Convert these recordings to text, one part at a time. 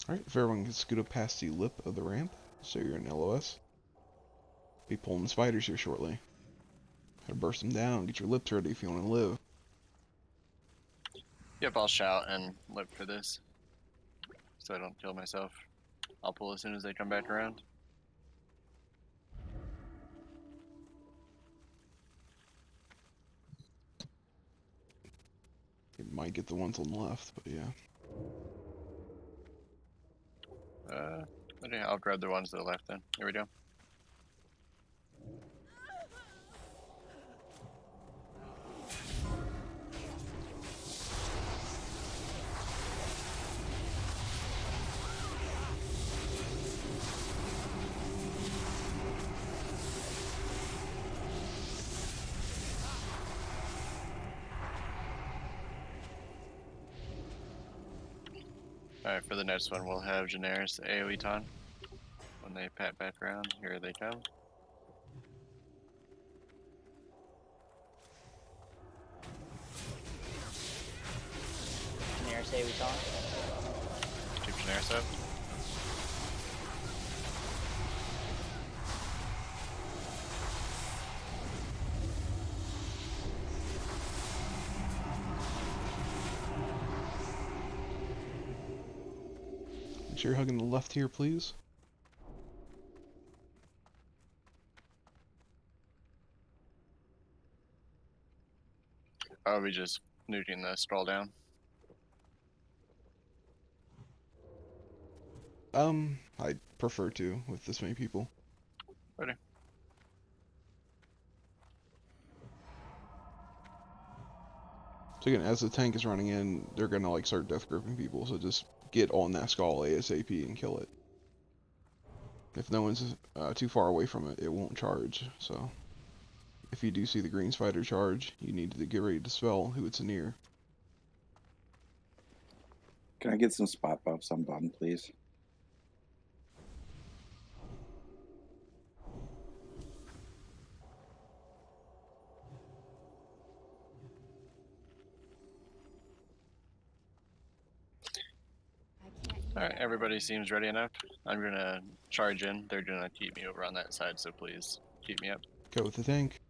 Alright, if everyone can scoot up past the lip of the ramp, so you're in LOS. Be pulling spiders here shortly. Gotta burst them down, get your lips ready if you want to live. Yep, I'll shout and live for this, so I don't kill myself. I'll pull as soon as they come back around. You might get the ones on the left, but yeah. Okay, I'll grab the ones to the left then. Here we go. Alright, for the next one, we'll have Daenerys AoE taunt. When they pat back around, here they come. Daenerys say we talk. Keep Daenerys up. Make sure you're hugging the left here, please. I'll be just nuking the sprawl down. I'd prefer to, with this many people. Ready. So again, as the tank is running in, they're gonna like start death gripping people, so just get on that skull ASAP and kill it. If no one's too far away from it, it won't charge, so if you do see the green spider charge, you need to get ready to spell who it's near. Can I get some spot buffs on bottom, please? Alright, everybody seems ready enough. I'm gonna charge in. They're gonna keep me over on that side, so please keep me up. Go with the tank.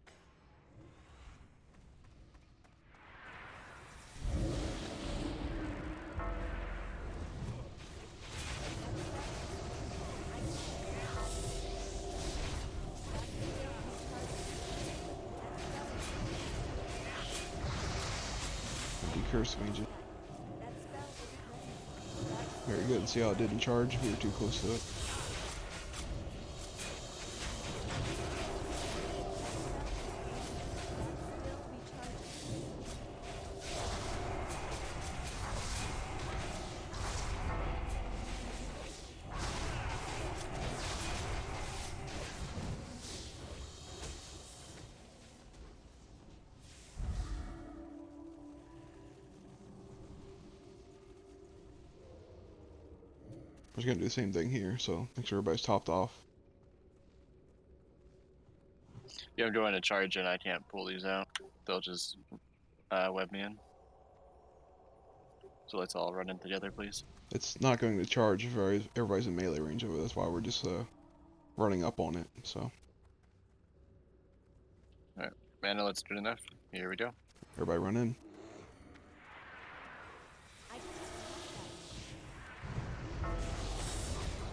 Decurse Mage. Very good. See how it didn't charge? We were too close to it. We're just gonna do the same thing here, so make sure everybody's topped off. Yeah, I'm going to charge in. I can't pull these out. They'll just web me in. So let's all run in together, please. It's not going to charge if everybody's in melee range of it. That's why we're just running up on it. So Alright, mana, let's do enough. Here we go. everybody run in.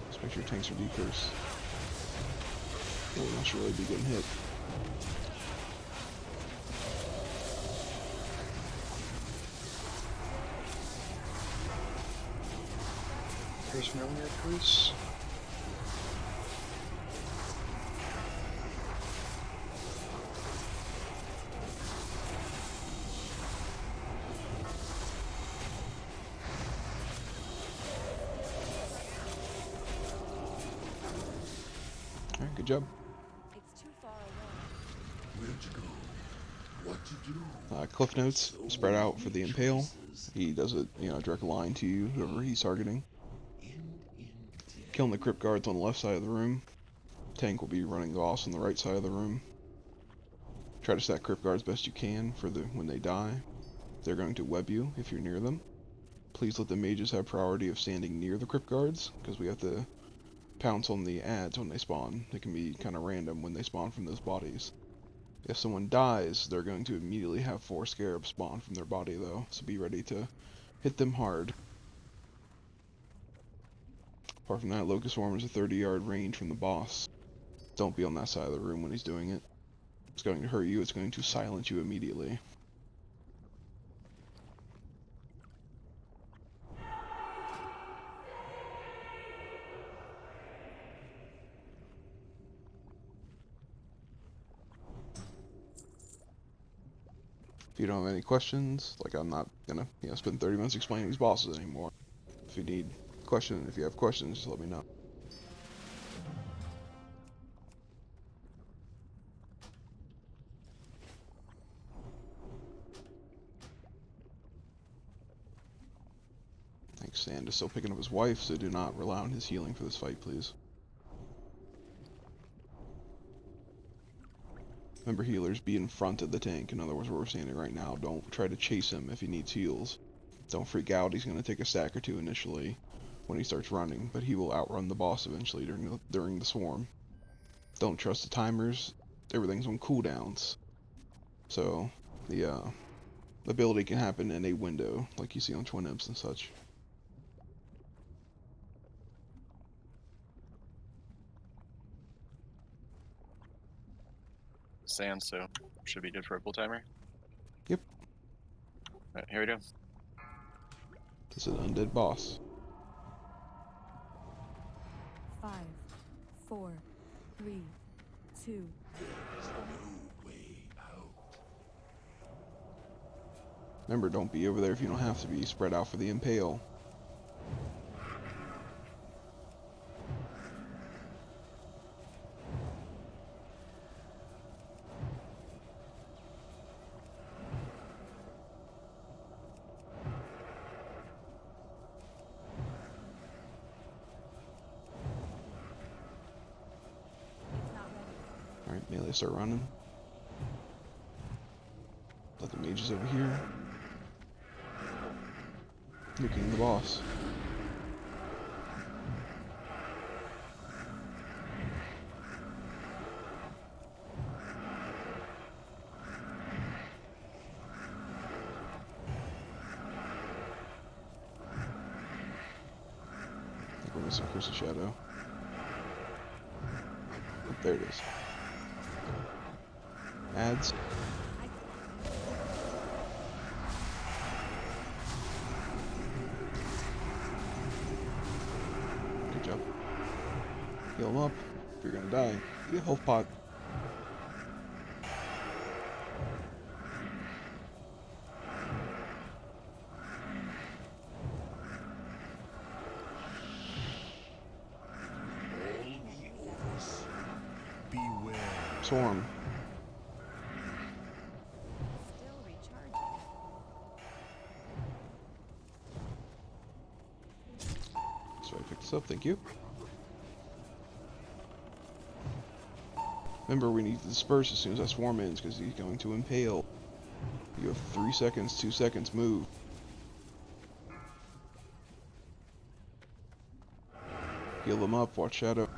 Just make sure tanks are decurse. Oh, that should really be getting hit. First Mjolnir, please. Alright, good job. It's too far away. Where'd you go? What'd you do? Cliff notes spread out for the impale. He does it, direct line to you, whoever he's targeting. Killing the crypt guards on the left side of the room. Tank will be running boss on the right side of the room. Try to stack crypt guards best you can for when they die. They're going to web you if you're near them. please let the mages have priority of standing near the crypt guards, because we have to pounce on the ads when they spawn. They can be kind of random when they spawn from those bodies. If someone dies, they're going to immediately have 4 scarabs spawn from their body though, so be ready to hit them hard. Apart from that, Locust Swarm is a 30-yard range from the boss. Don't be on that side of the room when he's doing it. It's going to hurt you, it's going to silence you immediately. If you don't have any questions, like I'm not gonna, spend 30 minutes explaining these bosses anymore. If you have questions, just let me know. Thanks, Sand is still picking up his wife, so do not rely on his healing for this fight, please. Remember, healers, be in front of the tank. In other words, where we're standing right now. Don't try to chase him if he needs heals. Don't freak out. He's going to take a stack or 2 initially when he starts running, but he will outrun the boss eventually during the swarm. Don't trust the timers. Everything's on cooldowns. So, the ability can happen in a window, like you see on Twin Imps and such. Sand, so should be good for a pull timer. Yep. Alright, here we go. This is an undead boss. 5, 4, 3, 2. Remember, don't be over there if you don't have to be. Spread out for the impale. Alright, melee start running. Let the mages over here. Nuking the boss. I think we're missing Crystal Shadow. Oh, there it is. Ads. Good job. Heal him up. If you're gonna die, get a health pot. Beware. Swarm. Still recharging. So I picked this up, thank you. Remember, we need to disperse as soon as that swarm ends, because he's going to impale. You have 3 seconds, 2 seconds, move. Heal them up, watch Shadow.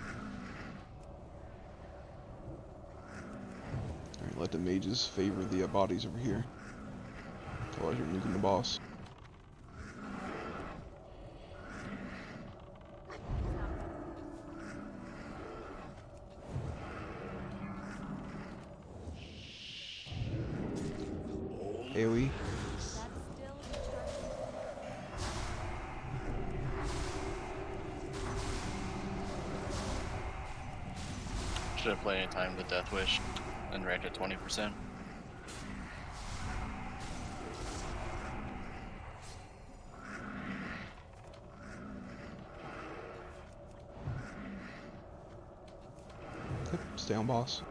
Alright, let the mages favor the bodies over here. Otherwise you're nuking the boss. AoE. That's still recharging. Should have plenty of time to Death Wish and ranked at 20%. Yep, stay on boss.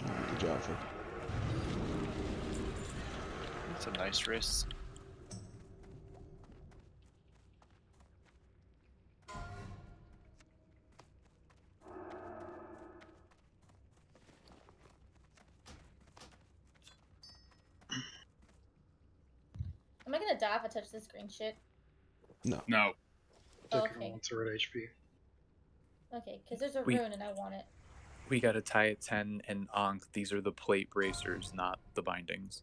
Alright, good job, Frick. It's a nice race. gonna die if I touch this green shit? No. Oh, Take it okay. once we're at HP. Okay, because there's a We- rune and I want it. We got to tie at 10 and Ankh. These are the plate bracers, not the bindings.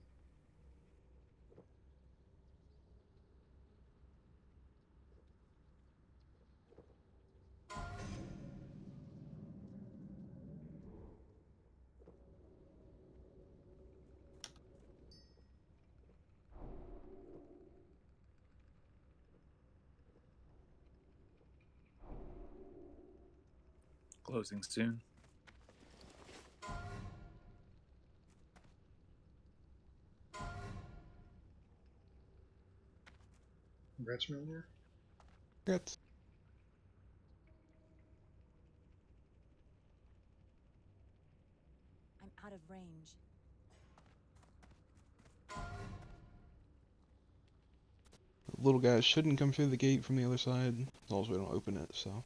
Closing soon. Congrats, Mjolnir. Congrats. I'm out of range. Little guys shouldn't come through the gate from the other side, as long as we don't open it, so.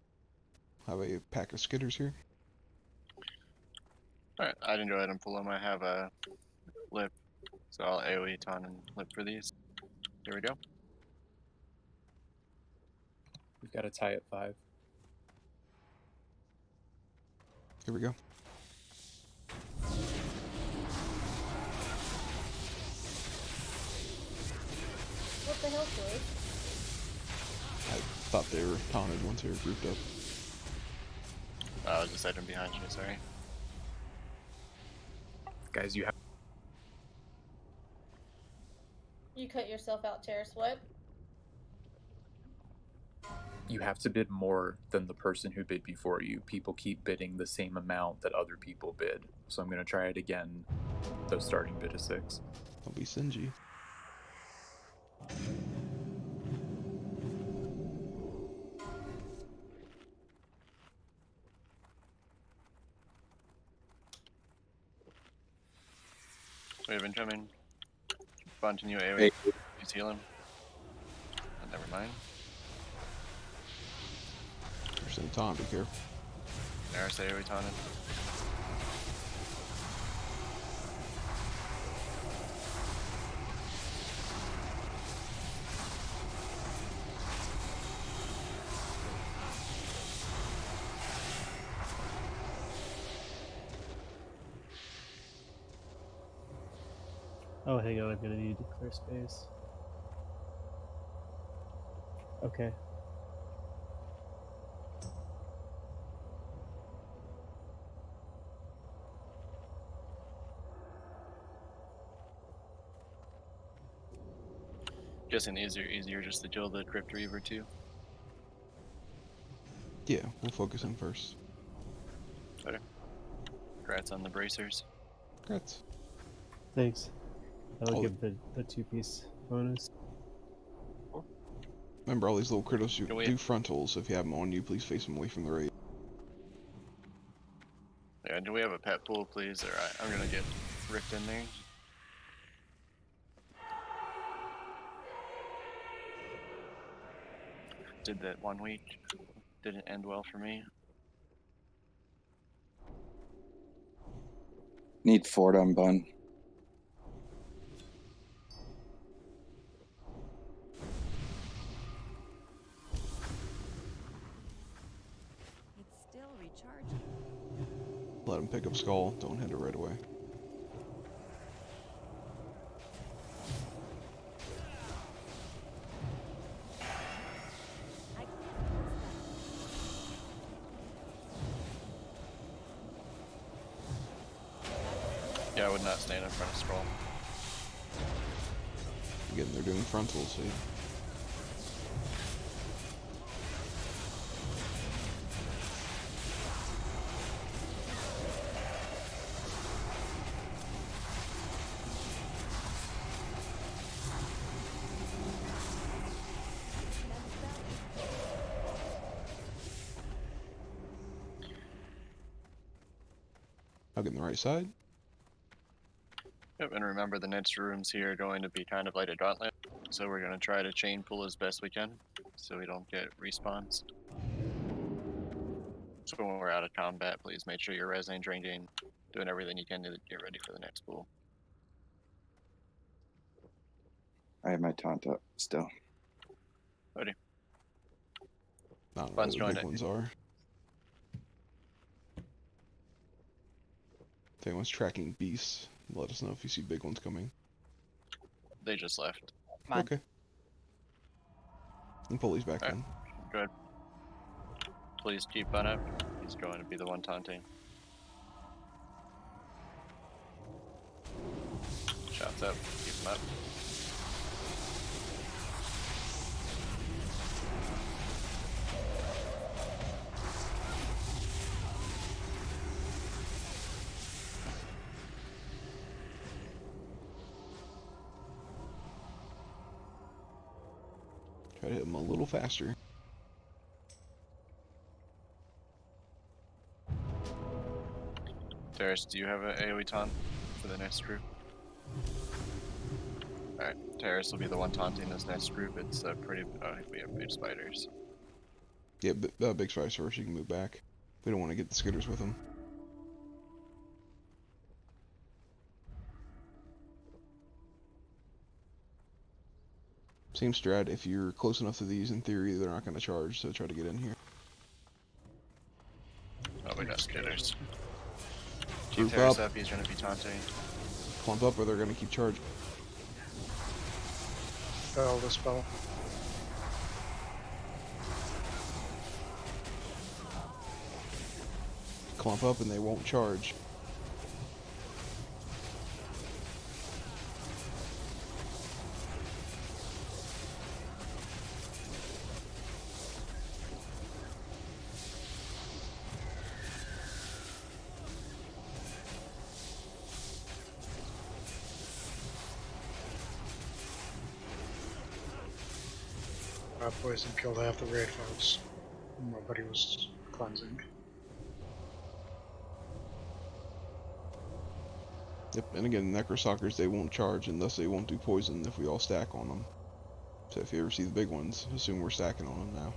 Have a pack of skitters here. Alright, I didn't go ahead and pull them. I have a lip, so I'll AoE ton and lip for these. Here we go. We've got to tie at 5. Here we go. What the hell, Joyce? I thought they were taunted once they were grouped up. I was just hiding behind you, sorry. Guys, You cut yourself out, Terrace. What? you have to bid more than the person who bid before you. People keep bidding the same amount that other people bid. So I'm going to try it again. The starting bid is 6. Don't be stingy. We have incoming. Bunch of new AoE. Hey. He's healing. Oh, never mind. There's no taunt, be careful. There's AoE taunted. Oh, hang on, I'm gonna need to clear space. Okay. Guessing easier just to kill the Crypt Reaver too. Yeah, we'll focus him first. Okay. Congrats on the bracers. Congrats. Thanks. That'll Oh. give the 2-piece bonus. Remember, all these little critters Can we- do frontals, so if you have them on you, please face them away from the raid. Yeah, do we have a pet pool, please? Or I'm gonna get ripped in there. Did that 1 week. Didn't end well for me. Need Ford on Bun. It's still recharging. Let him pick up Skull, don't hit it right away. I can't Yeah, I would not stand in front of Scroll. Again, they're doing frontals, see? I'll get in the right side. Yep, and remember the next rooms here are going to be kind of like a gauntlet. So we're gonna try to chain pull as best we can, so we don't get respawns. So when we're out of combat, please make sure you're resing, drinking, doing everything you can to get ready for the next pool. I have my taunt up still. I don't know Fun's where the joined big it. ones are. If anyone's tracking beasts, let us know if you see big ones coming. They just left. Mine. Okay. And Pulley's back Alright. then. Good. Please keep on up. He's going to be the one taunting. Shots up. Keep him up. Try to hit him a little faster. Terrace, do you have an AoE taunt for the next group? Alright, Terrace will be the one taunting this next group. It's pretty. Oh, we have big spiders. Yeah, big spice first, you can move back. We don't want to get the skitters with them. Same strat, if you're close enough to these, in theory, they're not going to charge, so try to get in here. Oh, we got skitters. Keep Group Terrace up. up, he's gonna be taunting. Clump up or they're going to keep charging. Spell the spell. Clump up and they won't charge. Poison killed half the raid folks. Nobody was cleansing. Yep, and again, Necrosockers, they won't charge and thus they won't do poison if we all stack on them. So if you ever see the big ones, assume we're stacking on them now.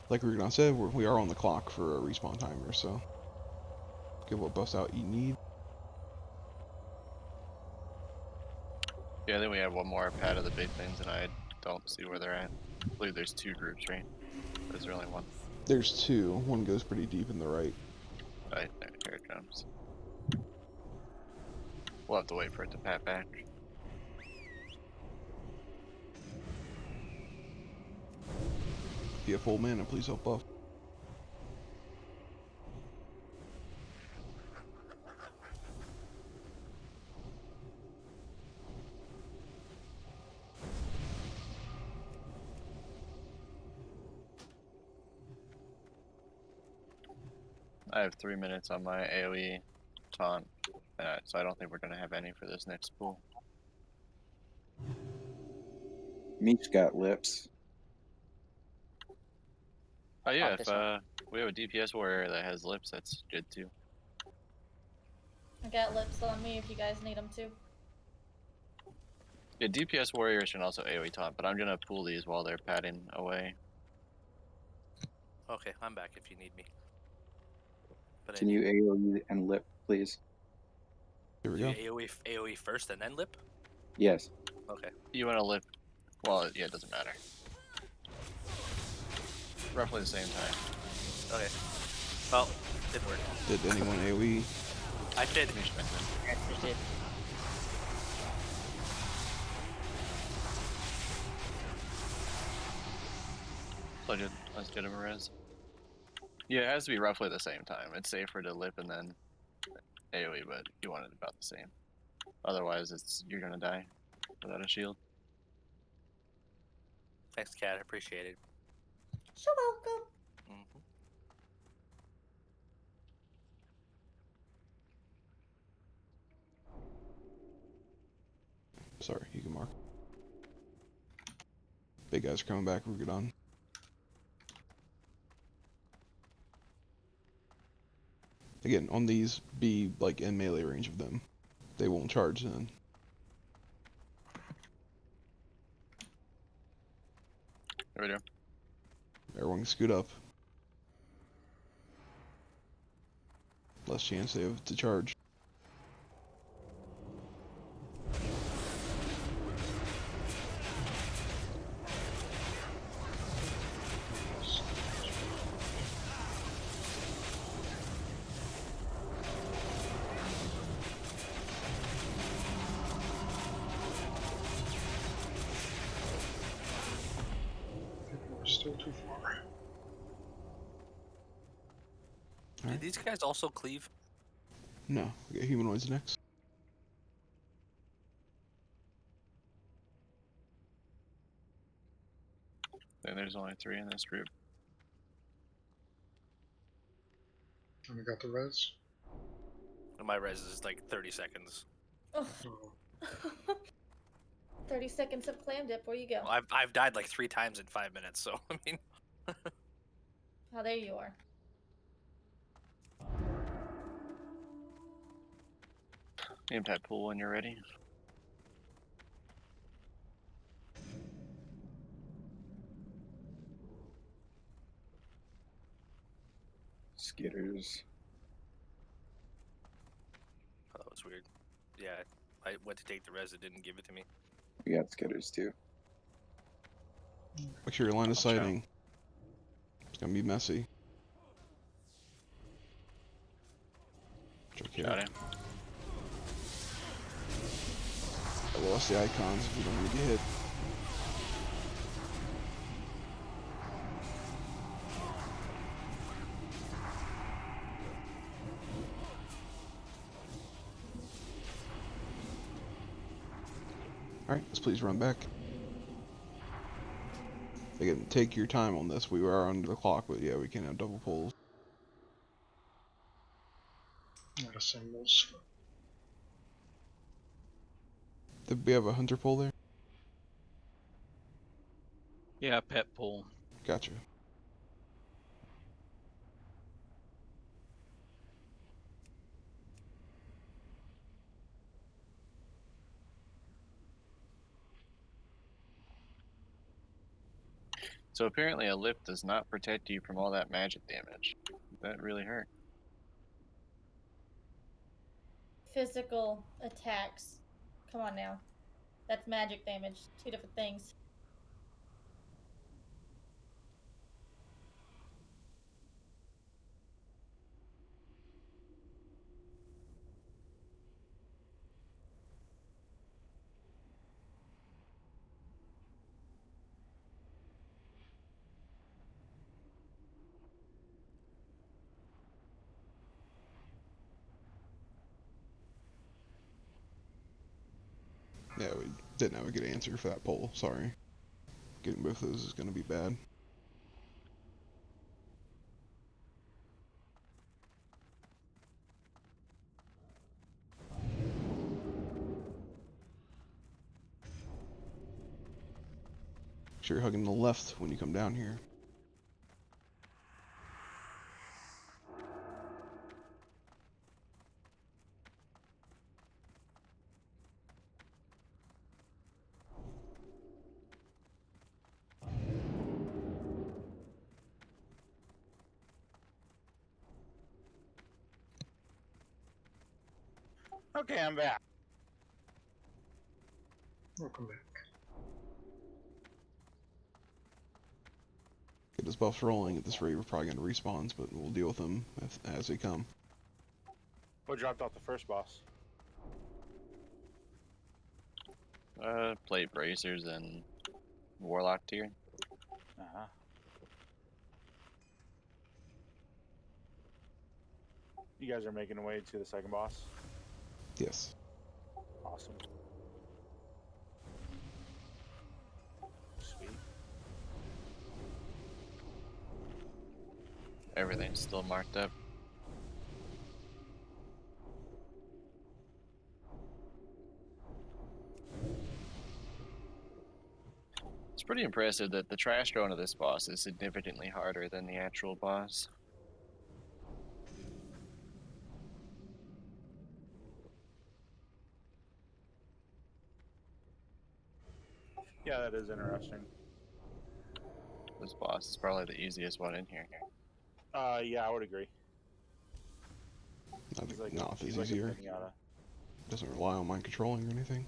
Like Rugon said, we are on the clock for a respawn timer, so get what bust out you need. Yeah, then we have one more pad of the big things, and I don't see where they're at. I believe there's two groups, right? Or is there only one? There's two. One goes pretty deep in the right. Right, here it comes. We'll have to wait for it to pat back. If you have full mana, please help buff. I have 3 minutes on my AoE taunt, so I don't think we're gonna have any for this next pool. Meat's got lips. Oh yeah, Pop if this one. we have a DPS warrior that has lips, that's good too. I got lips on me if you guys need them too. Yeah, DPS warriors can also AoE taunt, but I'm gonna pull these while they're padding away. Okay, I'm back if you need me. But Can you AoE and lip, please? Here we do go. AoE first and then lip? Yes. Okay. You want to lip? Well, yeah, it doesn't matter. Roughly the same time. Okay. Well, didn't work. Did anyone AoE? I did. Raptors did. Let's get him a res. Yeah, it has to be roughly the same time. It's safer to lip and then AoE, but you want it about the same. Otherwise, you're gonna die without a shield. Thanks, Cat. I appreciate it. You're welcome. Mm-hmm. Sorry, you can mark. Big guys are coming back. We're good on. Again, on these, be like in melee range of them. They won't charge then. What do we do? Everyone can scoot up. Less chance they have to charge. We're still too far. Did these guys also cleave? No, we got humanoids next. Then there's only 3 in this group. And we got the res. And my res is like 30 seconds. Oh. Oh, 30 seconds of clam dip. Where you go? Well, I've died like 3 times in 5 minutes, so I mean. Oh, there you are. Impact pool when you're ready. Skitters. Oh, that was weird. Yeah, I went to take the res, it didn't give it to me. We got skitters too. Make sure your line of Watch out. sighting. It's gonna be messy. Check here. Got it. I lost the icons if we don't need to hit. Alright, let's please run back. Again, take your time on this. We are under the clock, but yeah, we can have double pulls. not a symbols. Did we have a hunter pull there? Yeah, pet pool. Gotcha. So apparently a lip does not protect you from all that magic damage. That really hurt. Physical attacks. Come on now. That's magic damage. 2 different things. Yeah, we didn't have a good answer for that poll. Sorry. Getting both of those is going to be bad. Make sure you're hugging the left when you come down here. Okay, I'm back. Welcome back. Get his buffs rolling. At this rate, we're probably going to respawn, but we'll deal with them as they come. What dropped off the first boss? Plate bracers and warlock tier. Uh-huh. You guys are making your way to the second boss? Yes. Awesome. Sweet. Everything's still marked up. It's pretty impressive that the trash drone of this boss is significantly harder than the actual boss. Yeah, that is interesting. This boss is probably the easiest one in here. Yeah, I would agree. I She's think like not if she's it's like a easier. pinata. Doesn't rely on mind controlling or anything.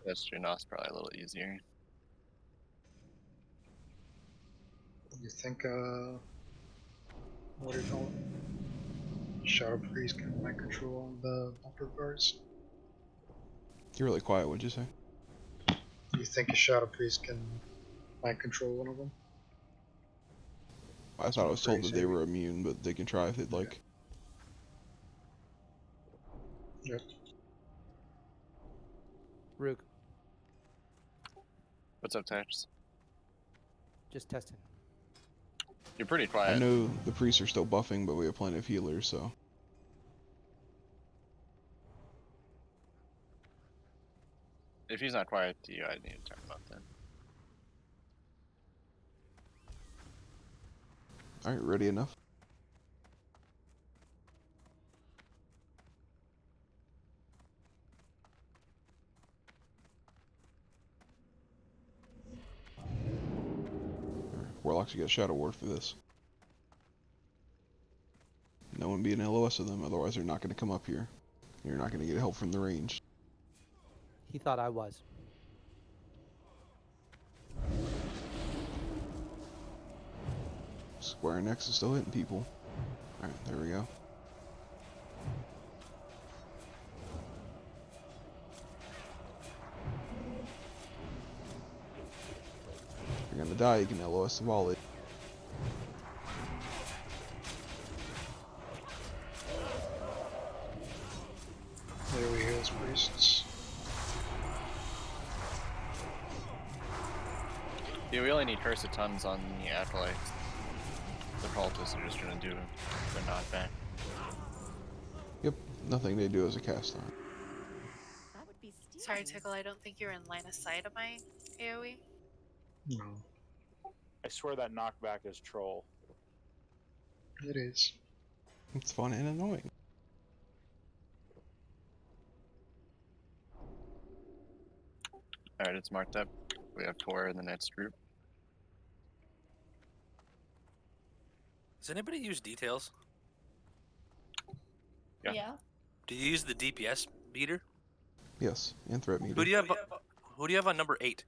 That's true. No, it's probably a little easier. You think, what do you call it? Shadow Priest can mind control the bumper guards? You're really quiet, what'd you say? You think a Shadow Priest can mind control one of them? I thought I was told Pretty that they safe. were immune, but they can try if they'd like. Yep. Rook, What's up, Tax? just testing. You're pretty I quiet. know the priests are still buffing, but we have plenty of healers, so. If he's not quiet to you, I need to turn him up then. Alright, ready enough? Warlocks, you got Shadow Ward for this. No one be an LOS of them, otherwise they're not going to come up here. You're not going to get help from the range. He thought I was. Square Nex is still hitting people. Alright, there we go. If you're gonna die, you can LOS the volley. There we heals priests. Yeah, we only need Curse of Tons on the Acolytes. The cultists are just gonna do the knockback. Yep, nothing they do as a cast on. That would be stealing. Sorry, Tickle, I don't think you're in line of sight of my AoE. No, I swear that knockback is troll. it is. It's fun and annoying. Alright, it's marked up. We have 4 in the next group. Does anybody use details? Yeah. Yeah. Do you use the DPS meter? Yes, and threat meter. Who do you have? Who do you have on number 8?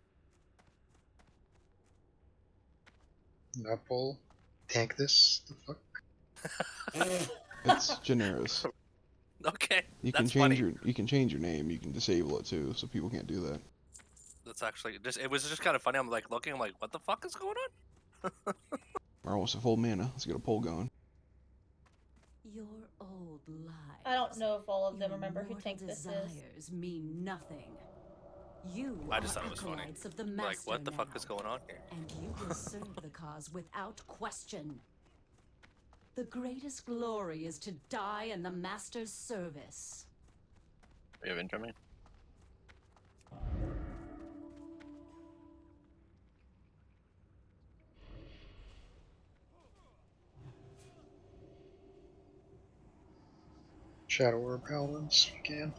Not Paul. Tank this. The fuck? It's Cineribus. Okay, You that's can change funny. you can change your name. You can disable it too, so people can't do that. That's actually just. It was just kind of funny. I'm like looking. I'm like, what the fuck is going on? We're almost at full mana. Let's get a poll going. Your old lies. I don't know if all of them Your remember who mortal Tank this is. desires mean nothing. You I just are thought it was funny. acolytes of the Like, master what the fuck now, is going on here? and you will serve the cause without question. The greatest glory is to die in the master's service. We have incoming. Shadow Orb Paladins, if you can.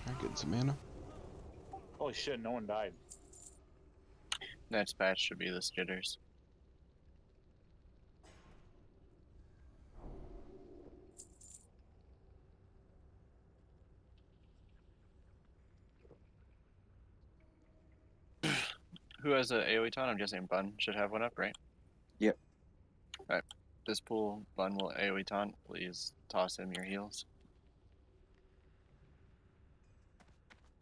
Alright, getting some mana. Holy shit, no one died. Next patch should be the Skitters. Who has a AoE taunt? I'm guessing Bun should have one up, right? Yep. Alright. This pool, Bun will AoE taunt. Please toss him your heals.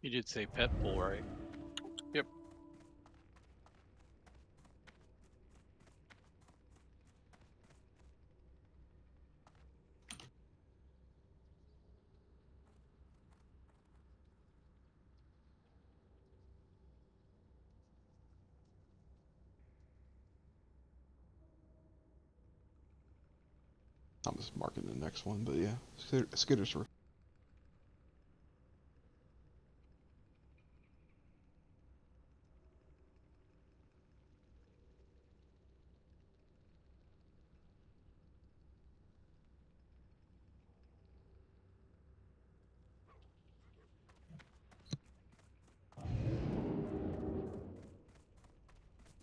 You did say pet pool, right? Yep. I'm just marking the next one, but yeah, Skitter's.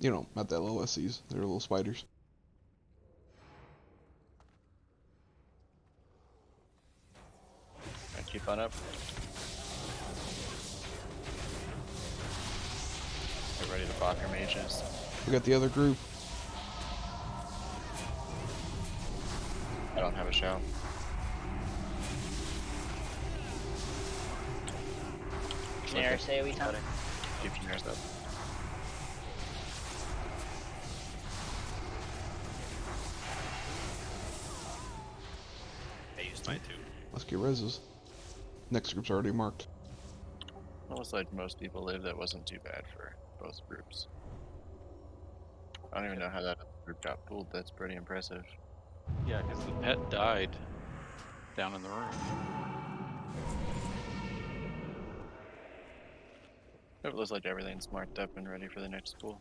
You know, not that low SCs. They're little spiders. Alright, keep on up. Get ready to block your mages. We got the other group. I don't have a show. Cineribus AoE time. Keep Cineribus up. I used mine too. Let's get reses. Next group's already marked. Almost like most people live, that wasn't too bad for both groups. I don't even know how that other group got pulled. That's pretty impressive. Yeah, because the pet died down in the room. It looks like everything's marked up and ready for the next pool.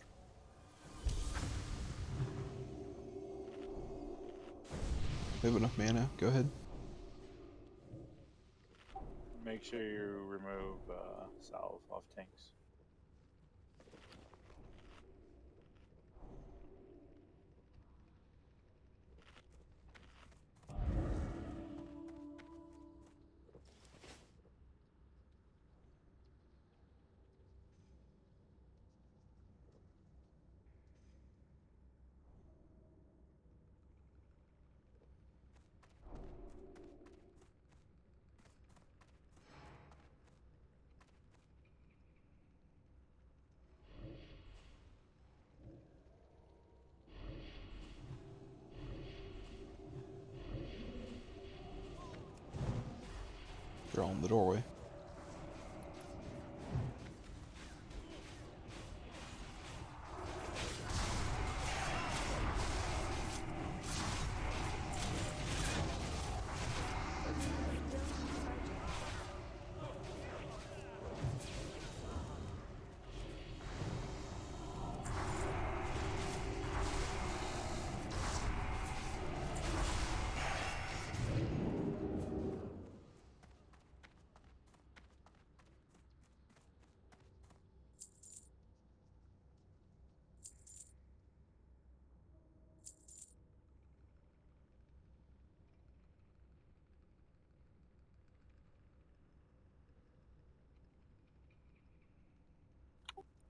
We have enough mana. Go ahead. Make sure you remove salve off tanks. They're all in the doorway.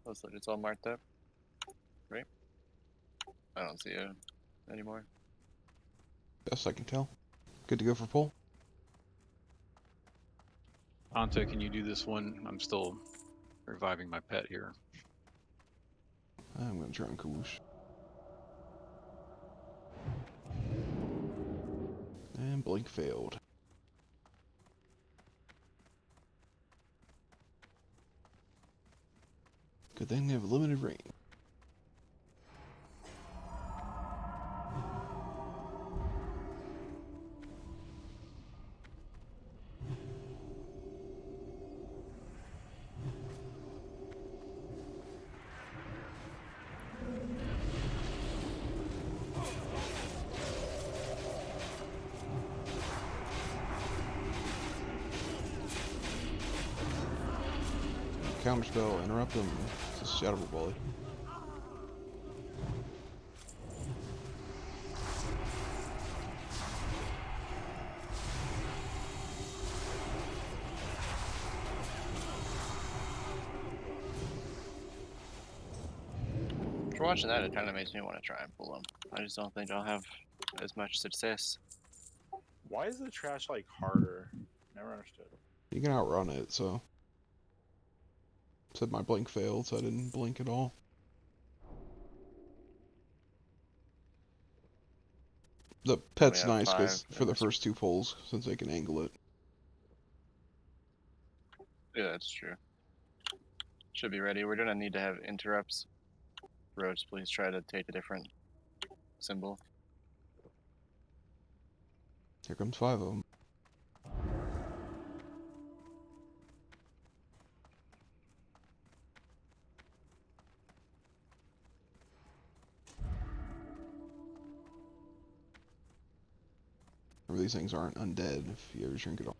Looks like it's all marked up. Right? I don't see it anymore. Best I can tell. Good to go for pull. Anta, can you do this one? I'm still reviving my pet here. I'm gonna try and Kawoosh. And blink failed. Good thing they have limited range. Counterspell, interrupt them. It's a shadow volley. After watching that, it kind of makes me want to try and pull them. I just don't think I'll have as much success. Why is the trash like harder? Never understood. You can outrun it, so. Said my blink failed, so I didn't blink at all. The pet's have nice because 5 for the this- first 2 pulls, since they can angle it. Yeah, that's true. Should be ready. We're gonna need to have interrupts. Roads, please try to take a different symbol. Here comes 5 of them. Remember, these things aren't undead if you ever drink it all.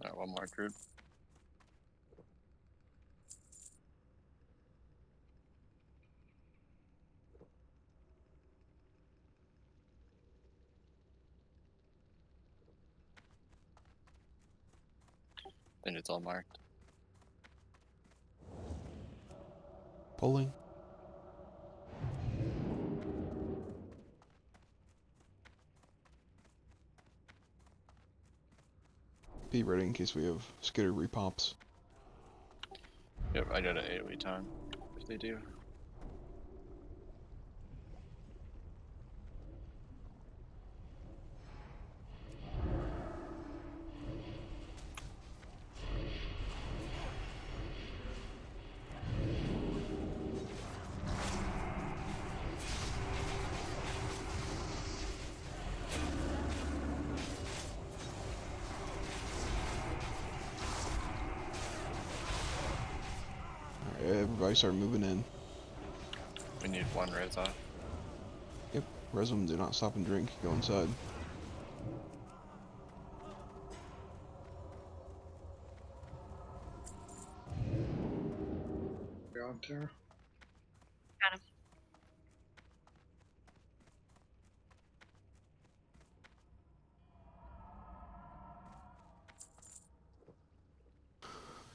Alright, one more crude. I think it's all marked. Pulling. Be ready in case we have skitter repops. Yep, I got an AoE time if they do. Alright, everybody start moving in. We need one res off. Yep, res them, do not stop and drink, go inside. Beyond Terra. Got him.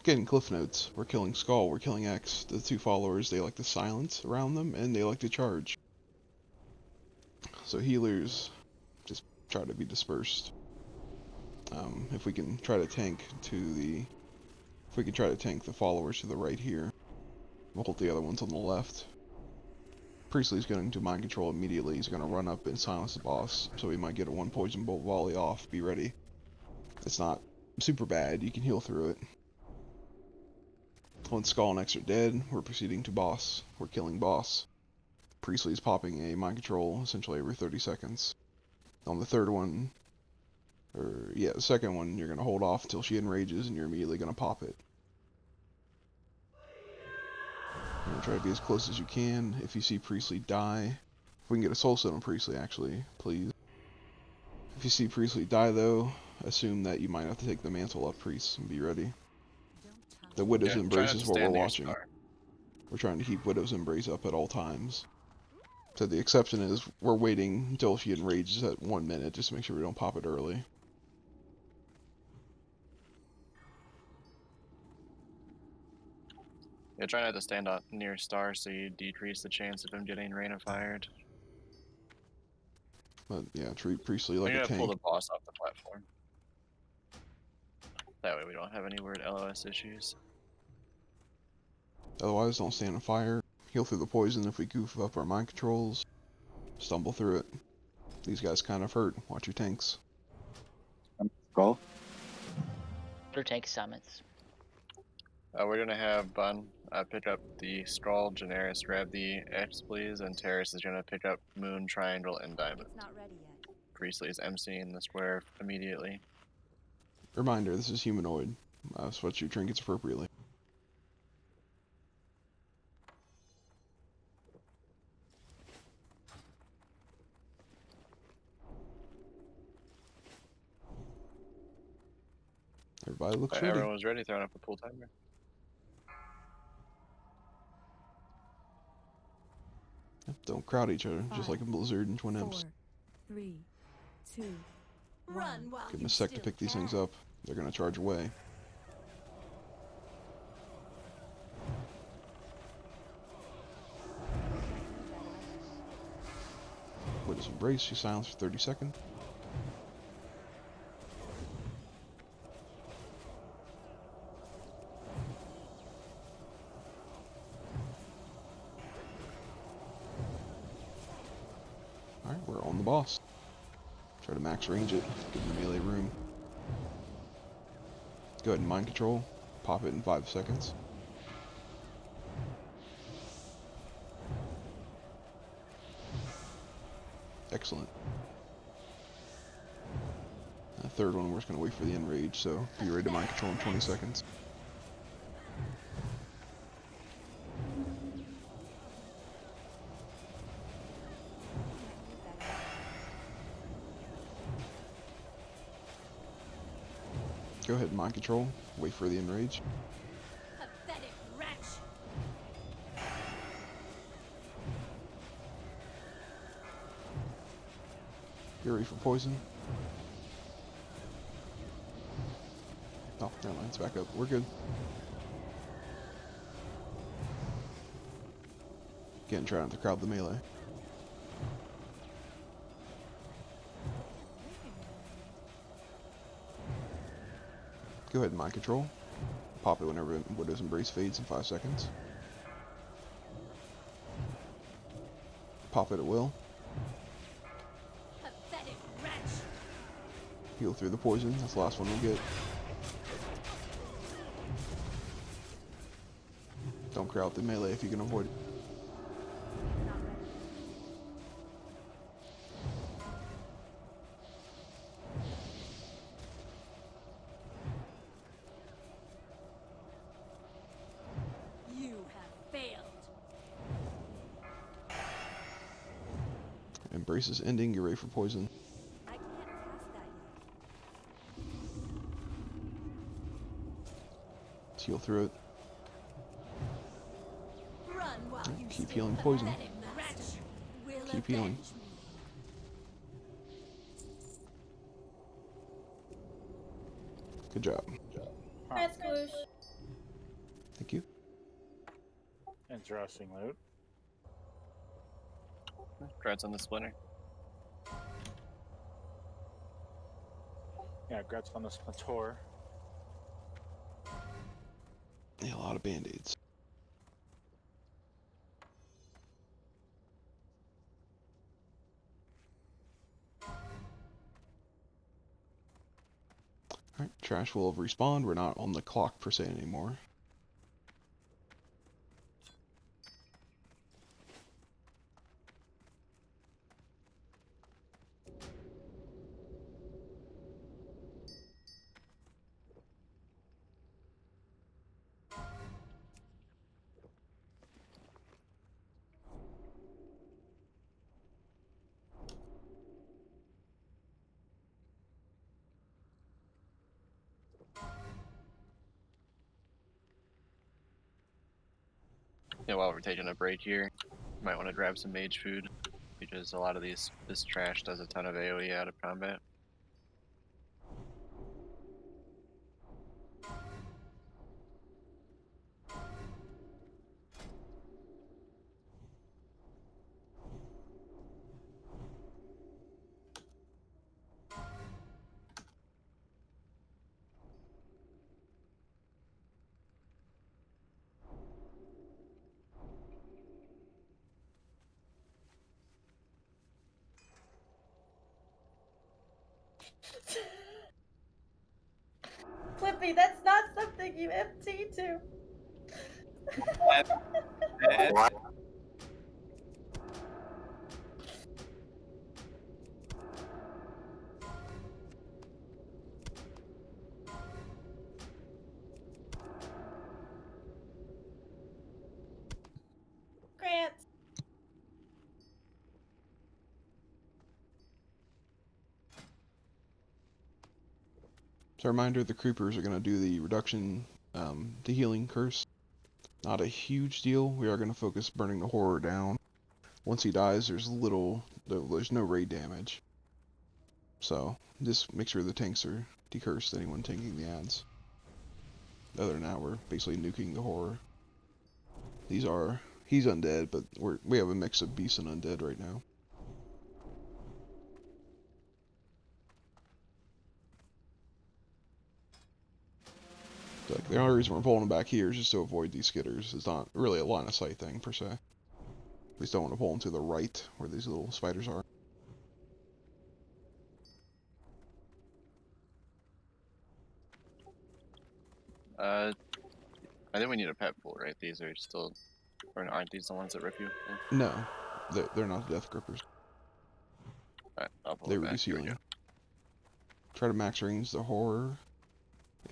Getting cliff notes. We're killing Skull, we're killing X. The 2 followers, they like the silence around them, and they like to charge. So healers, just try to be dispersed. If we can try to tank the followers to the right here, we'll hold the other ones on the left. Priestley's going to mind control immediately. He's going to run up and silence the boss, so we might get a 1 poison bolt volley off. Be ready. It's not super bad, you can heal through it. Once Skull and X are dead, we're proceeding to boss. We're killing boss. Priestley's popping a mind control essentially every 30 seconds. On the third one, the second one, you're going to hold off until she enrages and you're immediately going to pop it. You're going to try to be as close as you can. If you see Priestley die, if we can get a soul set on Priestley actually, please. If you see Priestley die though, assume that you might have to take the mantle up Priest and be ready. The Widow's Embrace is what we're watching. We're trying to keep Widow's Embrace up at all times. So the exception is we're waiting until she enrages at 1 minute just to make sure we don't pop it early. Yeah, try not to stand up near Star so you decrease the chance of him getting rain of fired. But yeah, treat Priestley like We're a gonna pull tank. the boss off the platform. That way we don't have any weird LOS issues. Otherwise, don't stand on fire. Heal through the poison if we goof up our mind controls. Stumble through it. These guys kind of hurt. Watch your tanks. Skull. Blue tank summons. We're gonna have Bun pick up the Scroll, Generis grab the X please, and Terrace is gonna pick up Moon, Triangle, and Diamond. It's not ready yet. Priestley is emceeing the square immediately. Reminder, this is humanoid. Switch your trinkets appropriately. Everybody looks ready. Everyone was ready, throwing up a pull timer. Yep, don't crowd each other, just like in Blizzard and Twin 4, Imps. 3, 2, run while Give them a sec to pick these things up. They're gonna charge away. brace, you silence for 30 seconds. Alright, we're on the boss. Try to max range it, give the melee room. Go ahead and mind control, pop it in 5 seconds. Excellent. The third one, we're just going to wait for the enrage, so be ready to mind control in 20 seconds. Go ahead and mind control, wait for the enrage. Pathetic wretch! Get ready for poison. Oh, never mind, it's back up. We're good. Again, try not to crowd the melee. Go ahead and mind control. Pop it whenever Widow's Embrace fades in 5 seconds. Pop it at will. Pathetic wretch! Heal through the poison. That's the last one we'll get. Don't crowd the melee if you can avoid it. You have failed. Embrace is ending. Get ready for poison. I can't cast that yet. Let's heal through it. Run while you Keep still healing poison. pathetic wretch. Will Keep healing. avenge me. Good job. That's Squoosh. Thank you. Interesting loot. Congrats on the splinter. Yeah, grats on the splinter. Yeah, a lot of band-aids. Alright, trash will have respawned. We're not on the clock per se anymore. Yeah, while we're taking a break here, you might want to grab some mage food, because a lot of this trash does a ton of AoE out of combat. Clippy, that's not something you MT to. What? Grant. So a reminder, the creepers are going to do the reduction, the healing curse. Not a huge deal. We are going to focus burning the horror down. Once he dies, there's no raid damage. So just make sure the tanks are decursed, anyone tanking the ads. Other than that, we're basically nuking the horror. He's undead, but we have a mix of beast and undead right now. Like, the only reason we're pulling them back here is just to avoid these skitters. It's not really a line of sight thing, per se. We just don't want to pull them to the right, where these little spiders are. I think we need a pet pool, right? These are still... Or aren't these the ones that rip you? No, they're not the death grippers. Alright, I'll pull They it back. reduce Here we healing. go. Try to max range the horror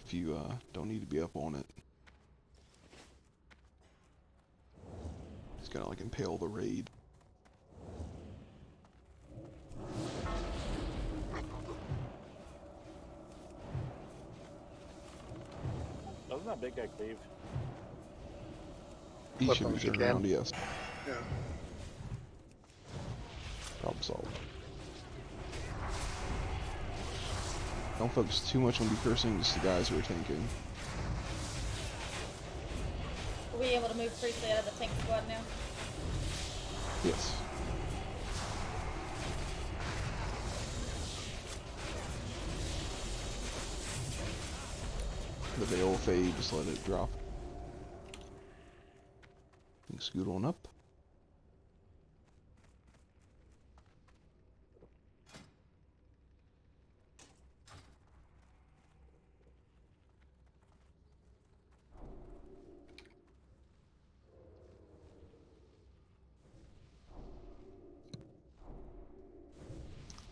if you don't need to be up on it. It's gonna like impale the raid. Doesn't that big guy cleave? He should be Weapons turned again. around, yes. Yeah. Problem solved. Don't focus too much on decursing, just the guys who are tanking. Are we able to move briefly out of the tank squad now? Yes. The veil will fade, just let it drop. You can scoot on up.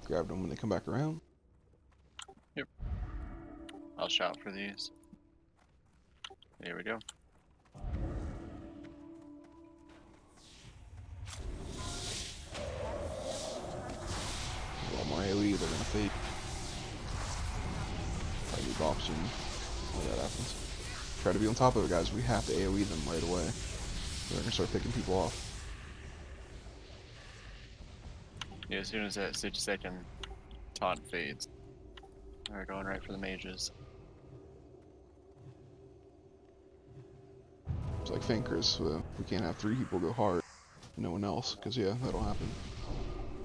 Grab them when they come back around. Yep. I'll shout for these. Here we go. A lot more AoE, they're gonna fade. Try to leave oxygen when that happens. Try to be on top of it, guys. We have to AoE them right away. They're gonna start picking people off. Yeah, as soon as that 6-second taunt fades, we're going right for the mages. It's like Fankers, we can't have 3 people go hard, no one else, because yeah, that'll happen.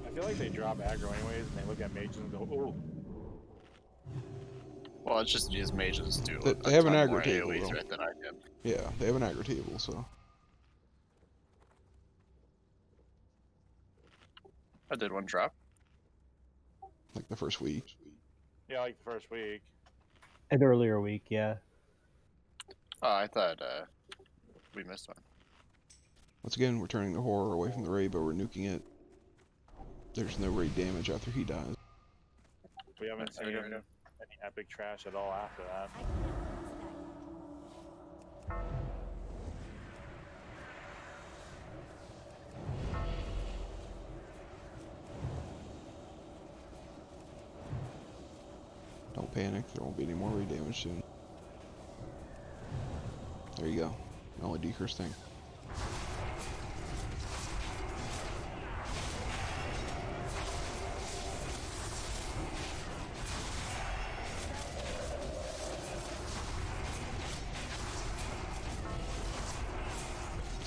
I feel like they drop aggro anyways, and they look at mages and go, "Ooh." Well, it's just these mages do. They have an ton aggro more table, AoE though. threat than I did. Yeah, they have an aggro table, so. I did one drop. Like the first week. Yeah, like the first week. An earlier week, yeah. Oh, I thought we missed one. Once again, we're turning the horror away from the raid, but we're nuking it. There's no raid damage after he dies. We haven't seen any epic trash at all after that. Don't panic, there won't be any more raid damage soon. There you go. Only decurse thing.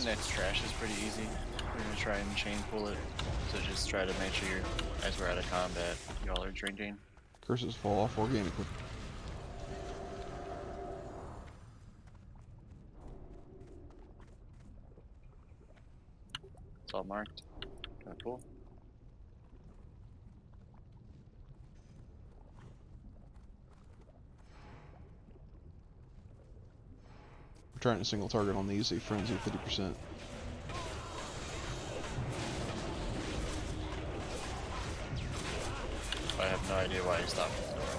Next trash is pretty easy. We're gonna try and chain pull it. So just try to make sure as we're out of combat, y'all are drinking. Curses fall off organically. It's all marked. Gonna pull. We're trying to single target on these, a frenzy 50%. I have no idea why he stopped at the doorway.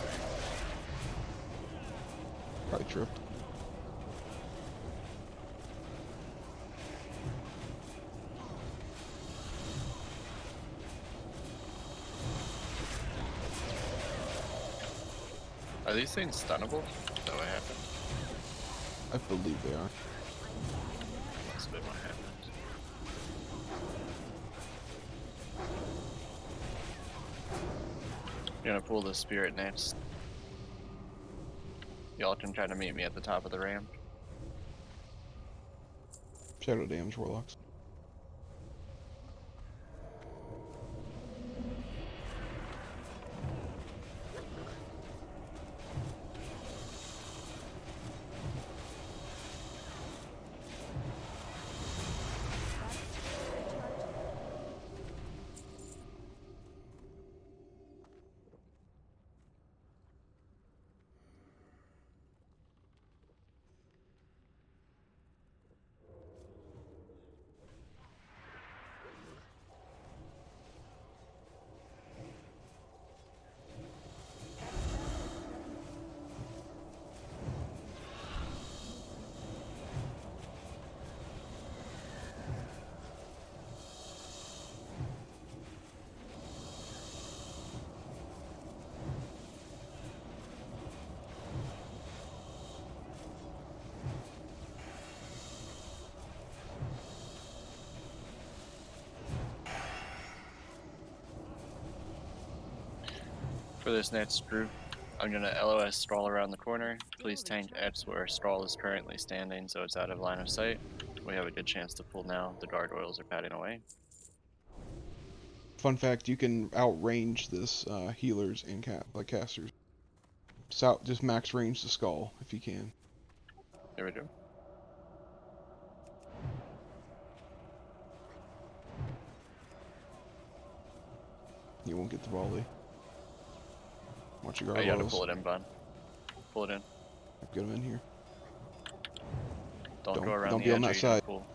Probably tripped. Are these things stunnable? Is that what happened? I believe they are. Must have been what happened. You're gonna pull the spirit next. Y'all can try to meet me at the top of the ramp. Shadow damage warlocks. For this next group, I'm gonna LOS Strawl around the corner. Please tank X where Strawl is currently standing so it's out of line of sight. We have a good chance to pull now. The gargoyles are padding away. Fun fact, you can outrange this healers and casters. Just max range the skull if you can. There we go. You won't get the volley. Watch your Oh, you gotta gargoyles. pull it in, bud. Pull it in. Get them in here. Don't go around don't the be edge on or that you're gonna side. pull.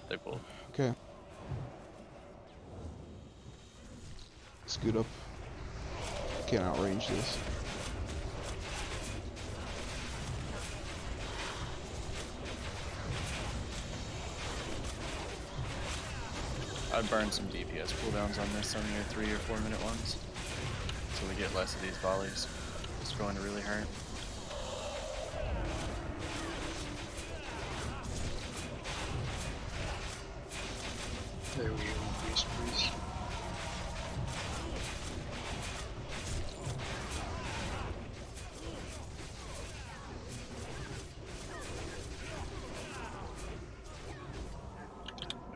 They pulled. Okay. Scoot up. Can't outrange this. I'd burn some DPS cooldowns on this on your 3 or 4 minute ones. So we get less of these volleys. It's going to really hurt. There we go, beast please.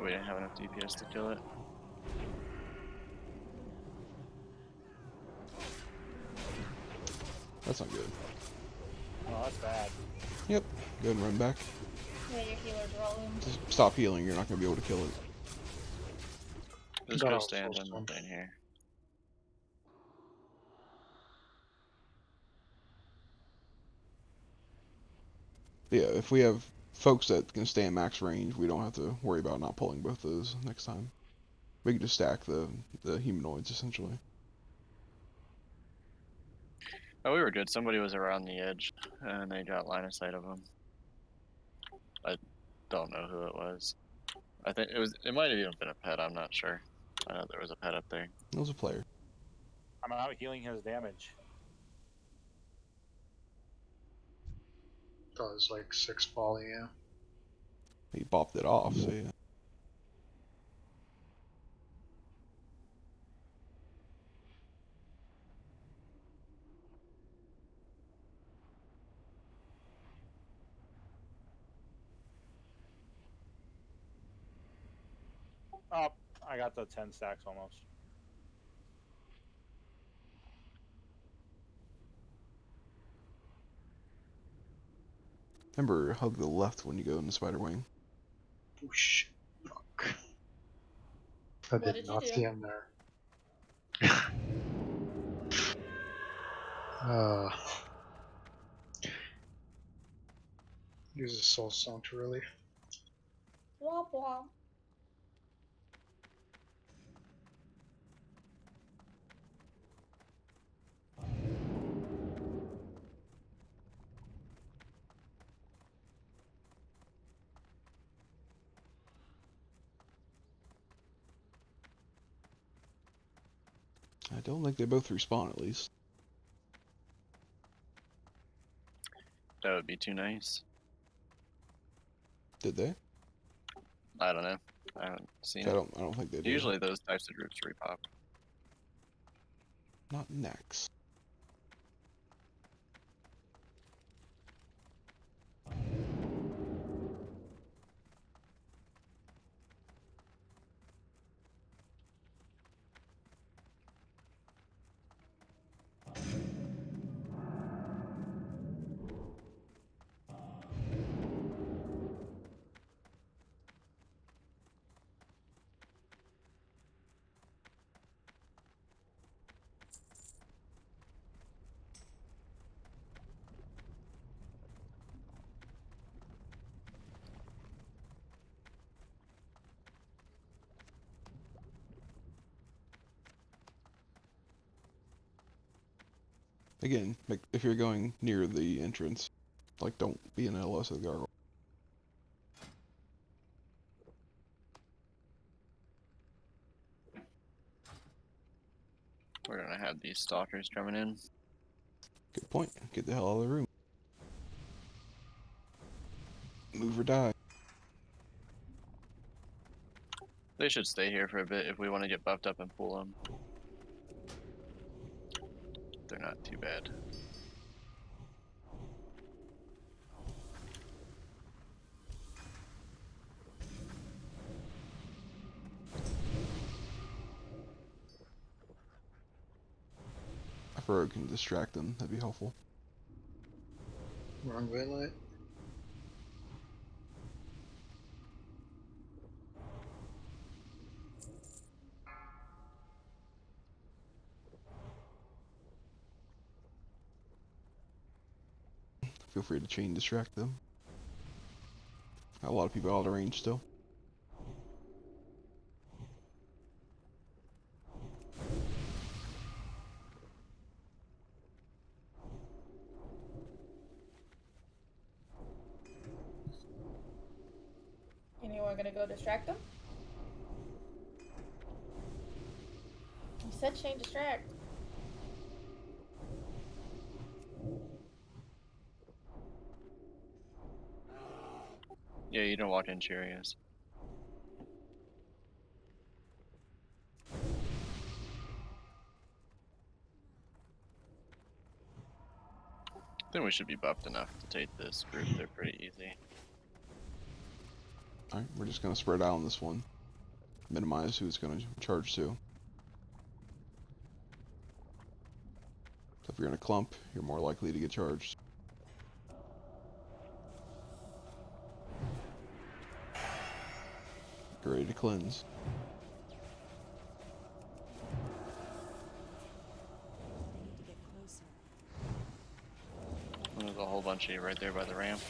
We didn't have enough DPS to kill it. That's not good. Oh, that's bad. Yep. Go ahead and run back. Yeah, your healers are all in. Just stop healing. You're not going to be able to kill it. Just Got go all stand sorts in of the thing here. Yeah, if we have folks that can stay in max range, we don't have to worry about not pulling both those next time. We can just stack the humanoids, essentially. Oh, we were good. Somebody was around the edge, and they got line of sight of them. I don't know who it was. I think it was. It might have even been a pet. I'm not sure. I know there was a pet up there. It was a player. I'm out healing his damage. Does like 6 volley, yeah. He bopped it off, so yeah. Oh, I got the 10 stacks almost. Remember, hug the left when you go in the spider wing. Oh shit. Fuck. I What did did you not do? see him there. Use a soul stone to really. Womp womp. I don't think they both respawn, at least. That would be too nice. Did they? I don't know. I haven't seen I it. don't think they did. Usually those types of groups repop. Not next. Again, like, if you're going near the entrance, like, don't be an LS of the gargoyle. We're gonna have these stalkers coming in. Good point. Get the hell out of the room. Move or die. They should stay here for a bit if we want to get buffed up and pull them. they're not too bad. If Rogue can distract them, that'd be helpful. Wrong way light. Feel free to chain distract them. Got a lot of people out of range still. Anyone gonna go distract them? You said chain distract. Yeah, you don't walk into areas. I think we should be buffed enough to take this group. They're pretty easy. Alright, we're just gonna spread out on this one. Minimize who it's gonna charge to. So if you're in a clump, you're more likely to get charged. Get ready to cleanse. There's a whole bunch of you right there by the ramp.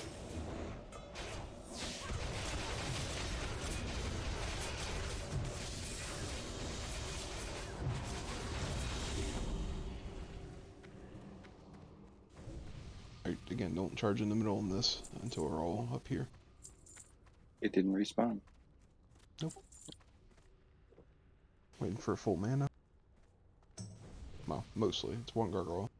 Alright, again, don't charge in the middle on this until we're all up here. It didn't respawn. Nope. Waiting for a full mana. Well, mostly. It's one gargoyle.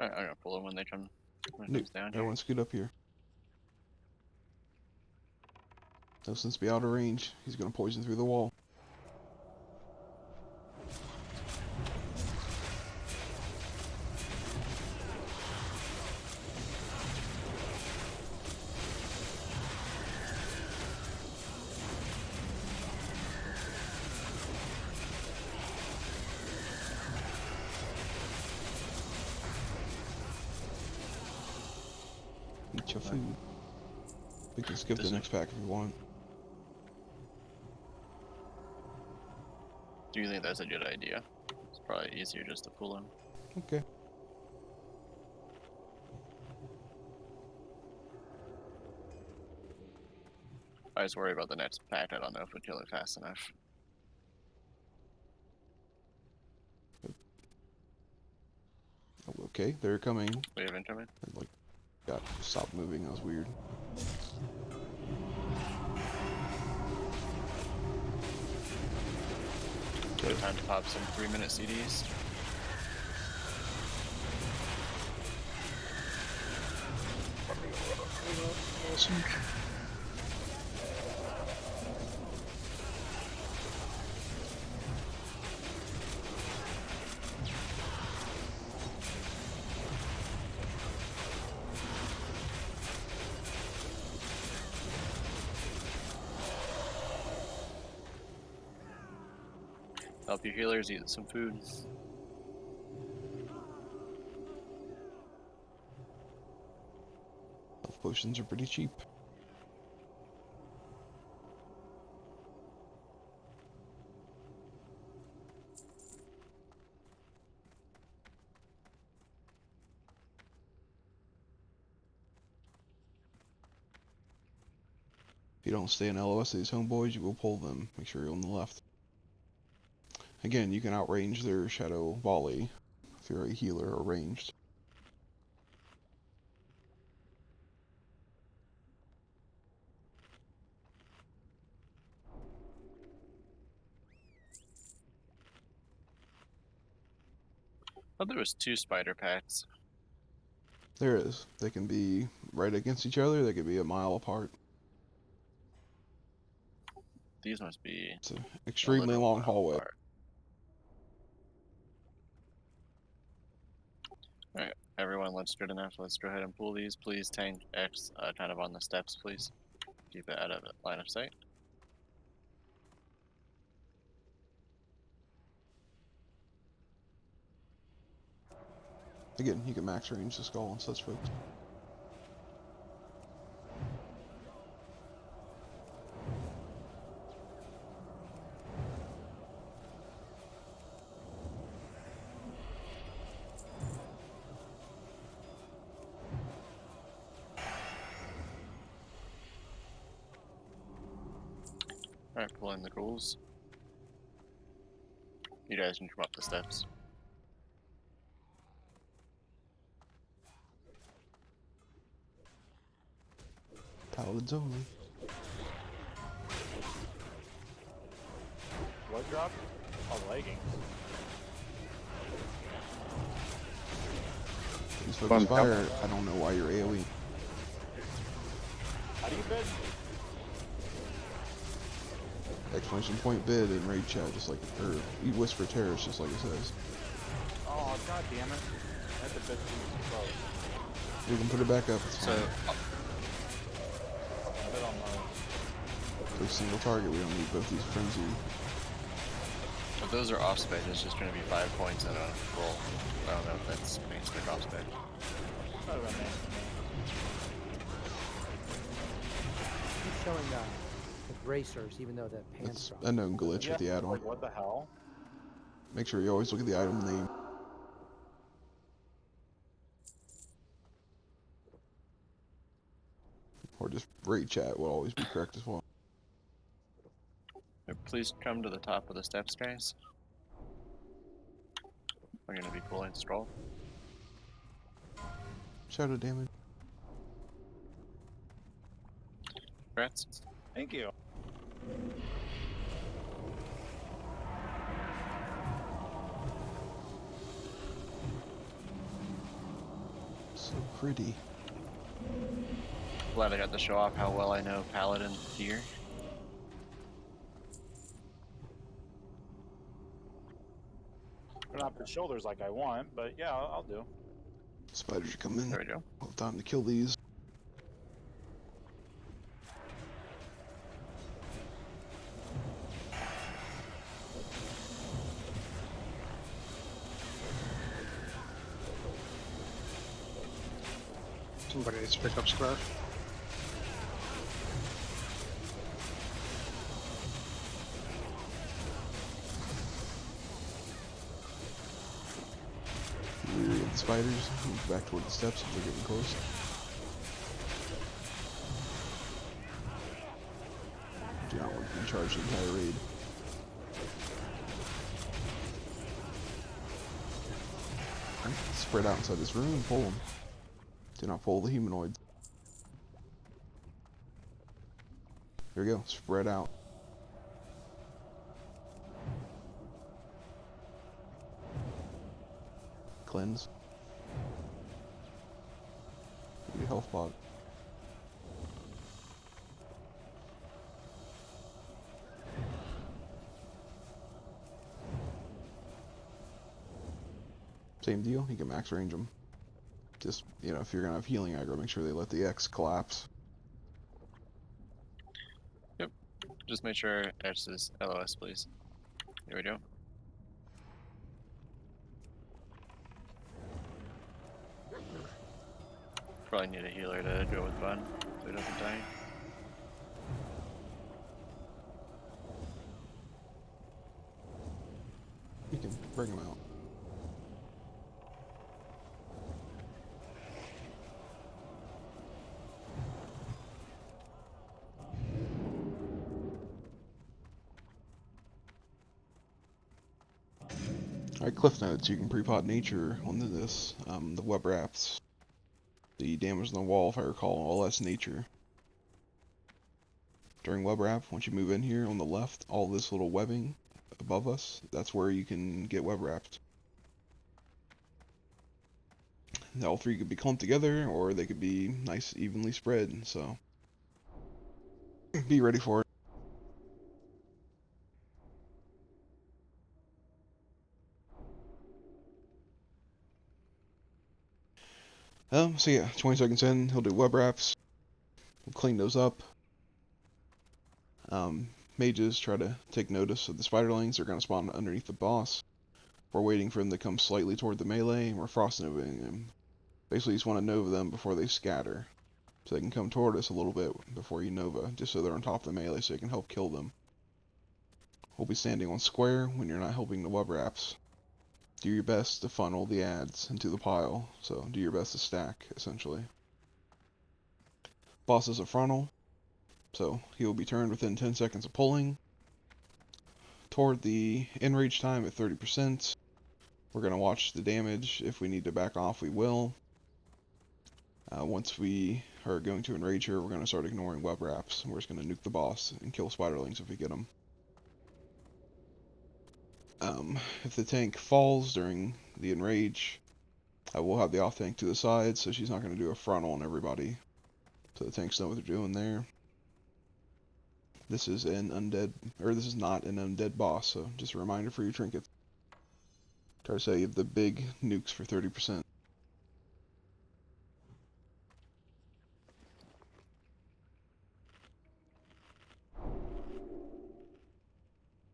Alright, I'm gonna pull them when they come Nope. down here. Everyone scoot up here. Dustin's be out of range. He's gonna poison through the wall. Eat your food. We can skip the next pack if you want. Do you think that's a good idea? It's probably easier just to pull them. Okay. I just worry about the next pack. I don't know if we kill it fast enough. Okay, they're coming. We have incoming? Like, got stopped moving. That was weird. Good time to pop some 3-minute CDs. Awesome. Help your healers eat some food. Health potions are pretty cheap. If you don't stay in LOS of these homeboys, you will pull them. Make sure you're on the left. Again, you can outrange their shadow volley if you're a healer or ranged. Oh, there was 2 spider packs. There is. They can be right against each other, they can be a mile apart. These must be It's an extremely long hallway. Alright, everyone, let's good enough. Let's go ahead and pull these. Please tank X kind of on the steps, please. Keep it out of line of sight. Again, you can max range the skull and such folks. Alright, pull in the ghouls. You guys can come up the steps. Paladins only. What dropped? Oh, leggings. These folks fire, I don't know why you're AoE. How do you bid? Exclamation point bid in raid chat, just like, or you whisper terrorist, just like it says. Oh, god damn it. That's a bit too close. You can put it back up, it's So, fine. Bid on low. For a single target, we don't need both these frenzy. if those are off spec, it's just going to be 5 points and a roll. I don't know if that's main spec off spec. That would've been nice to me. He's showing the bracers, even though the pants It's drop. a known glitch with the add-on. Like, what the hell? Make sure you always look at the item name. Or just raid chat will always be correct as well. Please come to the top of the steps, guys. We're going to be pulling scroll. Shadow damage. Congrats. Thank you. So pretty. Glad I got to show off how well I know Paladin gear. Not the shoulders like I want, but yeah, I'll do. Spiders are coming. There we go. Well, time to kill these. Somebody needs to pick up Scarf. Weary of the spiders. Move back toward the steps if they're getting close. Do not want to be charged the entire raid. Okay, spread out inside this room and pull them. Do not pull the humanoids. Here we go. Spread out. Cleanse. Get a health pod. Same deal. You can max range them. Just, you know, if you're gonna have healing aggro, make sure they let the X collapse. Yep. Just make sure X is LOS, please. Here we go. Probably need a healer to go with Bun so he doesn't die. You can bring them out. Alright, cliff notes. You can pre-pot nature on this. The web wraps. The damage on the wall, if I recall, all that's nature. During web wrap, once you move in here on the left, all this little webbing above us, that's where you can get web wrapped. And all three could be clumped together, or they could be nice, evenly spread, so be ready for it. So yeah, 20 seconds in, he'll do web wraps. We'll clean those up. Mages try to take notice of the spiderlings. They're going to spawn underneath the boss. We're waiting for them to come slightly toward the melee, and we're frost novaing them. Basically, you just want to nova them before they scatter. So they can come toward us a little bit before you nova, just so they're on top of the melee so you can help kill them. We'll be standing on square when you're not helping the web wraps. Do your best to funnel the adds into the pile, so do your best to stack, essentially. Boss is a frontal, so he will be turned within 10 seconds of pulling. Toward the enrage time at 30%. We're going to watch the damage. If we need to back off, we will. Once we are going to enrage her, we're going to start ignoring web wraps. We're just going to nuke the boss and kill spiderlings if we get them. If the tank falls during the enrage, we'll have the off tank to the side, so she's not going to do a frontal on everybody. So the tanks know what they're doing there. This is an undead, or this is not an undead boss, so just a reminder for your trinkets. Try to save the big nukes for 30%.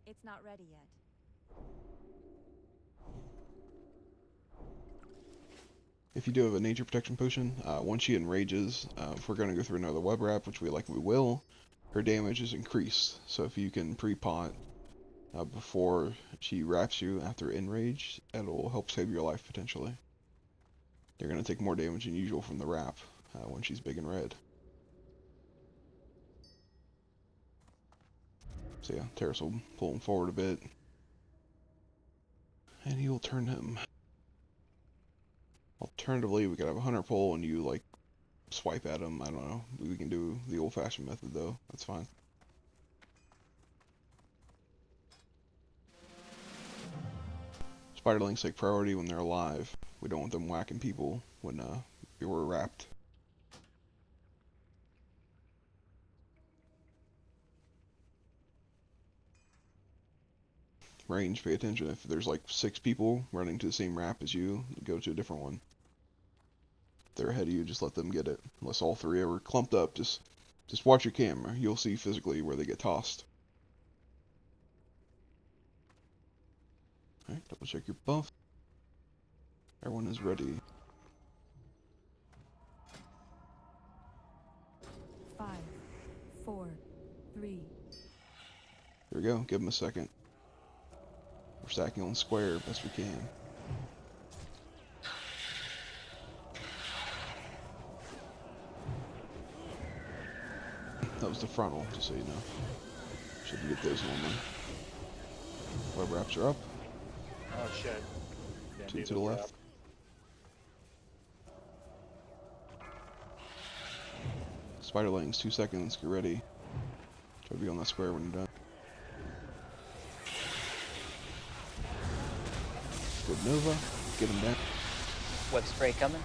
It's not ready yet. If you do have a nature protection potion, once she enrages, if we're going to go through another web wrap, which we likely will, her damage is increased. So if you can pre-pot before she wraps you after enrage, it'll help save your life potentially. You're going to take more damage than usual from the wrap when she's big and red. So yeah, Terrace will pull him forward a bit. And he will turn him. Alternatively, we could have a hunter pull and you like swipe at him. I don't know. We can do the old-fashioned method though. That's fine. Spiderlings take priority when they're alive. We don't want them whacking people when we're wrapped. Range, pay attention. If there's like 6 people running to the same wrap as you, go to a different one. If they're ahead of you, just let them get it. Unless all 3 are clumped up, just watch your camera. You'll see physically where they get tossed. Alright, double check your buff. Everyone is ready. 5, 4, 3. Here we go. Give them a second. We're stacking on square best we can. That was the frontal, just so you know. Shouldn't get those normally. Web wraps are up. Oh shit. 2 to the left. Spiderlings, 2 seconds, get ready. Try to be on that square when you're done. Good Nova, get him down. Web spray coming.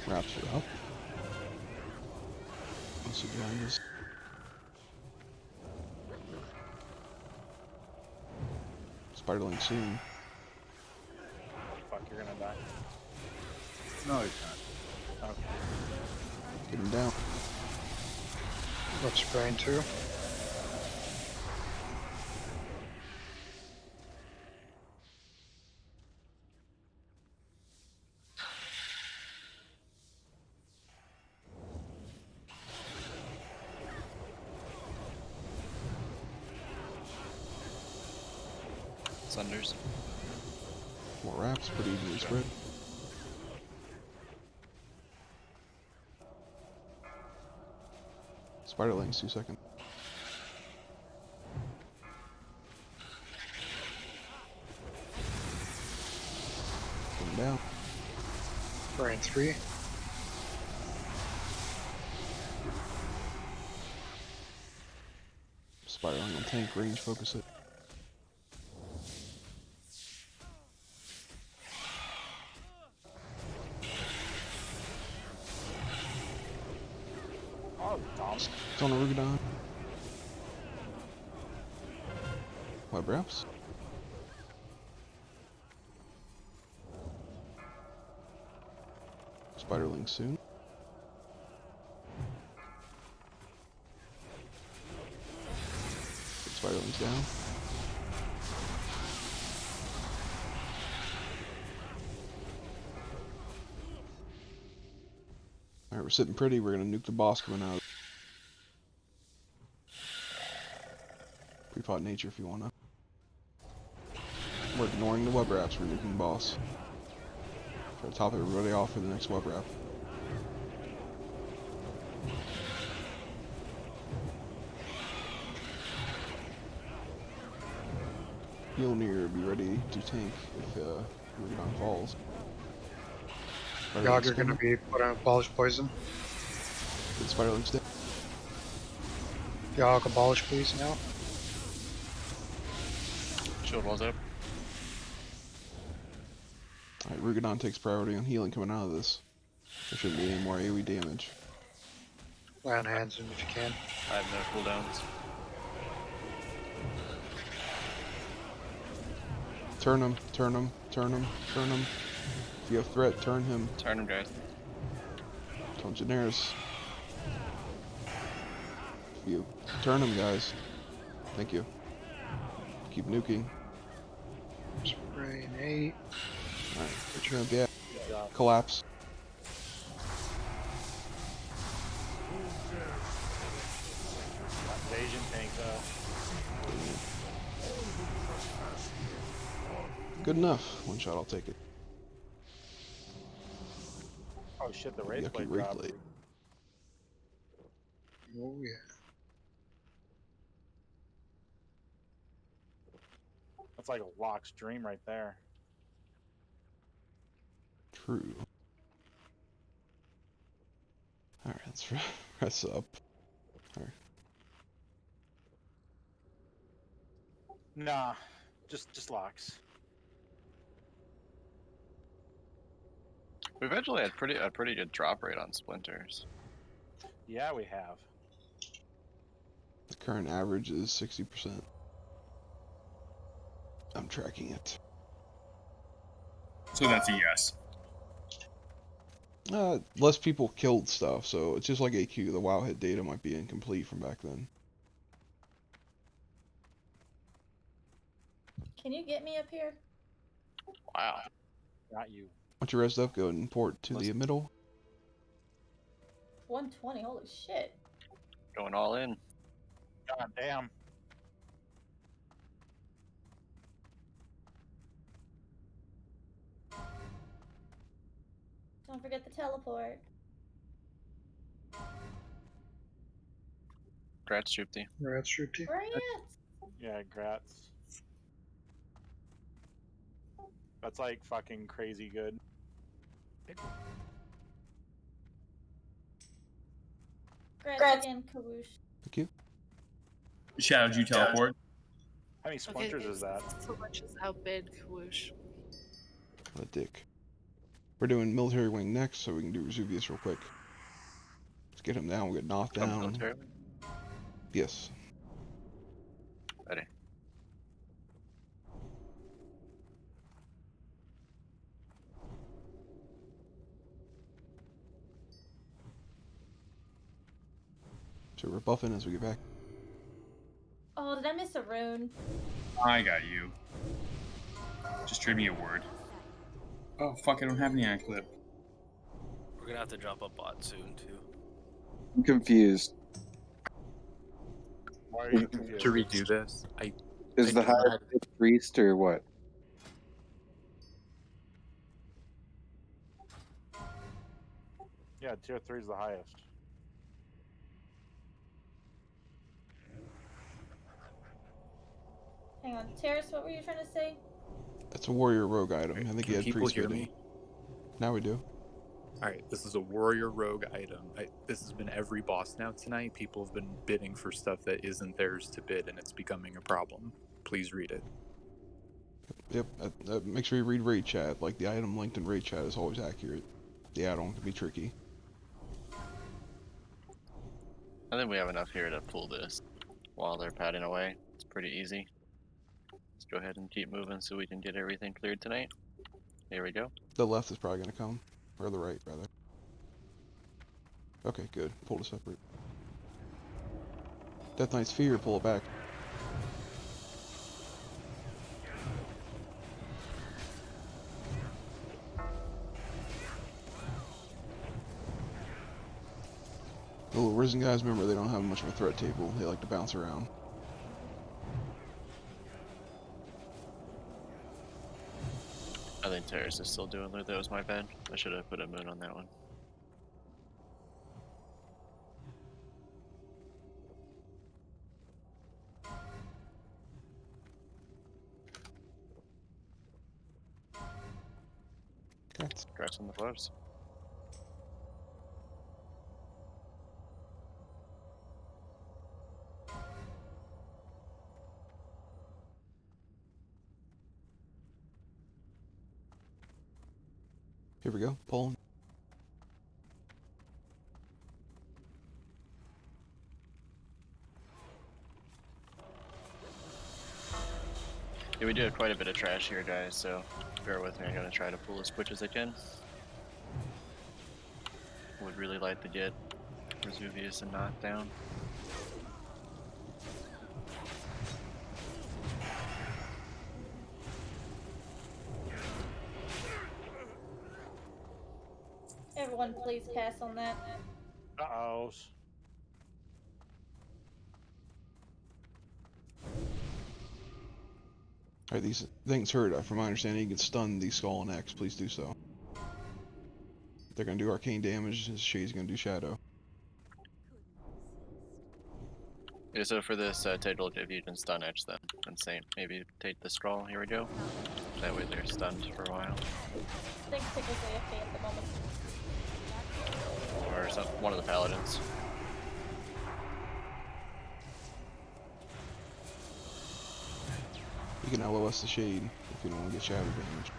Wraps are up. Also behind us. Spiderling soon. Fuck, you're gonna die. No, he's not. Okay. Get him down. Let's brain too. Sunders. More wraps, pretty evenly spread. Spiderlings, 2 seconds. Come down. Brian 3. Spiderling on tank, range, focus it. Oh, dumb. It's on a Rugadon. Web wraps. Spiderling soon. Spiderling's down. Alright, we're sitting pretty. We're gonna nuke the boss coming out. Pre-fought nature if you wanna. We're ignoring the web wraps. We're nuking the boss. Try to top everybody off for the next web wrap. Mjolnir, be ready to tank if Rugadon falls. Gog, you're gonna be put on abolish poison. Good Spiderling's dead. Gog, abolish please now. Shield walls up. Alright, Rugadon takes priority on healing coming out of this. There shouldn't be any more AoE damage. Lay on hands him if you can. I have no cooldowns. Turn him, turn him, turn him, turn him. If you have threat, turn him. Turn him, guys. Tell Cineribus. If you turn him, guys. Thank you. Keep nuking. Spray an 8. Alright, put your yeah. Collapse. Invasion tank though. Good enough. One shot, I'll take it. Oh shit, the race Yucky blade Wraith dropped. Blade. Oh yeah. That's like a Locke's dream right there. True. Alright, let's press up. Alright. Nah, just Locks. We've actually had a pretty good drop rate on splinters. Yeah, we have. The current average is 60%. I'm tracking it. So that's a yes. Less people killed stuff, so it's just like AQ. The WoW hit data might be incomplete from back then. Can you get me up here? Wow. Not you. Once you're resed up, go and port to the middle. 120, holy shit. Going all in. God damn. Don't forget the teleport. Grats, Troopty. Rats, Shruti. Grants! Yeah, grats. That's like fucking crazy good. Grants again, Kawoosh. Thank you. Shadow, did you teleport? How many splinters is that? So much as how big whoosh. What a dick. We're doing military wing next, so we can do Resurget real quick. Let's get him down. We'll get knocked down. Military? Yes. Ready. So we're buffing as we get back. Oh, did I miss a rune? I got you. Just trade me a word. Oh fuck, I don't have any eye clip. We're gonna have to drop a bot soon too. I'm confused. Why are you confused? To redo this, Is the highest priest or what? Yeah, tier 3 is the highest. Hang on, Terrace, what were you trying to say? That's a warrior rogue item. I think he Can had people priest hear fitting. me? Now we do. Alright, this is a warrior rogue item. This has been every boss now tonight. People have been bidding for stuff that isn't theirs to bid, and it's becoming a problem. Please read it. Yep. Make sure you read raid chat. Like the item linked in raid chat is always accurate. The add-on can be tricky. I think we have enough here to pull this while they're padding away. It's pretty easy. Let's go ahead and keep moving so we can get everything cleared tonight. Here we go. The left is probably gonna come, or the right rather. Okay, good. Pull to separate. Death Knight's Fear, pull it back. The little Risen guys, remember, they don't have much of a threat table. They like to bounce around. I think Terrace is still doing it. That was my bad. I should have put a moon on that one. Congrats on the gloves. Here we go, pulling. Yeah, we do have quite a bit of trash here, guys, so bear with me. I'm gonna try to pull as quick as I can. Would really like to get Resurget and knocked down. Everyone, please pass on that. Uh-oh. Alright, these things hurt. From my understanding, you can stun these Skull and X. Please do so. They're going to do arcane damage. Shade's going to do shadow. Yeah, so for this table, if you can stun edge them, and same, maybe take the scroll. Here we go. That way they're stunned for a while. I think Tickle's AFK at the moment. Or some, one of the paladins. You can LOS the Shade if you don't want to get shadow damage.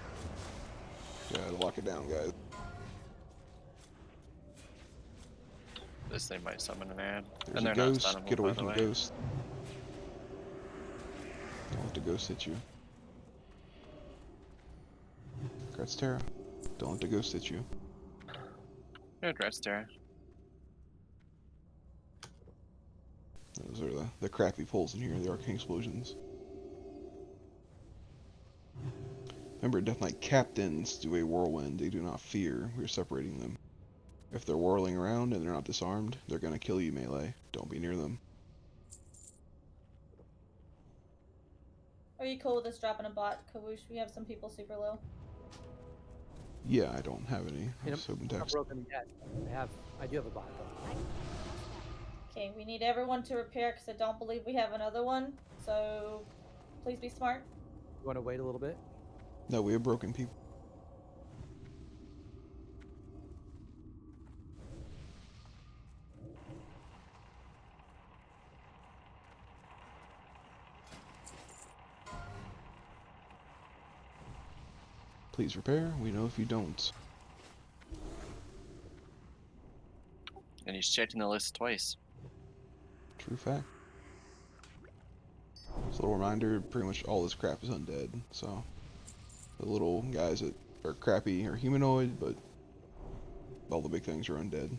Gotta lock it down, guys. This thing might summon an ad. There's And a they're ghost. not stunnable, Get away by the from the way. ghost. Don't let the ghost hit you. Congrats, Terra. Don't let the ghost hit you. Congrats, Terra. Those are the crappy pulls in here, the arcane explosions. Remember, Death Knight captains do a whirlwind. They do not fear. We're separating them. If they're whirling around and they're not disarmed, they're gonna kill you melee. Don't be near them. Are you cool with us dropping a bot, Kawoosh? We have some people super low. Yeah, I don't have any. You know, Just open I'm not text. broken yet. I do have a bot though. Okay, we need everyone to repair because I don't believe we have another one. So please be smart. You want to wait a little bit? No, we have broken people. Please repair. We know if you don't. And he's checking the list twice. True fact. Just a little reminder, pretty much all this crap is undead, so the little guys that are crappy are humanoid, but all the big things are undead.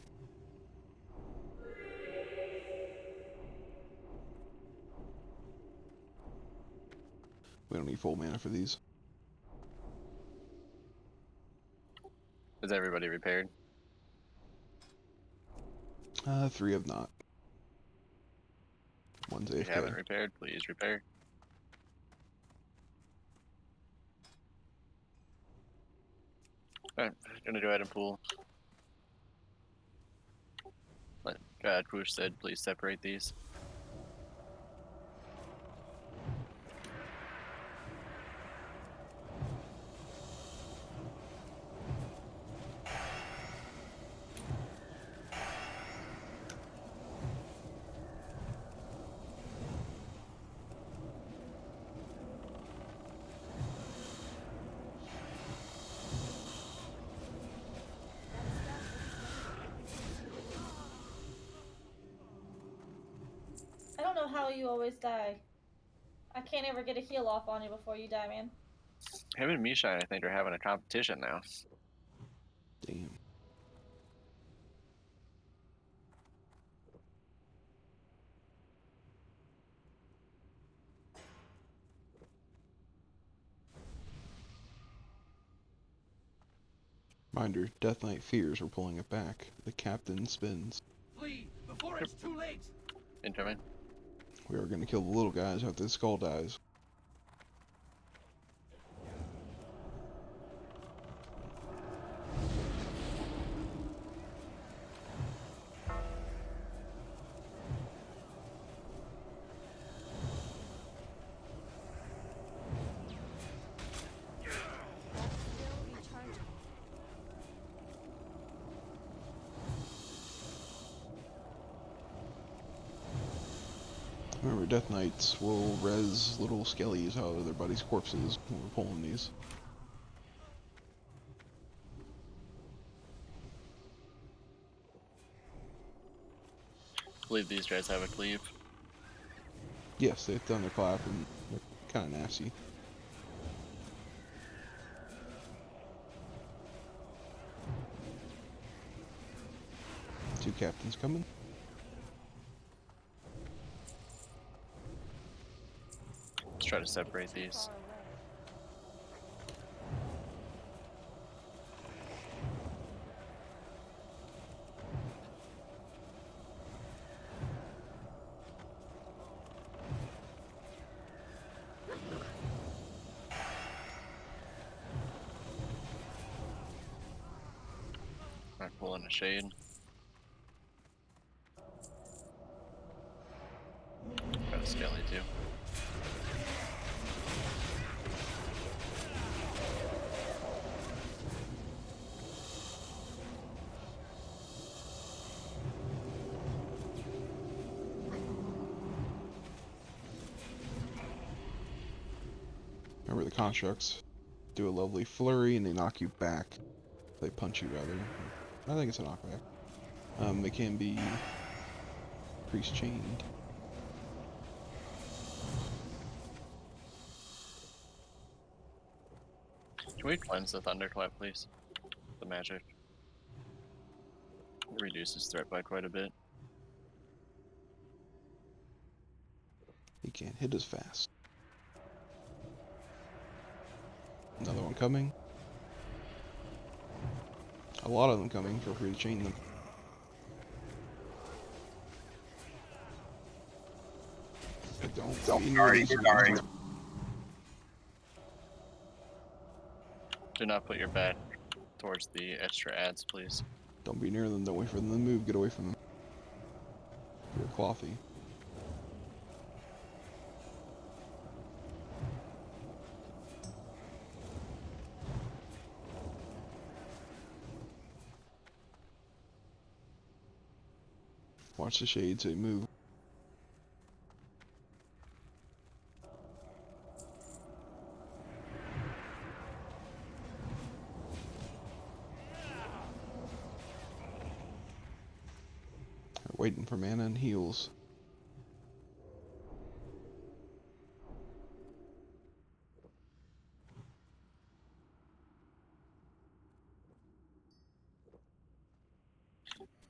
We don't need full mana for these. Is everybody repaired? 3 have not. One's If you AFK. haven't repaired, please repair. Alright, gonna go ahead and pull. Like Krush said, please separate these. I don't know how you always die. I can't ever get a heal off on you before you die, man. Him and Mishine, I think, are having a competition now. Damn. Reminder, Death Knight fears we're pulling it back. The captain spins. Flee before it's too late. Incoming. We are going to kill the little guys after the skull dies. Remember, Death Knights will res little skellies out of their buddies' corpses when we're pulling these. I believe these guys have a cleave. Yes, they've done their clap and they're kind of nasty. Two captains coming. Let's try to separate these. I'm pulling a shade. Got a skelly too. Remember, the constructs do a lovely flurry and they knock you back. They punch you rather. I think it's a knockback. They can be priest chained. Can we cleanse the thunderclap, please? The magic. It reduces threat by quite a bit. He can't hit as fast. Another one coming. A lot of them coming. Feel free to chain them. Don't be near these ones. Do not put your back towards the extra ads, please. Don't be near them. Don't wait for them to move. Get away from them. You're clothy. Watch the shades, they move. They're waiting for mana and heals.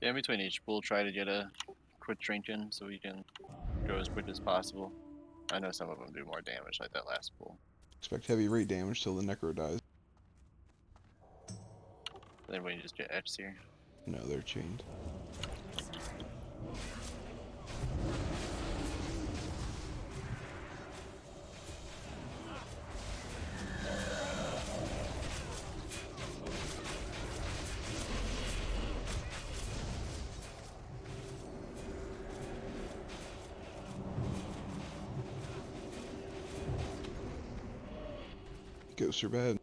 Yeah, in between each pool, try to get a quick drink in so we can go as quick as possible. I know some of them do more damage, like that last pool. Expect heavy rate damage till the Necro dies. Then we just get X here. No, they're chained. Ghosts are bad.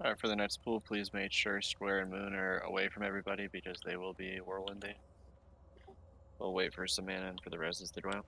Alright, for the next pool, please make sure Square and Moon are away from everybody because they will be whirlwinding. We'll wait for some mana and for the reses to go out.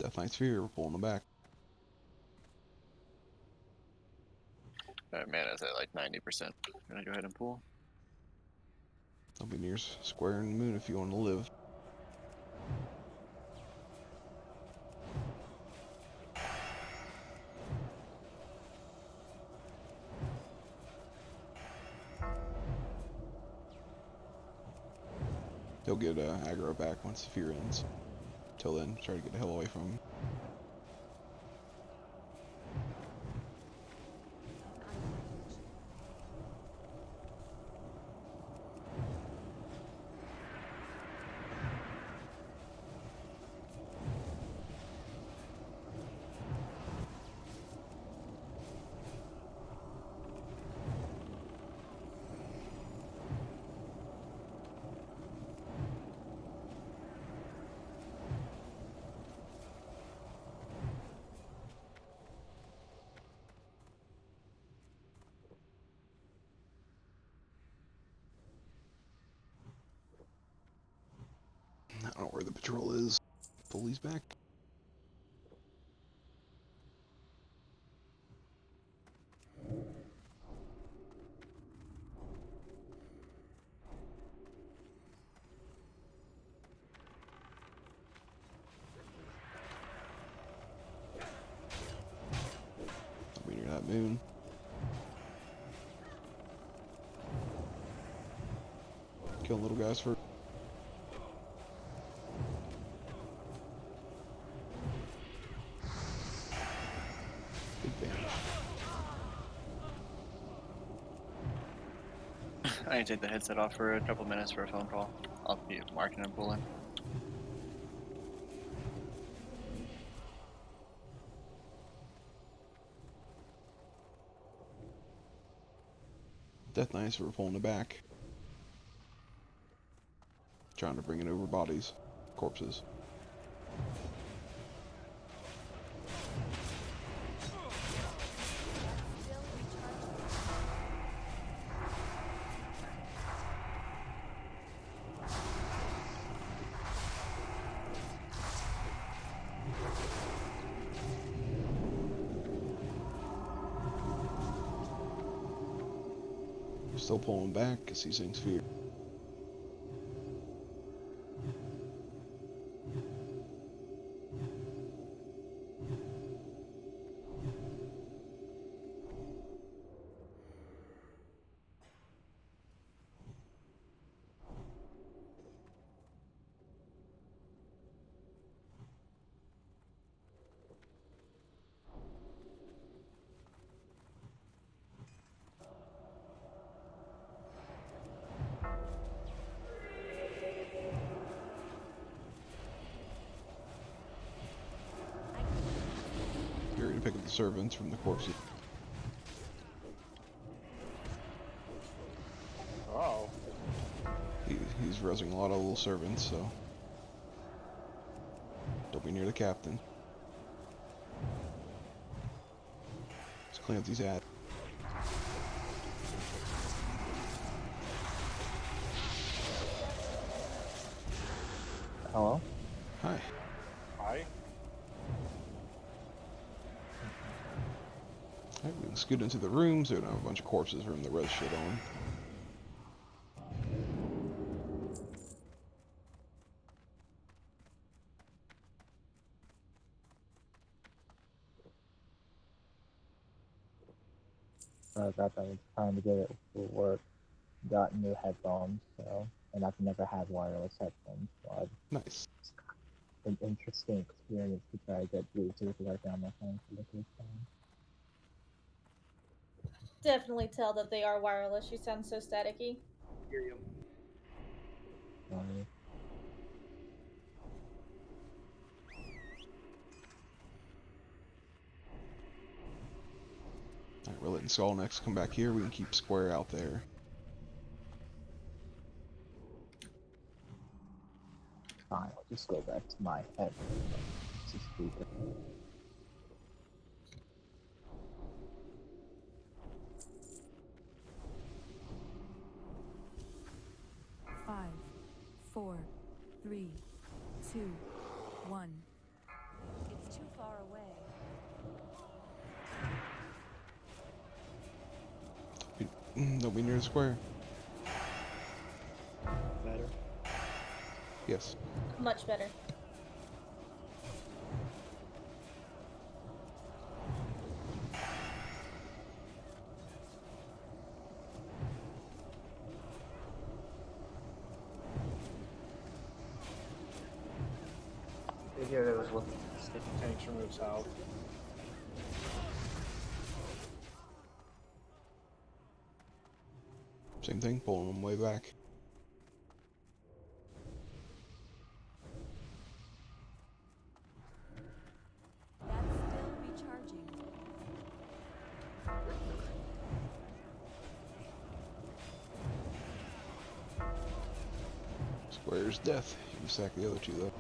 Death Knight Sphere, we're pulling them back. Alright, mana's at like 90%. Gonna go ahead and pull. I'll be near Square and Moon if you want to live. They'll get aggro back once the fear ends. Till then, try to get the hell away from them. I don't know where the patrol is. Police back. I'll be near that moon. Kill little guys first. I need to take the headset off for a couple minutes for a phone call. I'll be marking and pulling. Death Knights, we're pulling it back. Trying to bring it over bodies, corpses. Still pulling back because these things fear. You're gonna pick up the servants from the corpses. Oh. He's resing a lot of little servants, so don't be near the captain. It's Clancy's at. Hello? Hi. Hi. Alright, we can scoot into the room so we don't have a bunch of corpses from the res shit on. I thought I was trying to get it to work. Got new headphones, so, and I've never had wireless headphones, so Nice. an interesting experience to try to get blue to because I found my phone for the first time. Definitely tell that they are wireless. You sound so staticky. Hear you. Sorry. Alright, we're letting Skull next come back here. We can keep Square out there. Fine, I'll just go back to my head. This is stupid. Five, 4, 3, 2, 1. It's too far away. Don't be near the square. Better. Yes. Much better. Yeah, there was one. Tanks remove south. Same thing, pulling them way back. That's still recharging. Square's death. You can sack the other two though.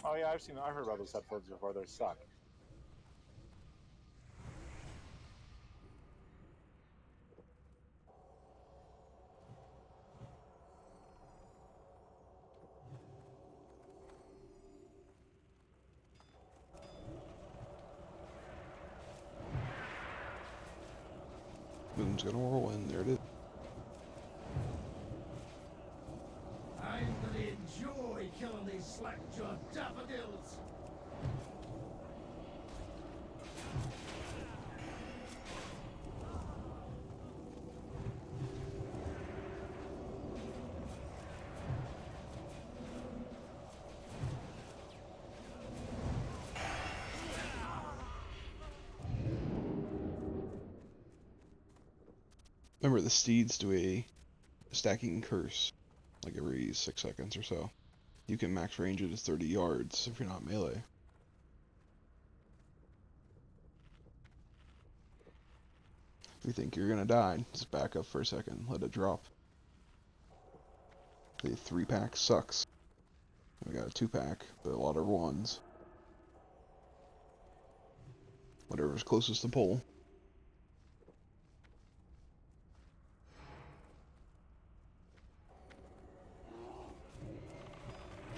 Oh yeah, I've heard about those headphones before. They suck. Boom's gonna whirlwind. There it is. I'm gonna enjoy killing these slack-jawed daffodils. Remember, the steeds do a stacking curse, like every 6 seconds or so. You can max range it as 30 yards if you're not melee. If you think you're gonna die, just back up for a second, let it drop. The 3-pack sucks. We got a 2-pack, but a lot of 1s. Whatever's closest to pole.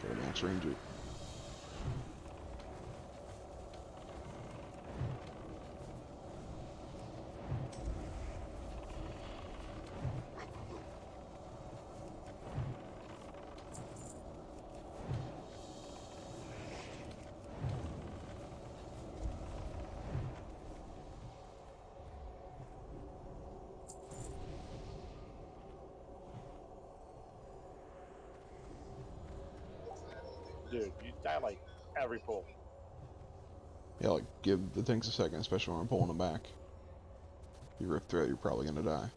Try to max range it. Dude, you die like every pull. Yeah, like, give the tanks a second, especially when I'm pulling them back. If you rip through it, you're probably gonna die.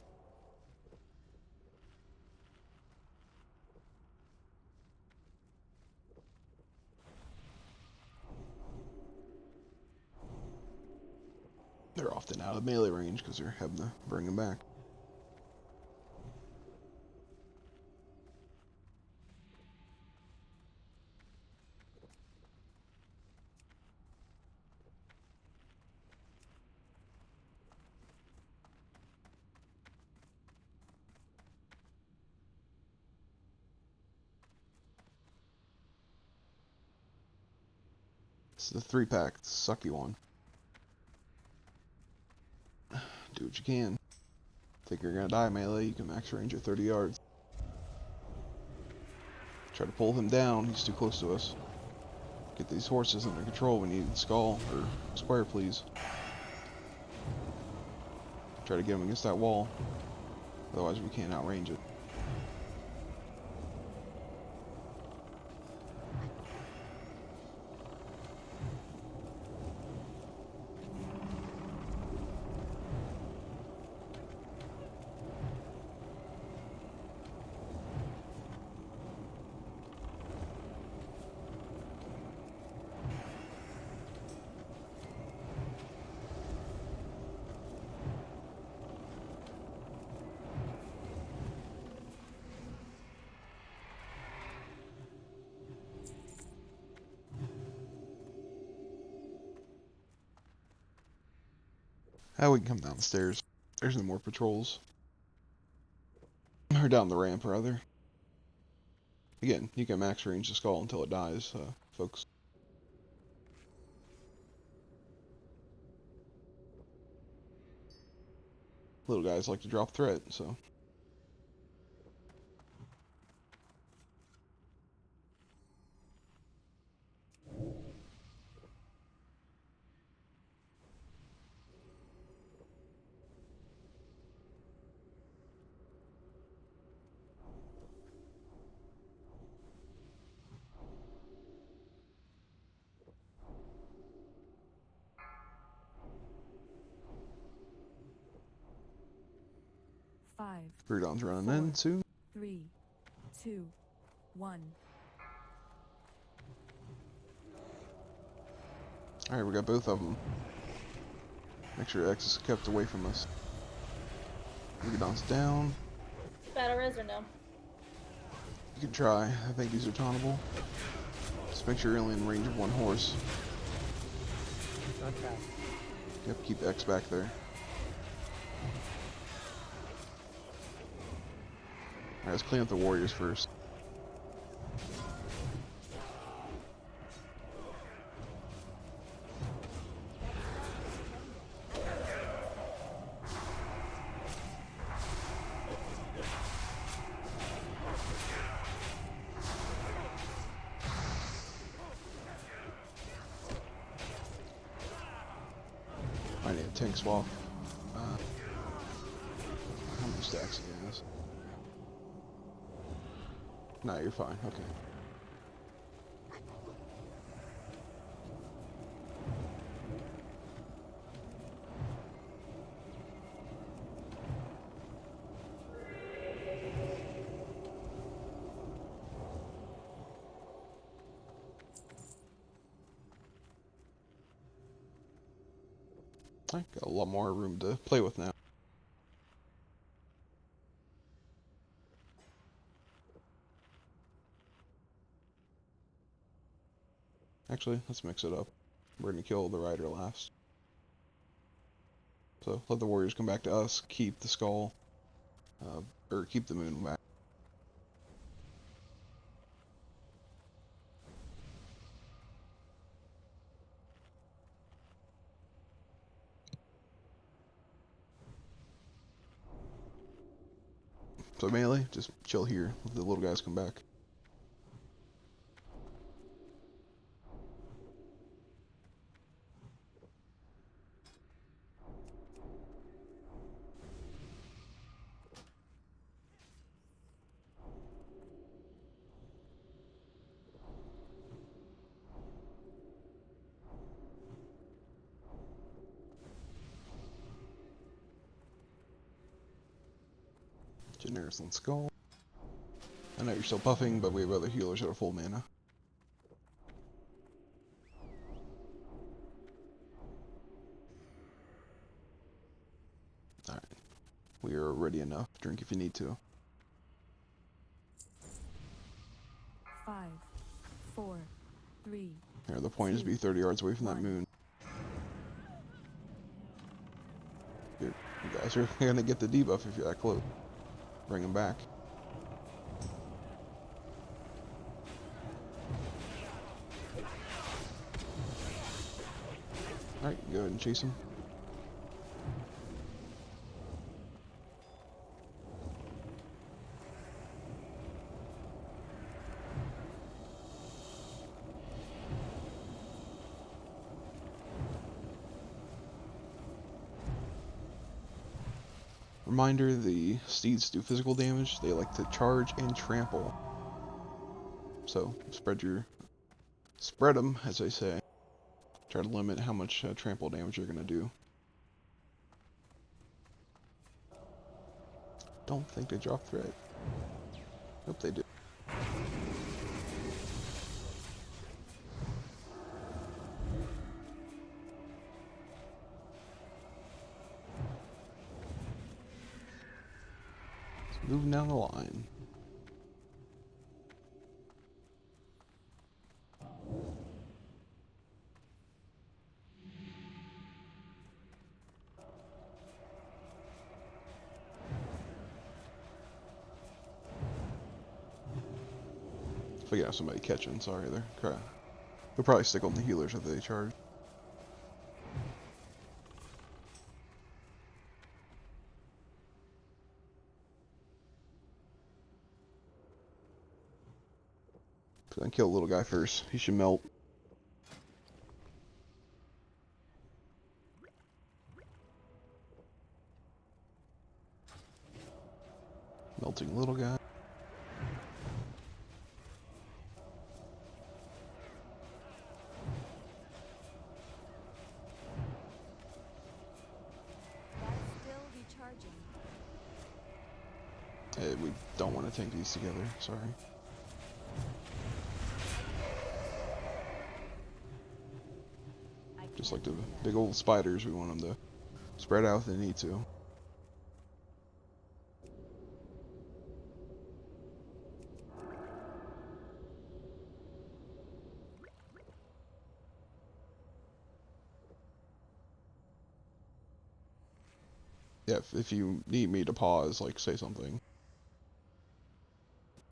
They're often out of melee range because they're having to bring them back. It's the 3-pack, sucky one. Do what you can. Think you're gonna die melee, you can max range at 30 yards. Try to pull him down, he's too close to us. Get these horses under control, we need skull, or square please. Try to get him against that wall, otherwise we can't outrange it. We can come down the stairs. There's no more patrols. Or down the ramp, rather. Again, you can max range the skull until it dies, folks. Little guys like to drop threat, so. Five. Rudon's running 4, in soon. 3, 2, 1. Alright, we got both of them. Make sure X is kept away from us. Rudon's down. Battle res or no? You can try. I think these are tauntable. Just make sure you're only in range of one horse. On track. Yep, keep X back there. Alright, let's clean up the warriors first. I need a tank swap. How many stacks he has? No, you're fine. Okay. I got a lot more room to play with now. Actually, let's mix it up. We're gonna kill the rider last. So let the warriors come back to us, keep the skull, or keep the moon back. So melee, just chill here, let the little guys come back. Generis and skull. I know you're still buffing, but we have other healers that are full mana. Alright. We are ready enough. Drink if you need to. 5, 4, 3. Here, the point is to be 30 yards away from that moon. Here, you guys are gonna get the debuff if you're that close. Bring him back. Alright, go ahead and chase him. Reminder, the steeds do physical damage. They like to charge and trample. So spread them, as I say. Try to limit how much trample damage you're gonna do. Don't think they drop threat. Nope, they do. Moving down the line. If we have somebody catching, sorry, they'll probably stick on the healers if they charge. Gonna kill the little guy first. He should melt. Melting little guy. Still recharging. Hey, we don't want to tank these together, sorry. Just like the big old spiders, we want them to spread out if they need to. Yeah, if you need me to pause, like, say something.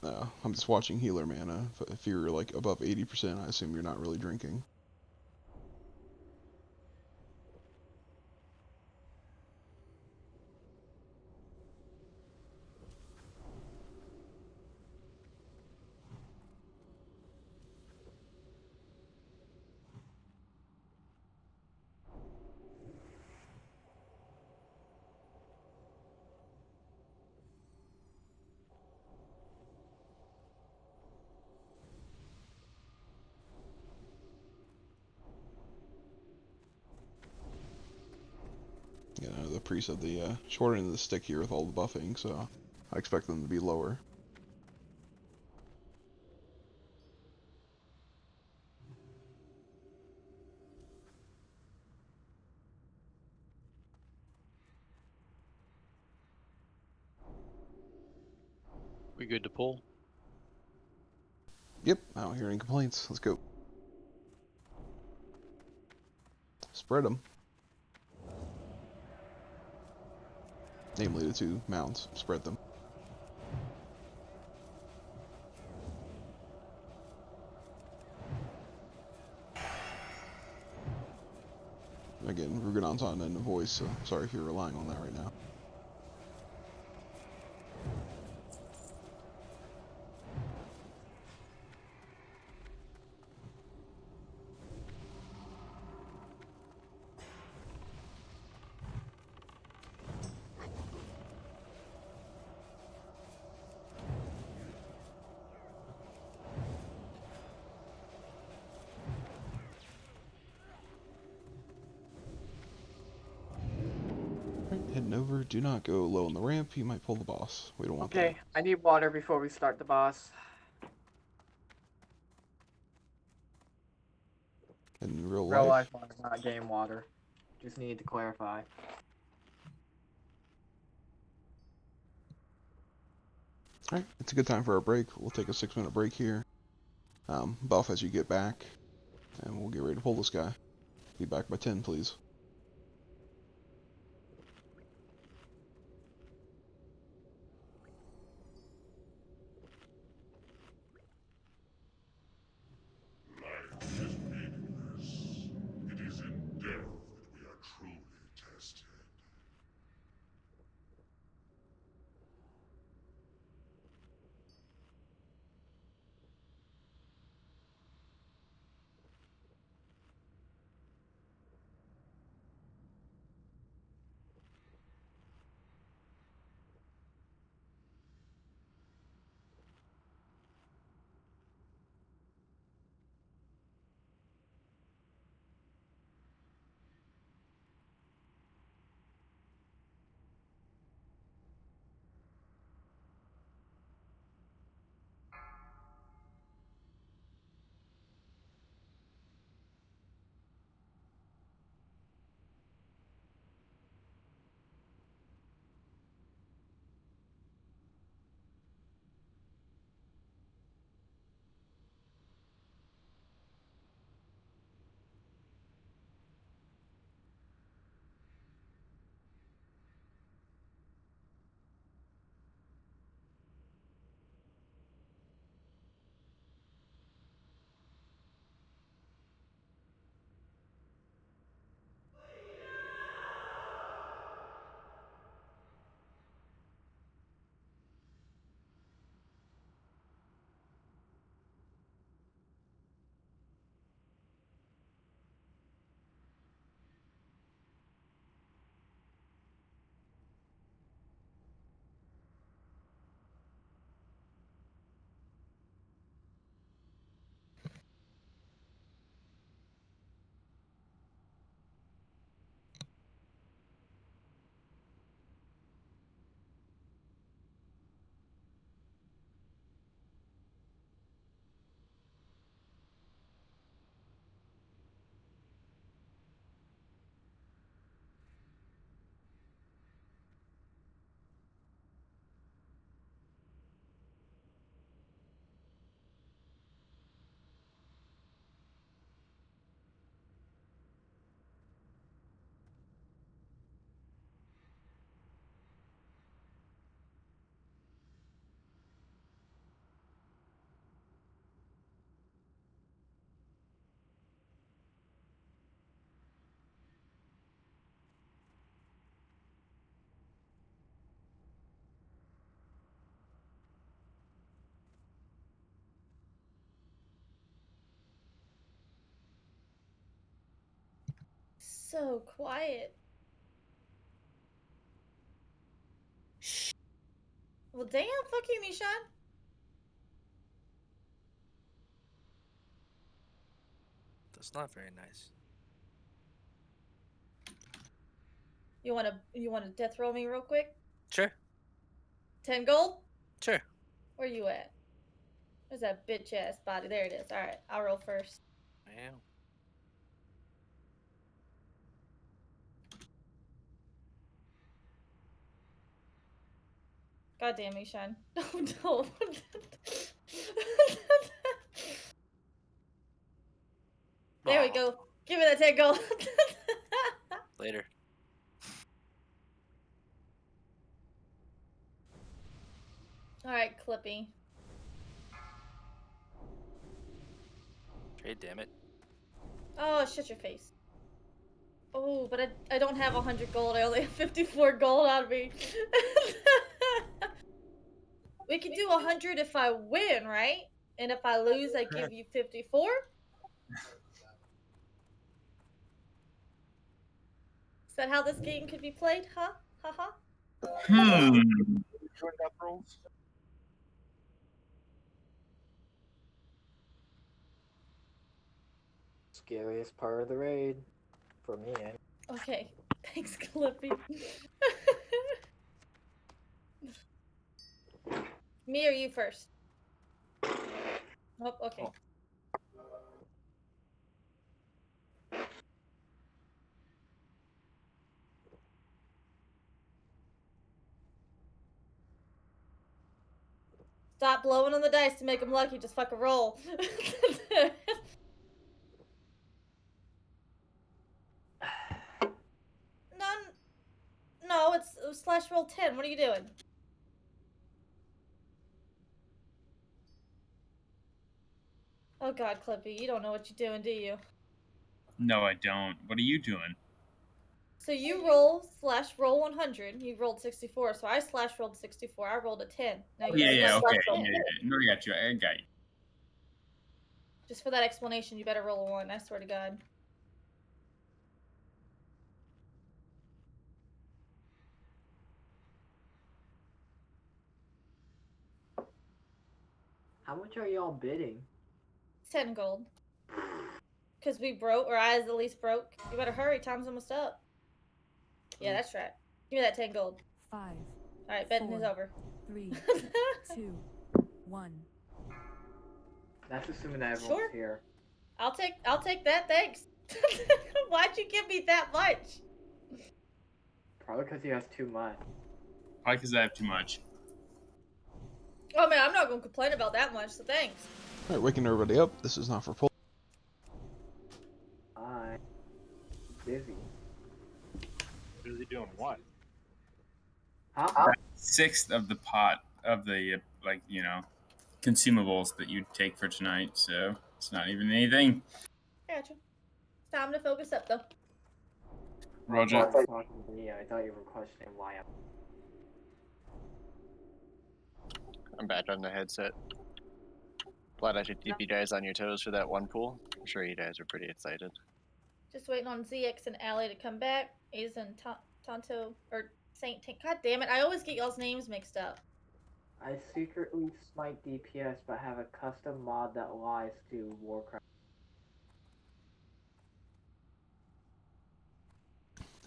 I'm just watching healer mana. If you're, like, above 80%, I assume you're not really drinking. You know, the priest had the short end of the stick here with all the buffing, so I expect them to be lower. We good to pull? Yep, I don't hear any complaints. Let's go. Spread them. Namely the two mounts. Spread them. Again, Rugadon's on end of voice, so sorry if you're relying on that right now. Heading over, do not go low on the ramp, you might pull the boss. We don't want that. Okay, I need water before we start the boss. In real Real life? life water, not game water. Just need to clarify. Alright, it's a good time for our break. We'll take a 6-minute break here. Buff as you get back, and we'll get ready to pull this guy. Be back by 10, please. Life is meaningless. It is in death that we are truly tested. so quiet. Shh. Well, damn, fuck you, Nishan. That's not very nice. You wanna death roll me real quick? Sure. 10 gold? Sure. Where you at? Where's that bitch ass body? There it is. Alright, I'll roll first. Wow. God damn, Nishan. Oh no. There we go. Give me that 10 gold. Later. Alright, Clippy. Hey, damn it. Oh, shut your face. Oh, but I don't have 100 gold. I only have 54 gold on me. We can do 100 if I win, right? And if I lose, I give you 54? Is that how this game could be played? Huh? Haha. Join death rolls. Scariest part of the raid. For me, eh? Okay. Thanks, Clippy. Me or you first? Oh, okay. Stop blowing on the dice to make them lucky. Just fucking roll. No, it's slash roll 10. What are you doing? Oh god, Clippy, you don't know what you're doing, do you? No, I don't. What are you doing? So you roll slash roll 100. You rolled 64, so I slash rolled 64. I rolled a 10. Now you Yeah, slash okay. roll Yeah, 10. no, I got you. I got you. Just for that explanation, you better roll a 1. I swear to God. How much are y'all bidding? 10 gold. Because we broke, or I at least broke. You better hurry, time's almost up. Yeah, that's right. Give me that 10 gold. 5. Alright, betting is over. 3, 2, 1. That's assuming that everyone's Sure. here. I'll take that, thanks. Why'd you give me that much? Probably because he has too much. Probably because I have too much. Oh man, I'm not gonna complain about that much, so thanks. Alright, waking everybody up. This is not for pull. I'm busy. Busy doing what? Huh? Sixth of the pot of the, like, you know, consumables that you take for tonight, so it's not even anything. Gotcha. It's time to focus up though. Roger. I thought you were talking to me. I thought you were questioning why I'm back on the headset. Glad I should keep you guys on your toes for that one pool. I'm sure you guys are pretty excited. Just waiting on ZX and Allie to come back. A's and Tonto or Saint Tank. God damn it! I always get y'all's names mixed up. I secretly smite DPS but have a custom mod that lies to Warcraft.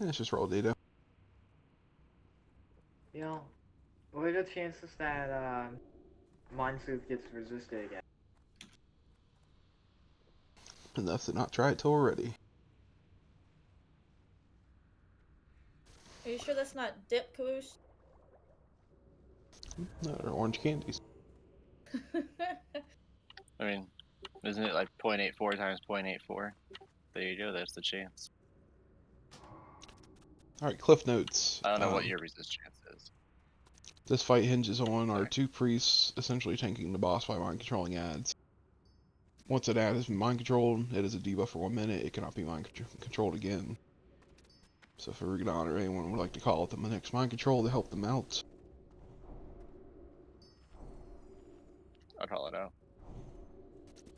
It's just raw data. You know, what are the chances that Minesooth gets resisted again? Enough to not try it till we're ready. Are you sure that's not dip, Kawoosh? No, they're orange candies. I mean, isn't it like 0.84 times 0.84? There you go, that's the chance. Alright, cliff notes. I don't know what your resist chance is. This fight hinges on our 2 priests essentially tanking the boss by mind controlling ads. Once an ad has been mind controlled, it is a debuff for 1 minute. It cannot be mind controlled again. So if Resurget or anyone would like to call it the next mind control to help them out, I'll call it out.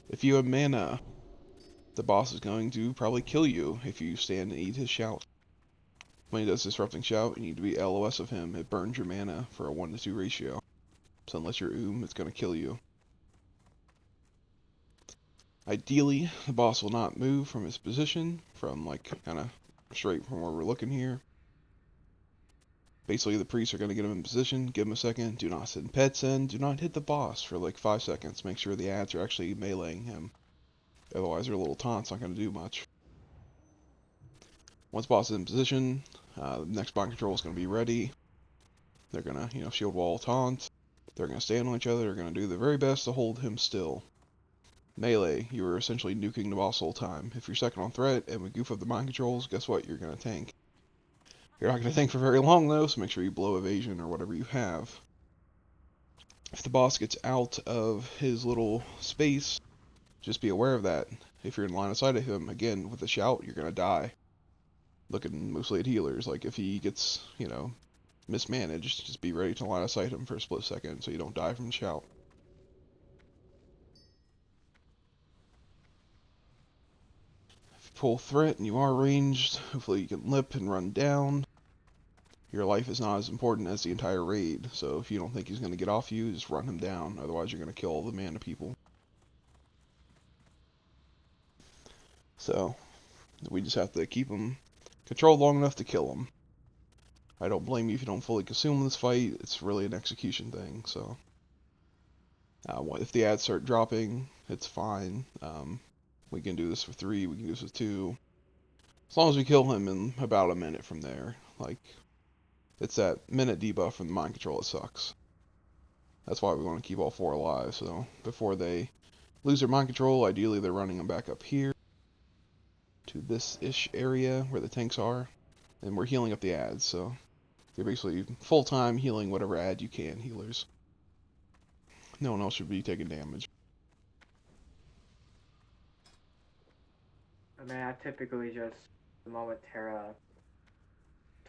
if you have mana, the boss is going to probably kill you if you stand and eat his shout. When he does Disrupting Shout, you need to be LOS of him. It burns your mana for a 1-to-2 ratio. So unless you're it's going to kill you. Ideally, the boss will not move from his position, from like kind of straight from where we're looking here. Basically, the priests are going to get him in position, give him a second, do not send pets in, do not hit the boss for like 5 seconds. Make sure the ads are actually meleeing him. Otherwise, their little taunt's not going to do much. Once boss is in position, the next mind control is going to be ready. They're going to, shield wall taunt. They're going to stand on each other. They're going to do their very best to hold him still. Melee, you are essentially nuking the boss the whole time. If you're second on threat and we goof up the mind controls, guess what? You're going to tank. You're not going to tank for very long though, so make sure you blow evasion or whatever you have. If the boss gets out of his little space, just be aware of that. If you're in line of sight of him, again, with a shout, you're going to die. Looking mostly at healers, like if he gets, mismanaged, just be ready to line of sight him for a split second so you don't die from the shout. If you pull threat and you are ranged, hopefully you can lip and run down. Your life is not as important as the entire raid, so if you don't think he's going to get off you, just run him down, otherwise you're going to kill all the mana people. So, we just have to keep him controlled long enough to kill him. I don't blame you if you don't fully consume this fight, it's really an execution thing, so. If the ads start dropping, it's fine. We can do this for 3, we can do this with 2. As long as we kill him in about a minute from there. Like, it's that minute debuff from the mind control that sucks. That's why we want to keep all 4 alive, so before they lose their mind control, ideally they're running them back up here to this-ish area where the tanks are, and we're healing up the ads, so you're basically full-time healing whatever ad you can, healers. No one else should be taking damage. I mean, I typically just, the moment Terra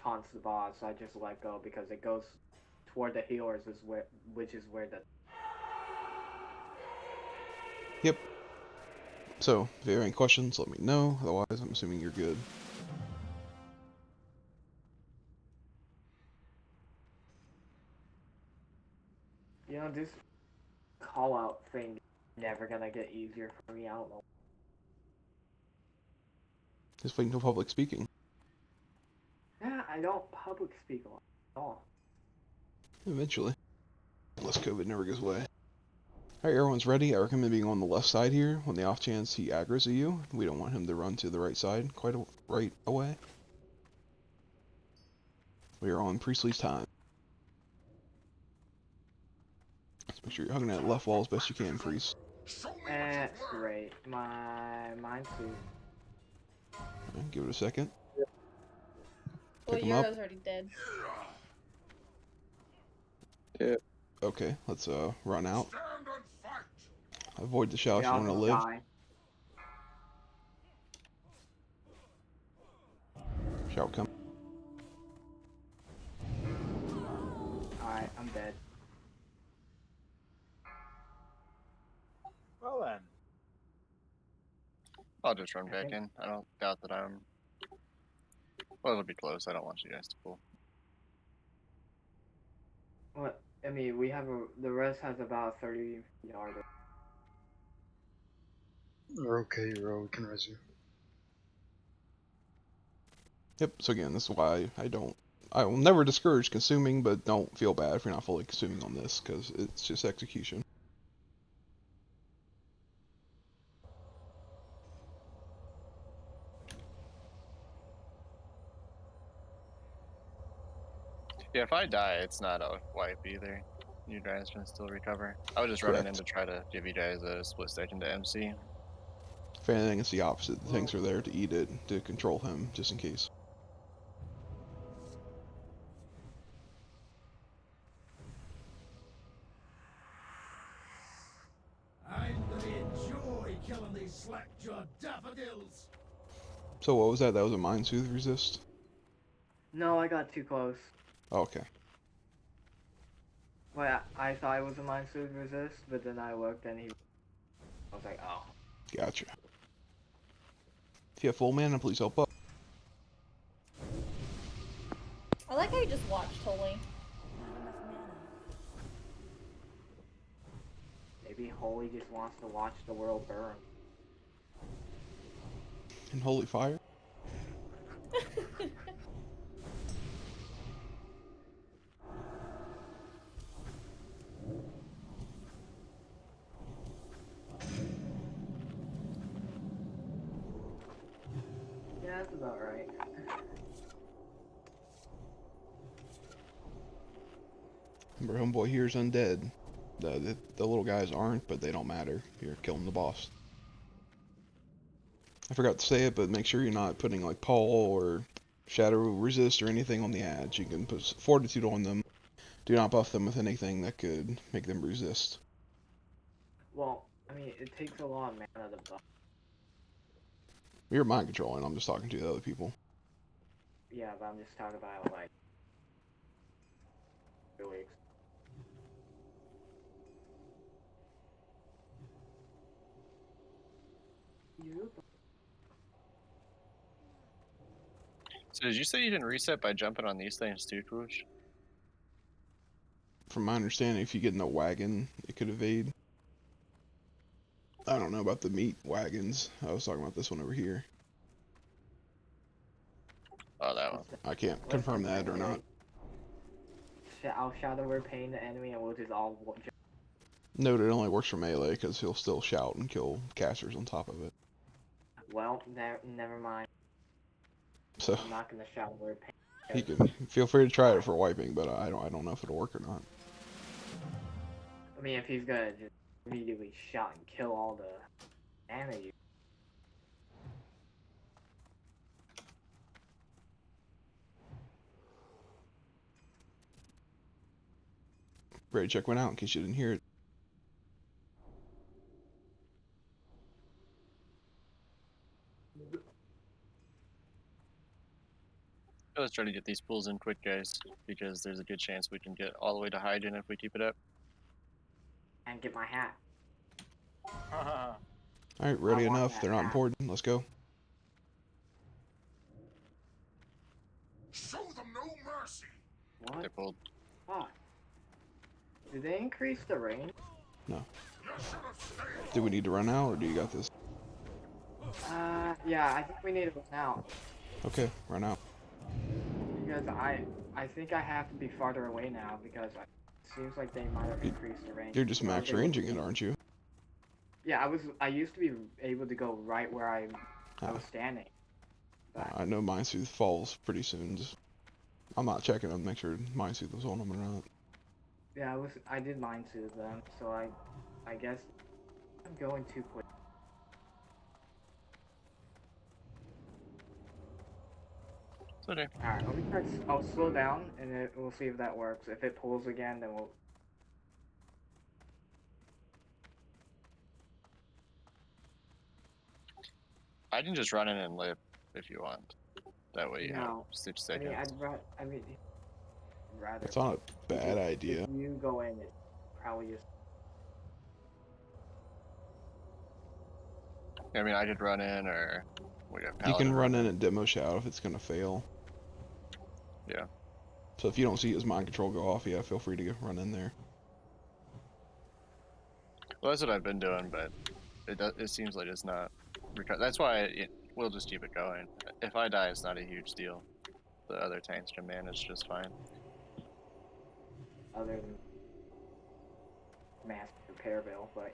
taunts the boss, I just let go because it goes toward the healers, which is where the... Yep. So, if you have any questions, let me know. Otherwise, I'm assuming you're good. This call-out thing is never gonna get easier for me, I don't know. Just waiting until public speaking. Yeah, I don't public speak a lot at all. Eventually. Unless COVID never goes away. Alright, everyone's ready. I recommend being on the left side here. When the off chance he aggroes at you, we don't want him to run to the right side right away. We are on Priestley's time. Let's make sure you're hugging that left wall as best you can, Priest. That's great. Mine too. Right, give it a second. Well, Pick him up. Euro's already dead. Yeah. Okay, let's run out. Avoid the shout if Yeah, you want to I'll live. die. Shout come. Alright, I'm dead. Well then. I'll just run back in. I don't doubt that I'm... Well, it'll be close. I don't want you guys to pull. What? I mean, we have the rest has about 30 yards. We're okay, we can res you. Yep, so again, this is why I will never discourage consuming, but don't feel bad if you're not fully consuming on this, because it's just execution. Yeah, if I die, it's not a wipe either. You guys can still recover. I was just running in to try to give you guys a split second to MC. If anything, it's the opposite. The tanks are there to eat it, to control him, just in case. I'm gonna enjoy killing these slack-jawed daffodils. So what was that? That was a Mind Soothe resist? No, I got too close. Oh, okay. Well, I thought it was a Mind Soothe resist, but then I looked and I was like, oh. Gotcha. If you have full mana, please help up. I like how you just watched Holy. Maybe Holy just wants to watch the world burn. And holy fire. Yeah, that's about right. Remember, homeboy here's undead. The little guys aren't, but they don't matter. You're killing the boss. I forgot to say it, but make sure you're not putting like Paul or Shadow Resist or anything on the ads. You can put Fortitude on them. Do not buff them with anything that could make them resist. Well, I mean, it takes a lot of mana to buff. You're mind controlling. I'm just talking to the other people. Yeah, but I'm just talking about, like, really. So did you say you didn't reset by jumping on these things too, Twoosh? From my understanding, if you get in a wagon, it could evade. I don't know about the meat wagons. I was talking about this one over here. Oh, that one. I can't confirm that or not. I'll Shadow Word pain the enemy and we'll just all jump. Note it only works for melee because he'll still shout and kill casters on top of it. Well, never mind. So I'm not gonna Shadow Word pain. you can feel free to try it for wiping, but I don't know if it'll work or not. I mean, if he's gonna just immediately shout and kill all the enemy. Ready check went out in case you didn't hear it. Let's try to get these pools in quick, guys, because there's a good chance we can get all the way to Hygiene if we keep it up. And get my hat. Alright, ready enough. They're not important. Let's go. Show them no mercy. What? They're pulled. Fuck. Did they increase the range? No. Do we need to run out or do you got this? Yeah, I think we need to run out. Okay, run out. Because I think I have to be farther away now because it seems like they might have increased the range. You're just max ranging it, aren't you? Yeah, I used to be able to go right where I was standing. I know Mindsoothe falls pretty soon. I'm not checking them, make sure Mindsoothe was on them or not. Yeah, I did mine to them, so I guess I'm going too quick. Okay. Alright, I'll slow down and we'll see if that works. If it pulls again, then we'll. I can just run in and live if you want. That way you have 6 seconds. I mean, rather. It's not a bad idea. If you go in, it probably just. I mean, I could run in, or we got. You can run in and demo shout if it's gonna fail. Yeah. So if you don't see his mind control go off, yeah, feel free to run in there. Well, that's what I've been doing, but it seems like it's not. That's why we'll just keep it going. If I die, it's not a huge deal. The other tanks can manage just fine. Other than mass repair bill, but.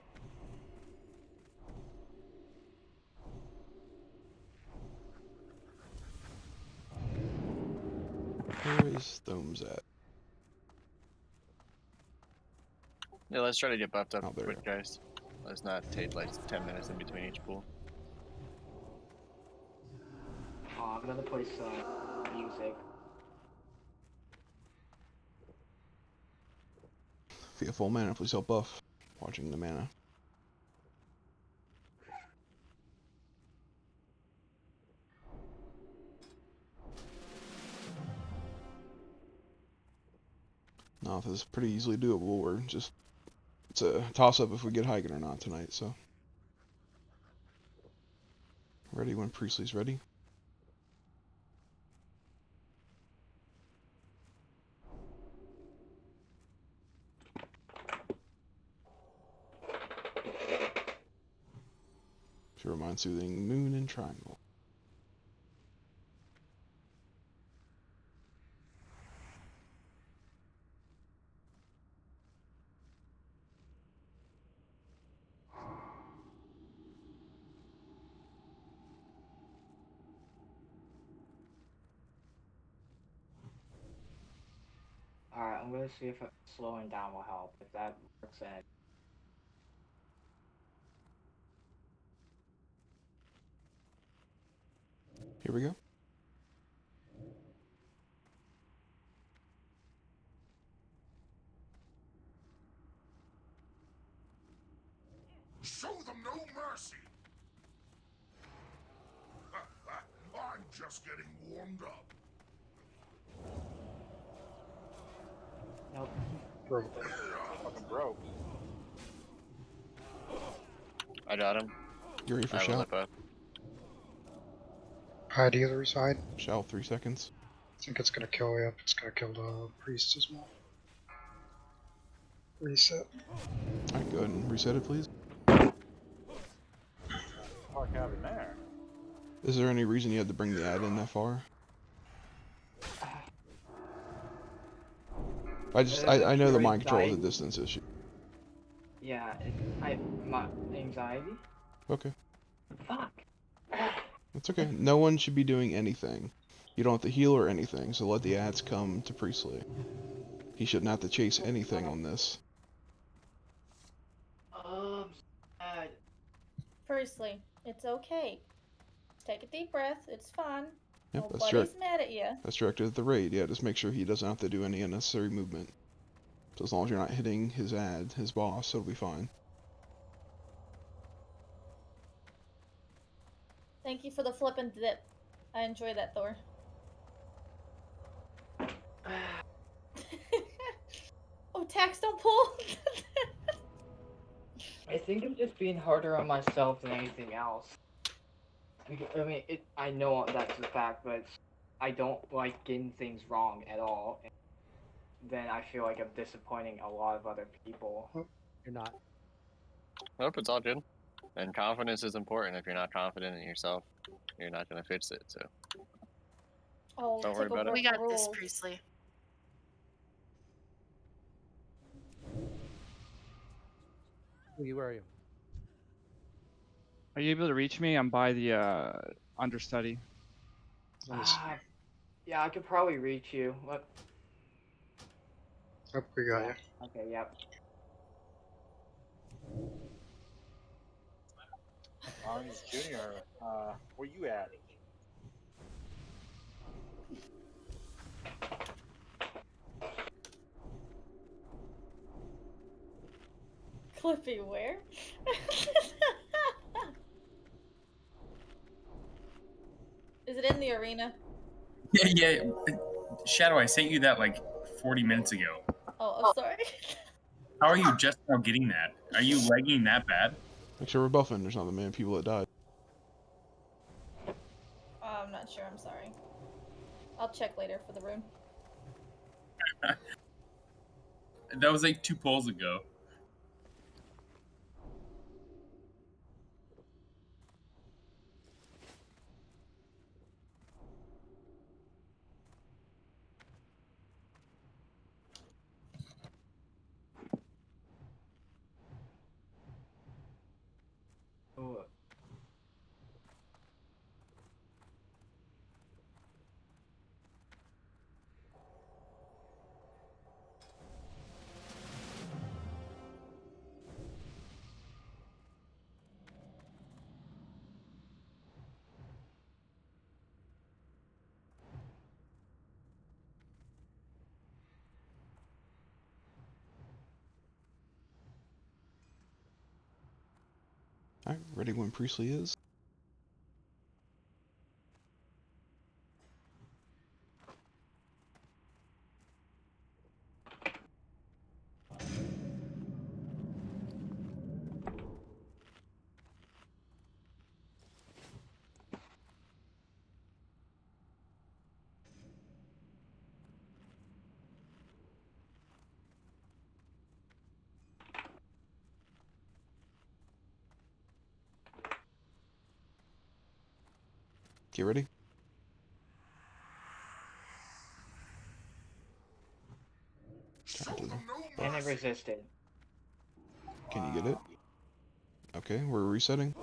Where is Thomes at? Yeah, let's try to get buffed up quick, guys. Let's not take like 10 minutes in between each pool. Oh, I'm gonna play some music. If you have full mana, please help buff. Watching the mana. No, this is pretty easily doable. It's a toss-up if we get Hygen or not tonight, so. Ready when Priestley's ready. Pure Mind Soothing, Moon and Triangle. Alright, I'm gonna see if slowing down will help. If that works, then Here we go. Show them no mercy! I'm just getting warmed up. nope. Broke. Fucking broke. I got him. You ready for I will shout? lip up. Hide the other side. Shout 3 seconds. I think it's gonna kill you. It's gonna kill the priest as well. Reset. Alright, go ahead and reset it, please. Fuck happened there? Is there any reason you had to bring the ad in that far? I know the mind control is a distance issue. Yeah, my anxiety. Okay. Fuck. That's okay. No one should be doing anything. You don't have to heal or anything, so let the ads come to Priestley. He shouldn't have to chase anything on this. Sad. Priestley, it's okay. Just take a deep breath. It's fine. Yep, Nobody's mad at you. That's directed at the raid. Yeah, just make sure he doesn't have to do any unnecessary movement. So as long as you're not hitting his his boss, it'll be fine. Thank you for the flip and dip. I enjoy that, Thor. Oh, tax don't pull. I think I'm just being harder on myself than anything else. I mean, I know that's a fact, but I don't like getting things wrong at all. And then I feel like I'm disappointing a lot of other people. You're not. Nope, it's all good. And confidence is important. If you're not confident in yourself, you're not gonna fix it. So Oh, don't worry about it. We got this, Priestley. Where are you? Are you able to reach me? I'm by the understudy. Yeah, I could probably reach you. What? Yep, we got you. Okay, yep. Junior, where you at? Clippy, where? Is it in the arena? Yeah. Shadow, I sent you that like 40 minutes ago. Oh, I'm sorry. How are you just now getting that? Are you lagging that bad? Make sure we're buffing. There's not a million people that died. I'm not sure. I'm sorry. I'll check later for the room. That was like 2 polls ago. Oh. Alright, ready when Priestley is. Get ready. And it resisted. Can you get it? Okay, we're resetting.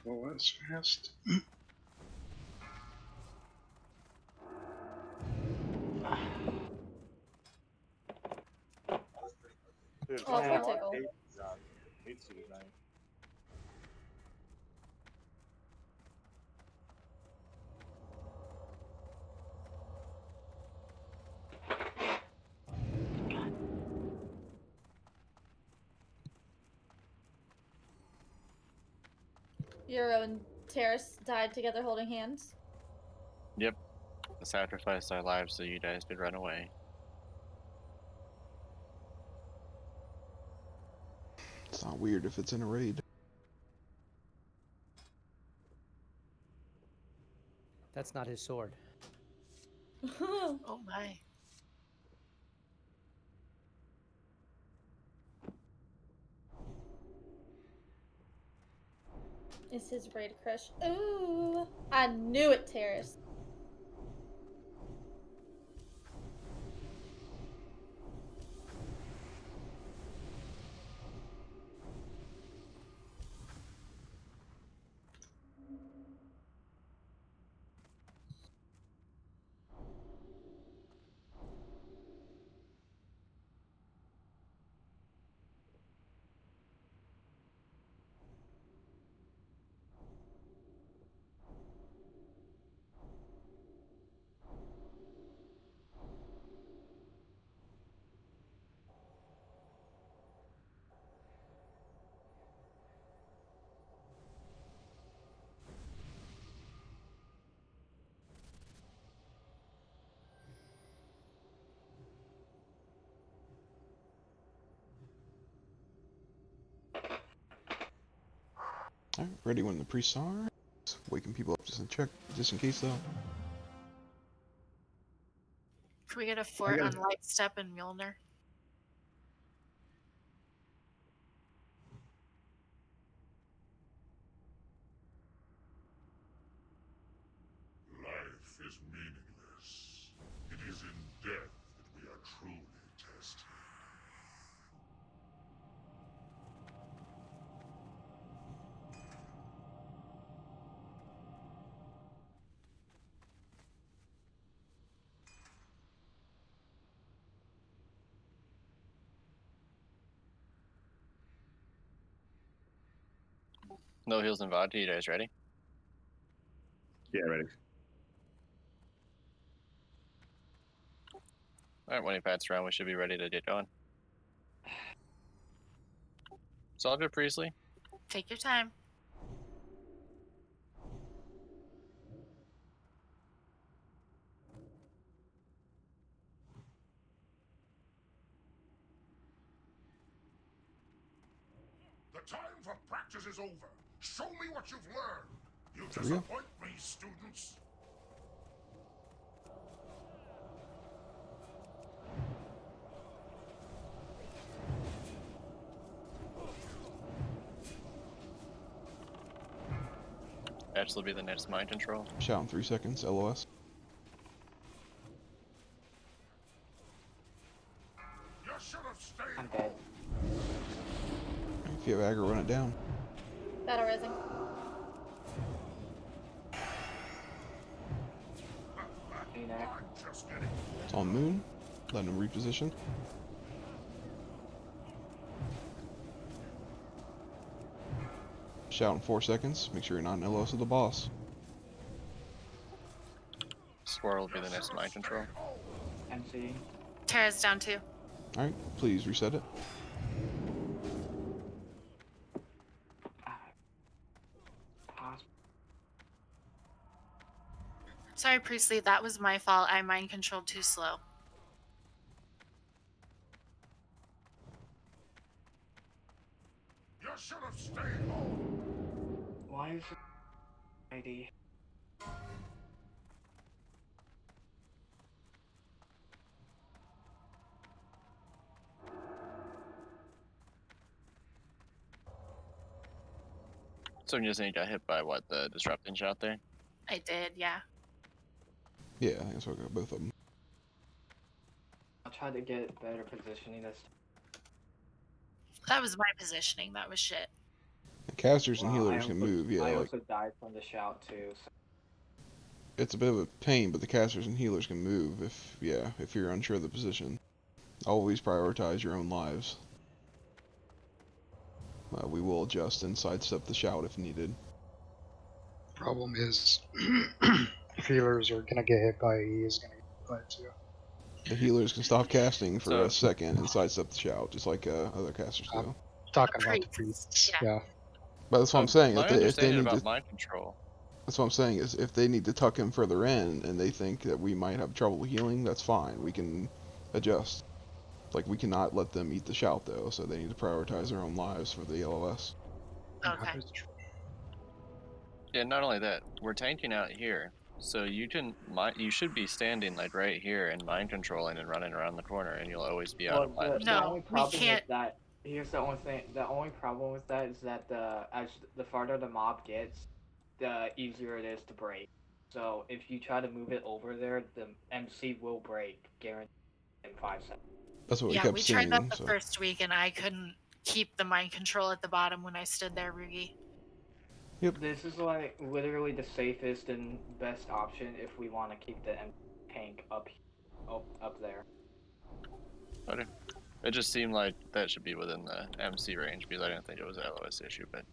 Well, that's fast. Dude, Oh, fucking poor Tickle. hates you tonight. Euro and Terrace died together holding hands. Yep. Sacrificed our lives so you guys could run away. It's not weird if it's in a raid. That's not his sword. Oh my. It's his raid crush. Ooh, I knew it, Terrace. Alright, ready when the priests are. Waking people up just in case though. Can we get a fort on Lightstep and Mjolnir? Life is meaningless. It is in death that we are truly tested. No heals and vodka. You guys ready? Yeah, ready. Alright, when he pats around, we should be ready to get going. It's all good, Priestley. Take your time. The time for practice is over. Show me what you've learned. You There we go. disappoint me, students. Actually, be the next mind control. Shout in 3 seconds. LOS. You should have stayed I'm dead. If you have aggro, run it down. Battle rising. I'm just getting It's on Moon. Letting him reposition. Shout in 4 seconds. Make sure you're not in LOS with the boss. Squirrel will be the next mind control. MC. Tara's down too. Alright, please reset it. Sorry, Priestley, that was my fault. I mind controlled too slow. You should have stayed home. Why is it ID? So you just ain't got hit by what, the disrupting shot there? I did, yeah. Yeah, I guess I'll go both of them. I'll try to get better positioning this. That was my positioning. That was shit. The casters and Wow, healers can move, yeah, I like, also died from the shout too. So. it's a bit of a pain, but the casters and healers can move if you're unsure of the position. Always prioritize your own lives. We will adjust and sidestep the shout if needed. Problem is, if healers are gonna get hit by it, he is gonna get hit by it too. The healers can stop casting for So- a second and sidestep the shout, just like other casters do. Talking about the priests, yeah. But that's what I'm saying. My If they understanding need about to, mind control. that's what I'm saying is if they need to tuck him further in and they think that we might have trouble healing, that's fine. We can adjust. Like we cannot let them eat the shout though, so they need to prioritize their own lives for the LOS. Okay. Yeah, not only that, we're tanking out here, so you should be standing like right here and mind controlling and running around the corner, and you'll always be out of line. The only problem with that, here's the only thing. The only problem with that is that as the farther the mob gets, the easier it is to break. So if you try to move it over there, the MC will break, guaranteed in 5 seconds. That's what Yeah, we kept we seeing. tried that the so. first week, and I couldn't keep the mind control at the bottom when I stood there, Rugi. Yep. This is like literally the safest and best option if we want to keep the tank up there. Okay. It just seemed like that should be within the MC range because I didn't think it was an LOS issue, but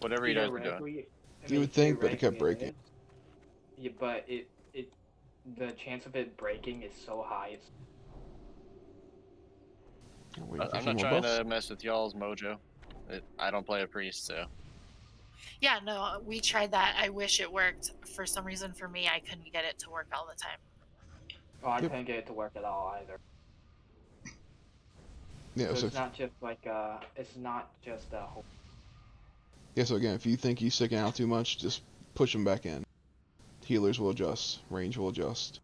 whatever you guys were doing. You would think, but it kept breaking. Yeah, but the chance of it breaking is so high. I'm not trying to mess with y'all's mojo. I don't play a priest, so. Yeah, no, we tried that. I wish it worked. For some reason, for me, I couldn't get it to work all the time. Oh, I couldn't get it to work at all either. Yeah, So so it's not just like it's not just a whole. yeah, so again, if you think he's sticking out too much, just push him back in. Healers will adjust, range will adjust.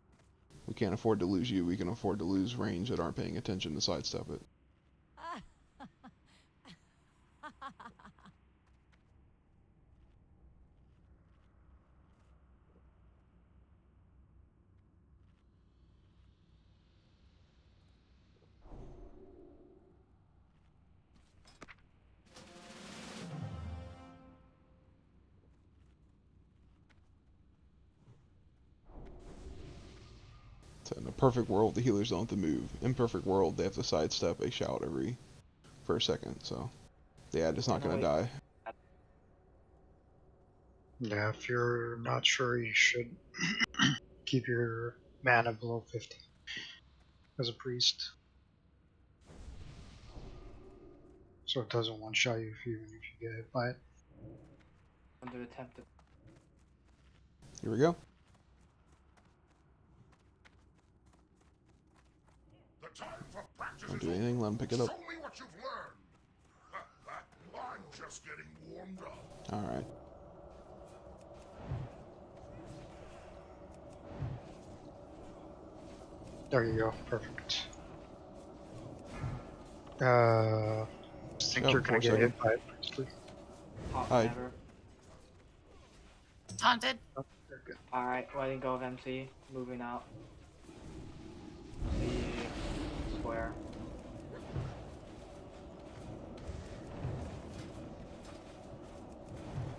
We can't afford to lose you, we can afford to lose range that aren't paying attention to sidestep it. So in a perfect world, the healers don't have to move. In perfect world, they have to sidestep a shout every first second, so the ad is not going to die. Yeah, if you're not sure, you should keep your mana below 50 as a priest. So it doesn't one-shot you even if you get hit by it. Under attempted. Here we go. Don't do anything, let him pick it up. Show me what you've learned. I'm just getting warmed up. Alright. There you go, perfect. I think you're gonna get hit by it, honestly. Hide. Taunted. Alright, letting go of MC, moving out. The square.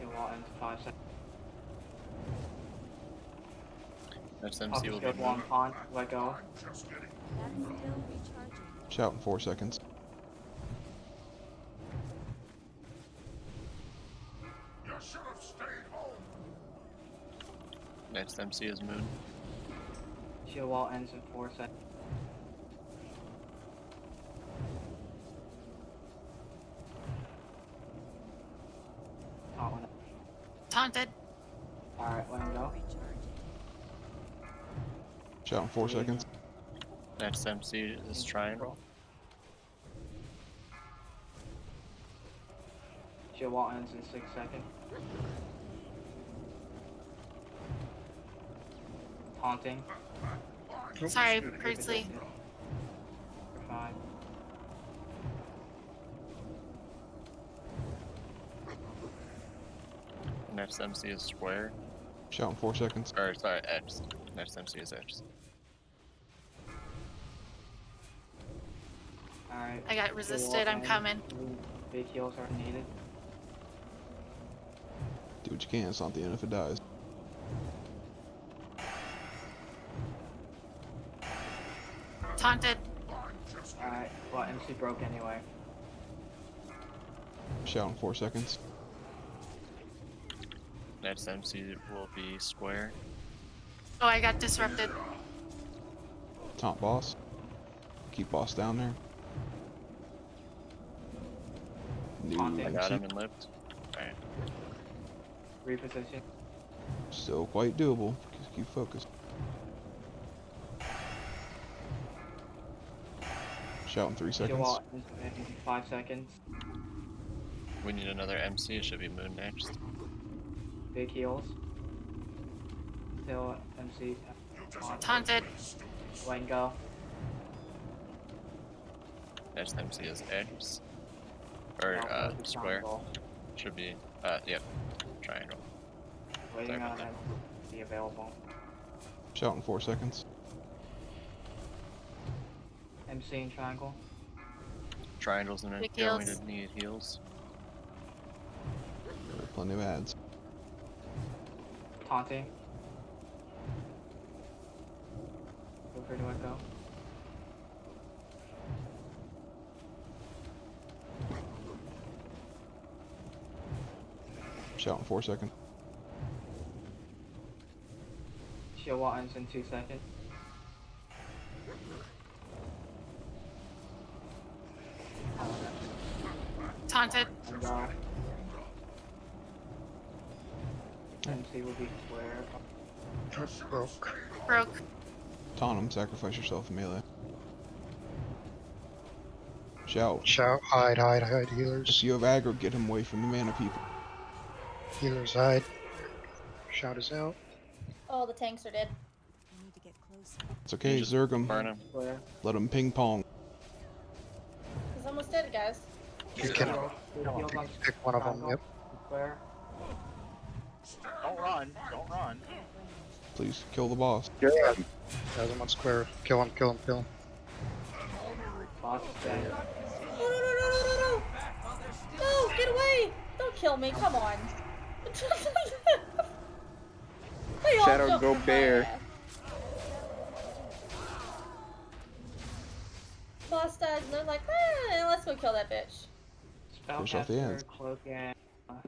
It will end 5 seconds. Next MC will be Good one, pawn, let go. Shout in 4 seconds. You should have stayed home. Next MC is Moon. Shield wall ends in 4 seconds. Taunted. Alright, let him go. Shout in 4 seconds. Next MC is Triangle. Shield wall ends in 6 seconds. Taunting. Sorry, Priestley. 5. Next MC is square. Shout in 4 seconds. Or sorry, X. Next MC is X. Alright. I got resisted. I'm coming. Big heals are needed. Do what you can. It's not the end if it dies. Taunted. Alright, well, MC broke anyway. Shout in 4 seconds. Next MC will be square. Oh, I got disrupted. Taunt boss. Keep boss down there. New I got MC. him and lived. Alright. Reposition. Still quite doable. Just keep focused. Shout in 3 seconds. Kill all in 5 seconds. We need another MC. It should be Moon next. Big heals. Still MC. Taunted. Letting go. Next MC is X. Or square. Should be yep. Triangle. Waiting on it to be available. Shout in 4 seconds. MC and triangle. Triangles and Big going heals. to need heals. There are plenty of ads. Taunting. Feel free to let go. Shout in 4 seconds. Shield wall ends in 2 seconds. Taunted. And go. MC will be square. Broke. Broke. Taunt him. Sacrifice yourself in melee. Shout. Shout, hide, healers. If you have aggro, get him away from the mana people. Healers hide. Shout is out. Oh, the tanks are dead. I need to get closer. It's okay, just Zerg burn him. Square. Let him ping pong. He's almost dead, guys. You can pick one of them, yep. Square. Don't run. Don't run. Please kill the boss. The other one's square. Kill him, kill him, kill him. Boss is dead. No, no, no, no, no, no, no! No, get away! Don't kill me, come on. They all Shadow, jumped go in my bear. ass. Boss dies and they're like, let's go kill that bitch. Push off the Spellcaster, ends. cloak, and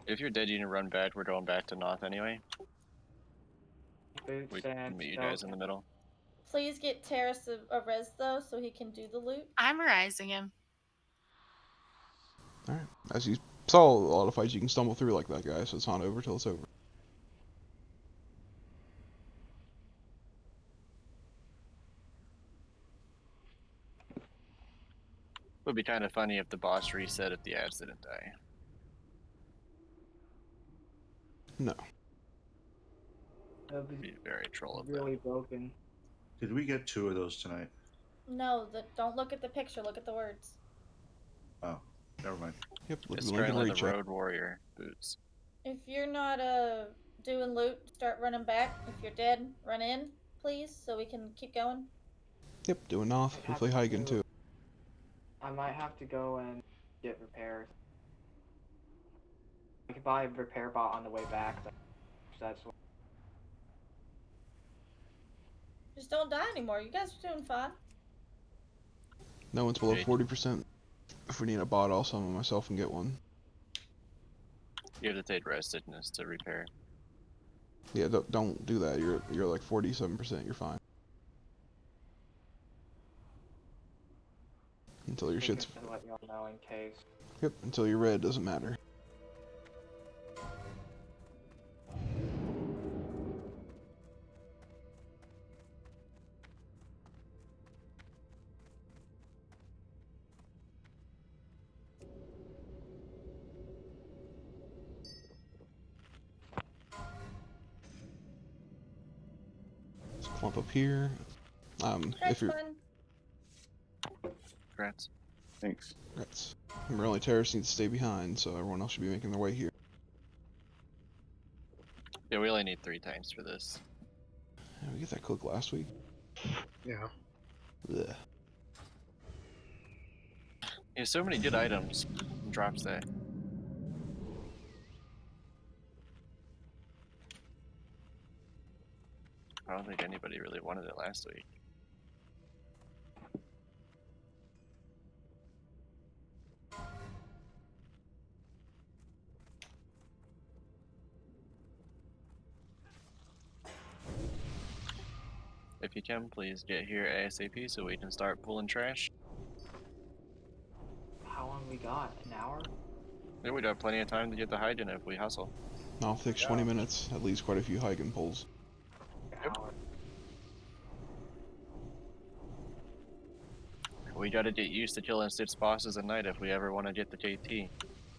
If you're dead, you need to run back. We're going back to north anyway. boots We and can meet you guys in the middle. Please get Terrace a res though, so he can do the loot. I'm rising him. Alright. As you saw a lot of fights, you can stumble through like that, guys, so it's not over till it's over. Would be kind of funny if the boss reset if the ads didn't die. No. That'd be Be very troll of really broken. Did we get 2 of those tonight? No, don't look at the picture, look at the words. Oh, never mind. Yep, look It's at the link in the currently read the chat. Road Warrior boots. If you're not doing loot, start running back. If you're dead, run in, please, so we can keep going. Yep, doing off. Hopefully hiking too. I might have to go and get repairs. I could buy a repair bot on the way back. So that's what. Just don't die anymore. You guys are doing fine. No one's below 40%. If we need a bot, I'll summon myself and get one. You have to take rest sickness to repair. Yeah, don't do that. You're like 47%. You're fine. Until your shit's. To let y'all know in case. Yep. Until you're red, doesn't matter. Let's clump up here. If you're. Congrats. Thanks. Congrats. Remember, only terrorists need to stay behind, so everyone else should be making their way here. Yeah, we only need 3 tanks for this. Yeah, we get that cook last week. Yeah. Ugh. Yeah, so many good items. Drops there. I don't think anybody really wanted it last week. If you can, please get here ASAP so we can start pulling trash. How long we got? An hour? Yeah, we got plenty of time to get the hygiene if we hustle. I'll fix 20 minutes. At least quite a few hike and pulls. Hour. We gotta get used to killing 6 bosses a night if we ever want to get the KT.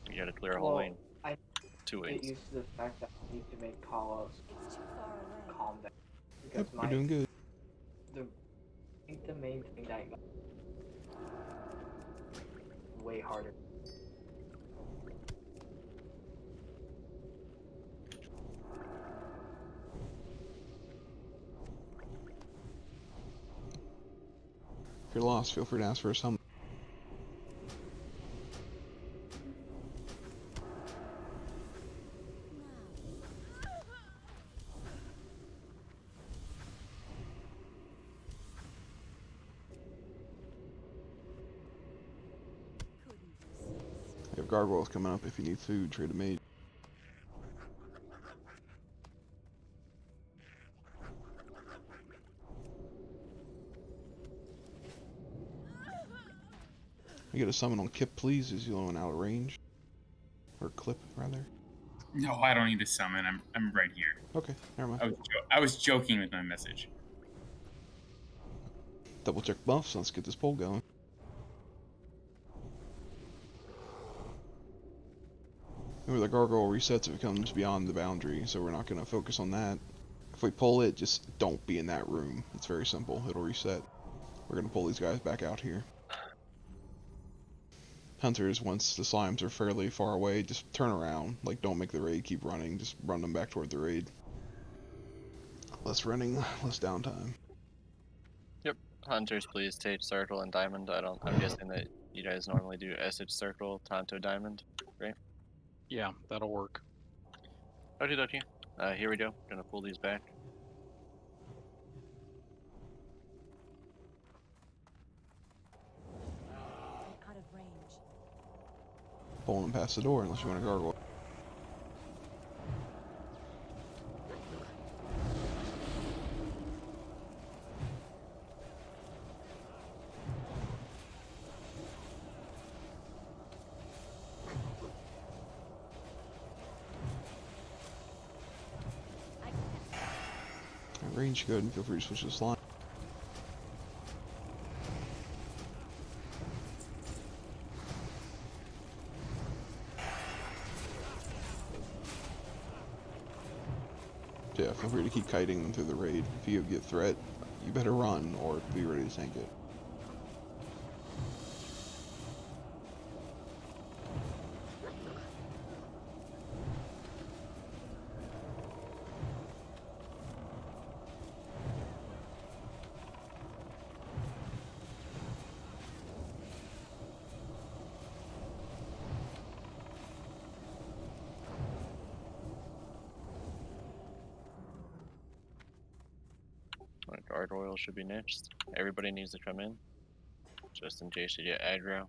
We gotta clear a whole lane. I 2 get lanes. used to the fact that I need to make call-outs. Calm down. Because Yep, we're doing good. I think the main thing that got way harder. If you're lost, feel free to ask for a summon. You have gargoyles coming up if you need food, trade a mage. You get a summon on Kip, please. Is you one out of range? Or clip, rather. No, I don't need to summon. I'm right here. Okay, never mind. I was joking with my message. Double check buffs. Let's get this poll going. Remember, the gargoyle resets if it comes beyond the boundary, so we're not going to focus on that. If we pull it, just don't be in that room. It's very simple. It'll reset. We're going to pull these guys back out here. Hunters, once the slimes are fairly far away, just turn around. Like, don't make the raid keep running. Just run them back toward the raid. Less running, less downtime. Yep. Hunters, please take circle and diamond. I'm guessing that you guys normally do Essage circle, Tonto diamond, right? Yeah, that'll work. Okie dokie. Here we go. Gonna pull these back. Out of range. Pulling them past the door unless you want a gargoyle. Range good, and feel free to switch to slime. Yeah, feel free to keep kiting them through the raid. If you get threat, you better run or be ready to tank it. Gargoyle should be next. Everybody needs to come in, just in case you get aggro.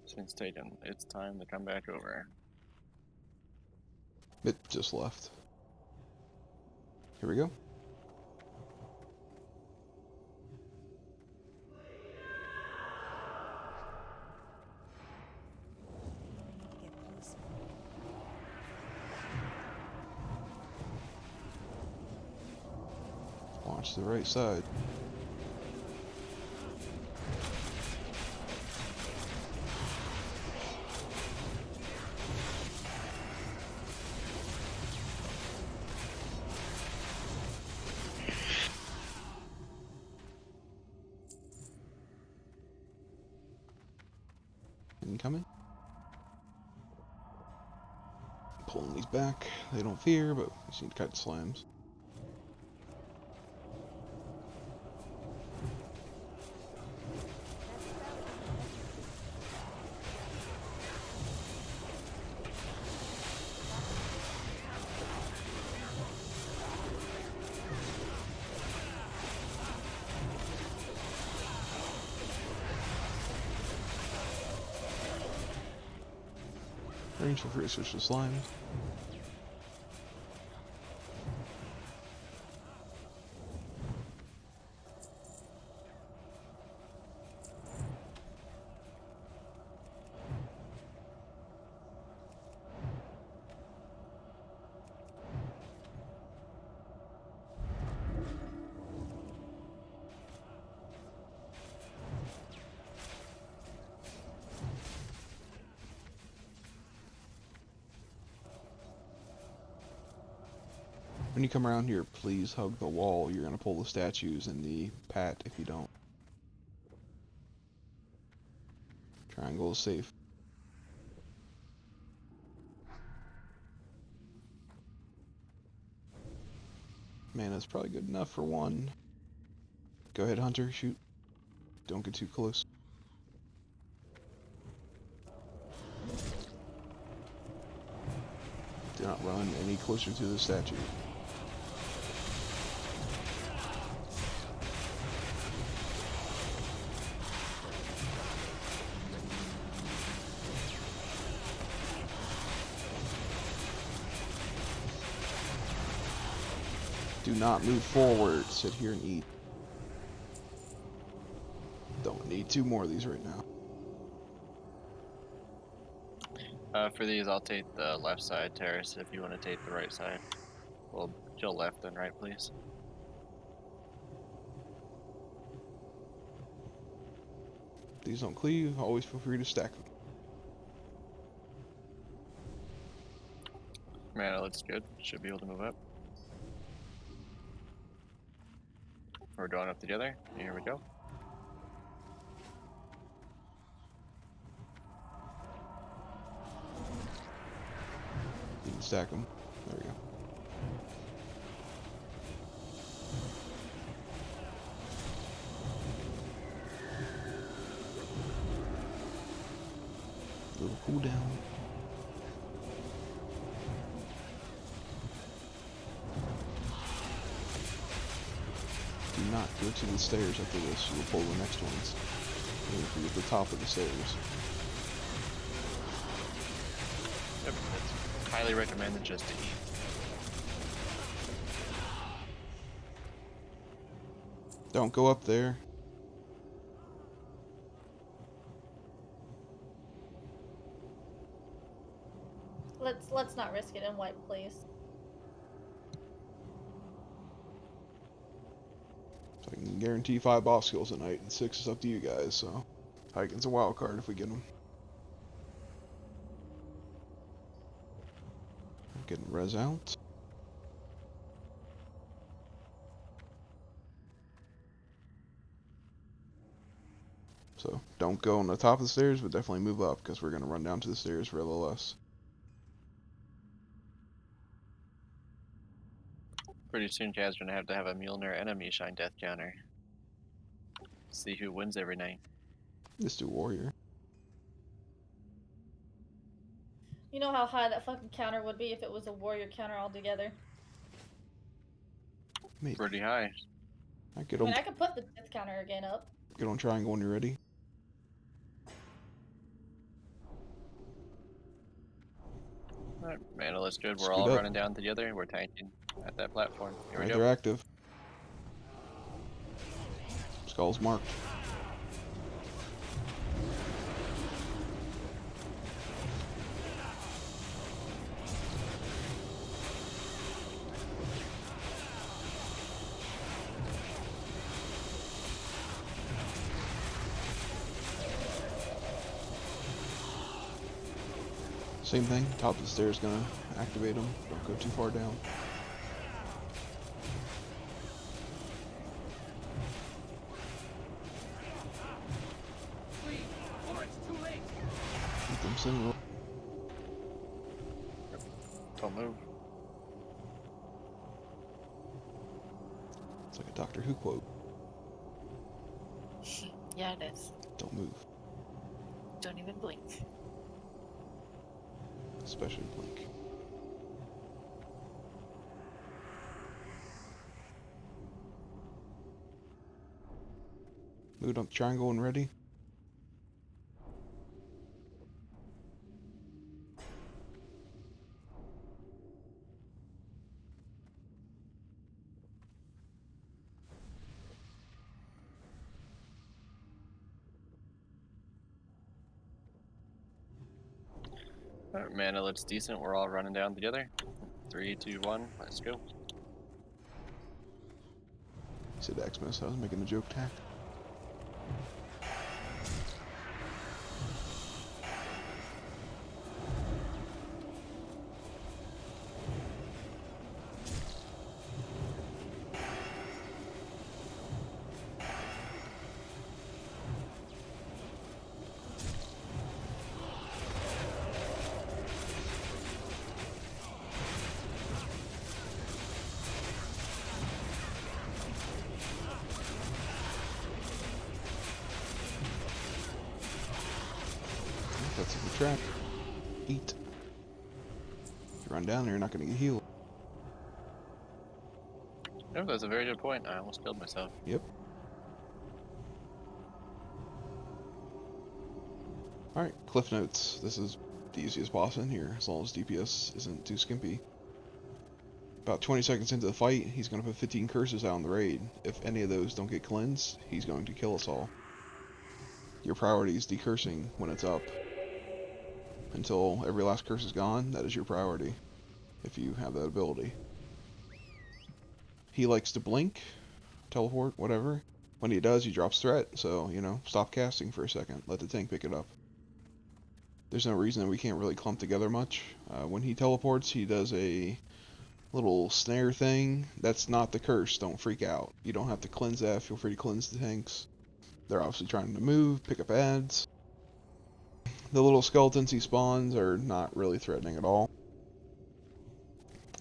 Since taken, it's time to come back over. It just left. Here we go. Watch the right side. Incoming. Pulling these back. They don't fear, but we just need to cut slimes. Range for research the slimes. When you come around here, please hug the wall. You're going to pull the statues and the pat if you don't. Triangle is safe. Man, that's probably good enough for one. Go ahead, Hunter, shoot. Don't get too close. Do not run any closer to the statue. Do not move forward. Sit here and eat. Don't need two more of these right now. For these, I'll take the left side terrace if you want to take the right side. Well, chill left and right, please. These don't cleave. Always feel free to stack them. Man, it looks good. Should be able to move up. We're going up together. Here we go. You can stack them. There we go. Little cooldown. Do not go to the stairs after this. You will pull the next ones. If you're at the top of the stairs. Yep, it's highly recommended just to eat. Don't go up there. Let's not risk it and wipe, please. So I can guarantee 5 boss kills a night, and 6 is up to you guys, so Hiking's a wild card if we get them. Getting res out. So don't go on the top of the stairs, but definitely move up, because we're going to run down to the stairs for a little less. Pretty soon, Chad's gonna have to have a Mjolnir enemy shine death counter. See who wins every night. Let's do warrior. You know how high that fucking counter would be if it was a warrior counter altogether. Maybe. Pretty high. I get I on. mean, I could put the death counter again up. Get on triangle when you're ready. Alright, man, it looks good. We're Speed all up. running down together. We're tanking at that platform. Here we Right, go. they're active. Skull's marked. Same thing, top of the stairs gonna activate them. Don't go too far down. in. Don't move. It's like a Doctor Who quote. Yeah, it is. Don't move. Don't even blink. Especially blink. Moved up triangle and ready. Alright, mana looks decent. We're all running down together. 3, 2, 1, let's go. You said Xmas, I was making a joke tack. That's a good trap. Eat. If you run down there, you're not going to get healed. Oh, that's a very good point. I almost killed myself. Yep. Alright, cliff notes. This is the easiest boss in here, as long as DPS isn't too skimpy. About 20 seconds into the fight, he's going to put 15 curses out on the raid. If any of those don't get cleansed, he's going to kill us all. Your priority is decursing when it's up. Until every last curse is gone, that is your priority, if you have that ability. He likes to blink, teleport, whatever. When he does, he drops threat, so, you know, stop casting for a second. Let the tank pick it up. There's no reason that we can't really clump together much. When he teleports, he does a little snare thing. That's not the curse, don't freak out. You don't have to cleanse that, feel free to cleanse the tanks. They're obviously trying to move, pick up ads. The little skeletons he spawns are not really threatening at all.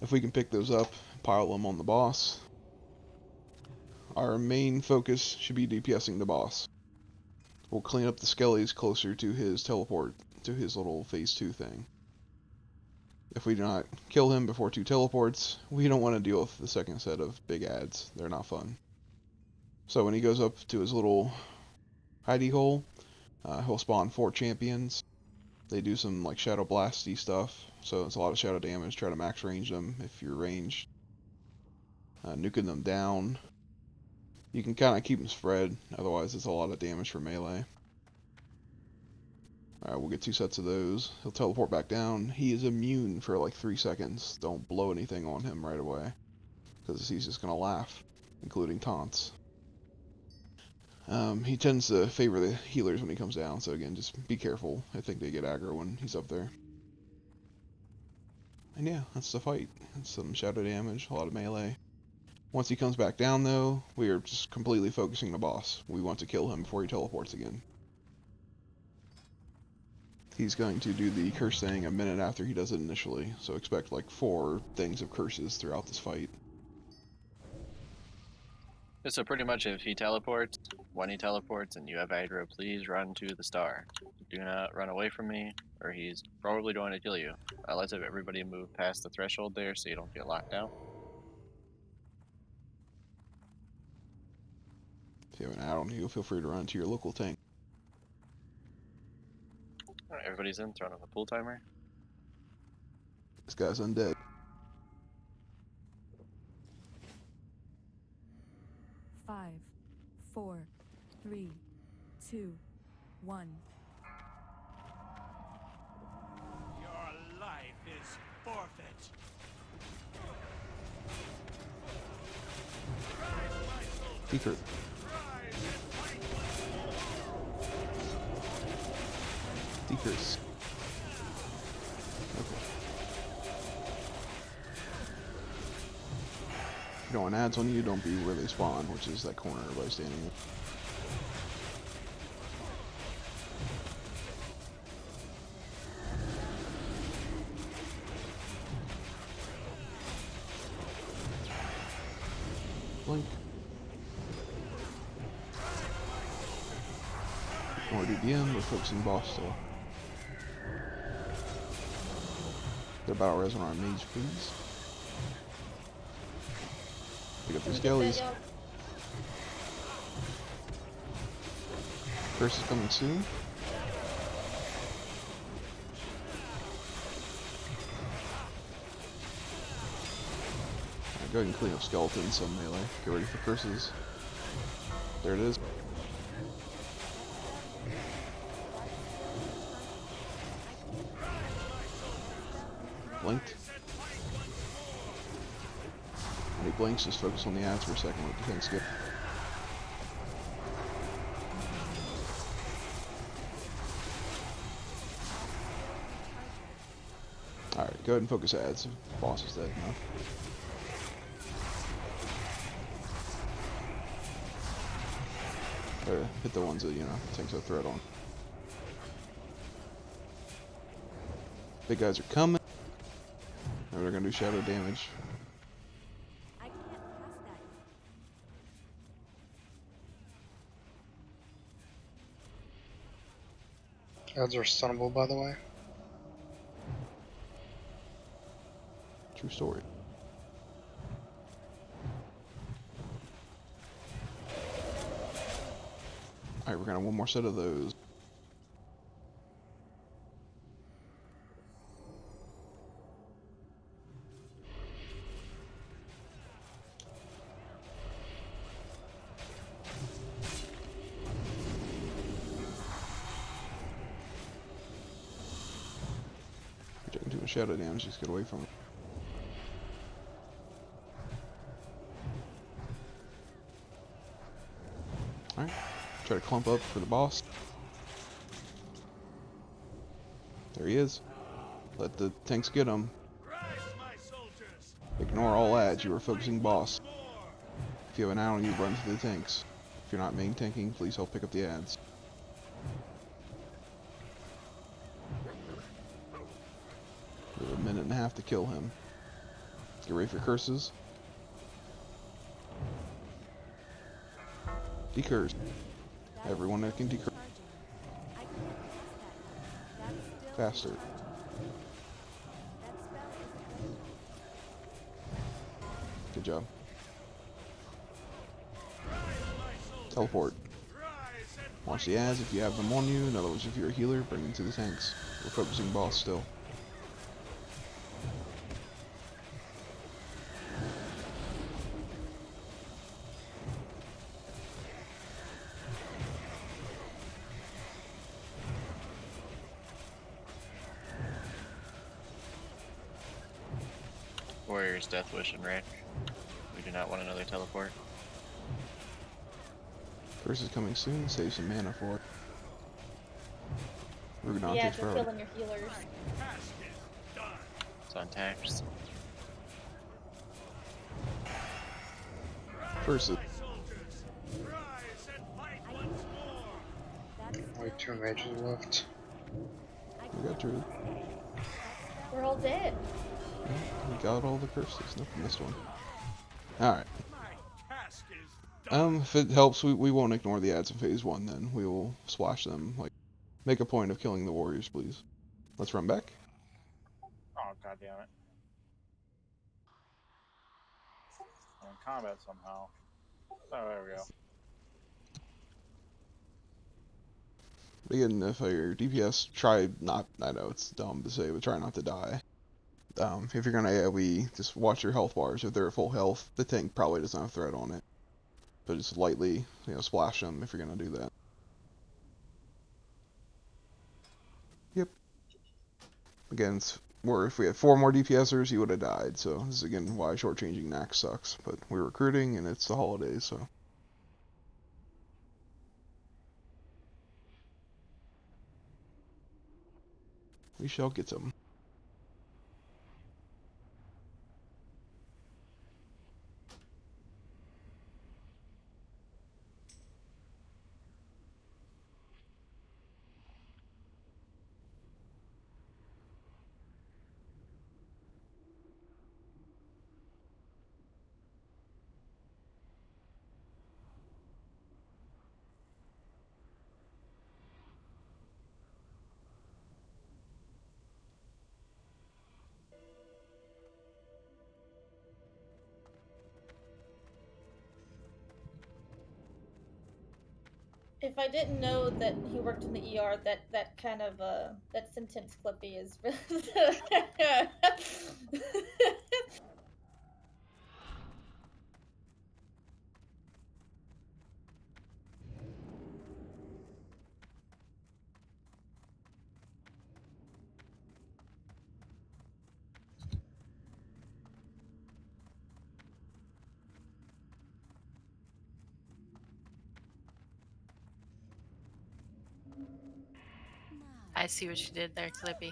If we can pick those up, pile them on the boss. Our main focus should be DPSing the boss. We'll clean up the skellies closer to his teleport, to his little phase 2 thing. If we do not kill him before 2 teleports, we don't want to deal with the second set of big ads. They're not fun. So when he goes up to his little hidey hole, he'll spawn 4 champions. They do some like shadow blasty stuff, so it's a lot of shadow damage. Try to max range them if you're ranged. Nuking them down. You can kind of keep them spread, otherwise it's a lot of damage for melee. Alright, we'll get 2 sets of those. He'll teleport back down. He is immune for like 3 seconds. Don't blow anything on him right away, because he's just going to laugh, including taunts. He tends to favor the healers when he comes down, so again, just be careful. I think they get aggro when he's up there. And yeah, that's the fight. It's some shadow damage, a lot of melee. Once he comes back down though, we are just completely focusing the boss. We want to kill him before he teleports again. He's going to do the curse thing a minute after he does it initially, so expect like 4 things of curses throughout this fight. So pretty much if he teleports, when he teleports and you have aggro, please run to the star. Do not run away from me, or he's probably going to kill you. Let's have everybody move past the threshold there so you don't get locked out. If you have an add-on heal, feel free to run to your local tank. Alright, everybody's in, throwing on the pool timer. This guy's undead. Five, 4, 3, 2, 1. Your life is forfeit. Secret. Decrease. Okay. If you don't want ads on you, don't be where they spawn, which is that corner everybody's standing in. Blink. More DBM, we're focusing boss still. Get a battle res on our mage, please. Pick up the skellies. Curse is coming soon. Go ahead and clean up skeletons, some melee. Get ready for curses. There it is. Blinked. When he blinks, just focus on the ads for a second. Let the thing skip. Alright, go ahead and focus ads. Boss is dead enough. Hit the ones that, you know, tanks a threat on. Big guys are coming. They're gonna do shadow damage. Ads are stunnable, by the way. True story. Alright, we're gonna have one more set of those. If you're taking too much shadow damage, just get away from it. Alright. Try to clump up for the boss. There he is. Let the tanks get him. Ignore all ads, you are focusing boss. If you have an ad on you, run to the tanks. If you're not main tanking, please help pick up the ads. We have a minute and a half to kill him. Get ready for curses. Decurse. Everyone that can decurse. Faster. Good job. Teleport. Watch the ads if you have them on you. In other words, if you're a healer, bring them to the tanks. We're focusing boss still. Warrior's Death Wish and Ranch. We do not want another teleport. Curse is coming soon. Save some mana for it. Rugadon Yeah, takes they're priority. killing your healers. It's on tax. Curse it. Only 2 mages left. We got Druid. We're all dead. We got all the curses. Nope, missed one. Alright. If it helps, we won't ignore the ads in phase 1 then. We will splash them. Like, make a point of killing the warriors, please. Let's run back. Oh, god damn it. I'm in combat somehow. Oh, there we go. But again, if your DPS, try not, I know it's dumb to say, but try not to die. If you're gonna AoE, just watch your health bars. If they're at full health, the tank probably doesn't have threat on it. But just lightly, splash them if you're gonna do that. Yep. Again, if we had 4 more DPSers, he would have died. So this is again why shortchanging Nax sucks. But we're recruiting, and it's the holidays, so. We shall get them. If I didn't know that he worked in the ER, that kind of that sentence clippy is really. I see what you did there, Clippy.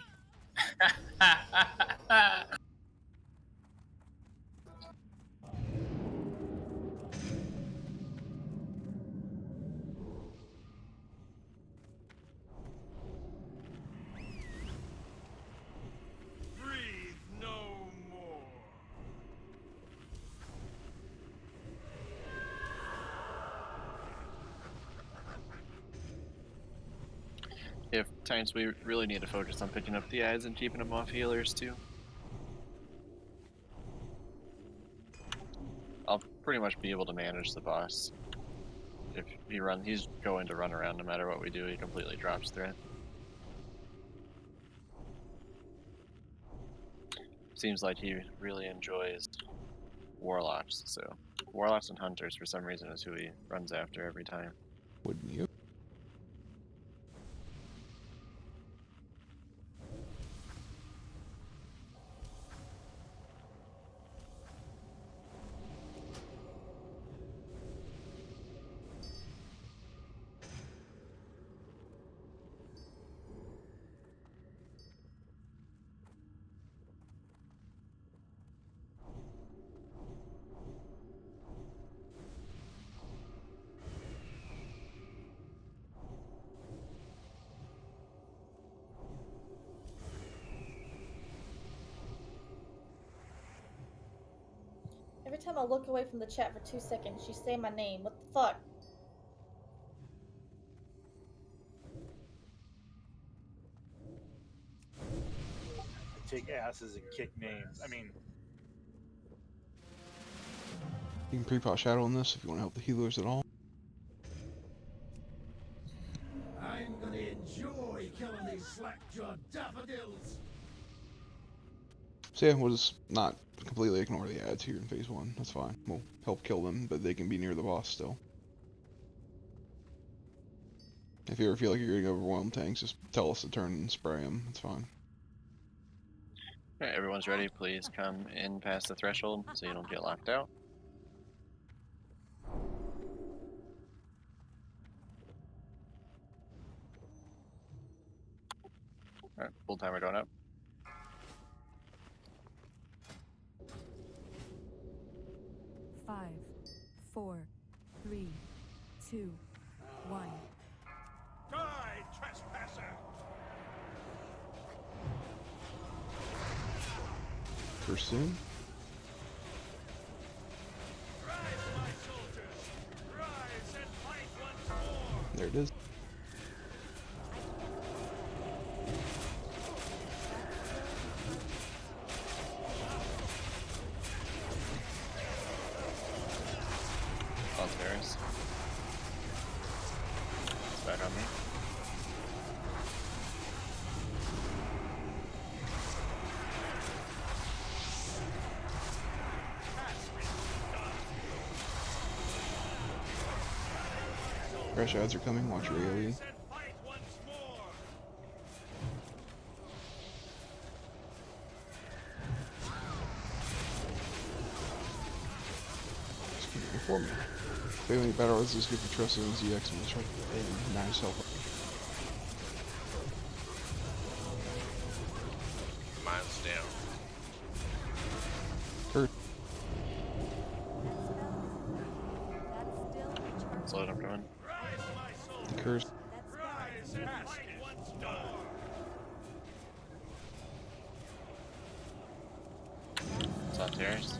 Breathe no more. If times we really need to focus on picking up the ads and keeping them off healers too. I'll pretty much be able to manage the boss. If he's going to run around no matter what we do. He completely drops threat. Seems like he really enjoys warlocks. So warlocks and hunters for some reason is who he runs after every time. Wouldn't you? Every time I look away from the chat for 2 seconds, you say my name. What the fuck? Take asses and kick names. I mean, You can pre-pot shadow on this if you want to help the healers at all. I'm gonna enjoy killing these slack-jawed daffodils. So yeah, we'll just not completely ignore the ads here in phase 1. That's fine. We'll help kill them, but they can be near the boss still. If you ever feel like you're getting overwhelmed tanks, just tell us to turn and spray them. That's fine. Alright, everyone's ready. Please come in past the threshold so you don't get locked out. Alright, full timer going up. Five, 4, 3, 2, 1. Die, trespasser! First soon. Rise, my soldiers! Rise and fight once more! There it is. Upstairs. It's back on me. Fresh ads are coming. Watch your AoE. For me. Failing battle is just good for trust and ZX and just try to nice help. Mine's down. Kurt. Slow it up, going. The curse. Rise and fight once more! It's on terrace.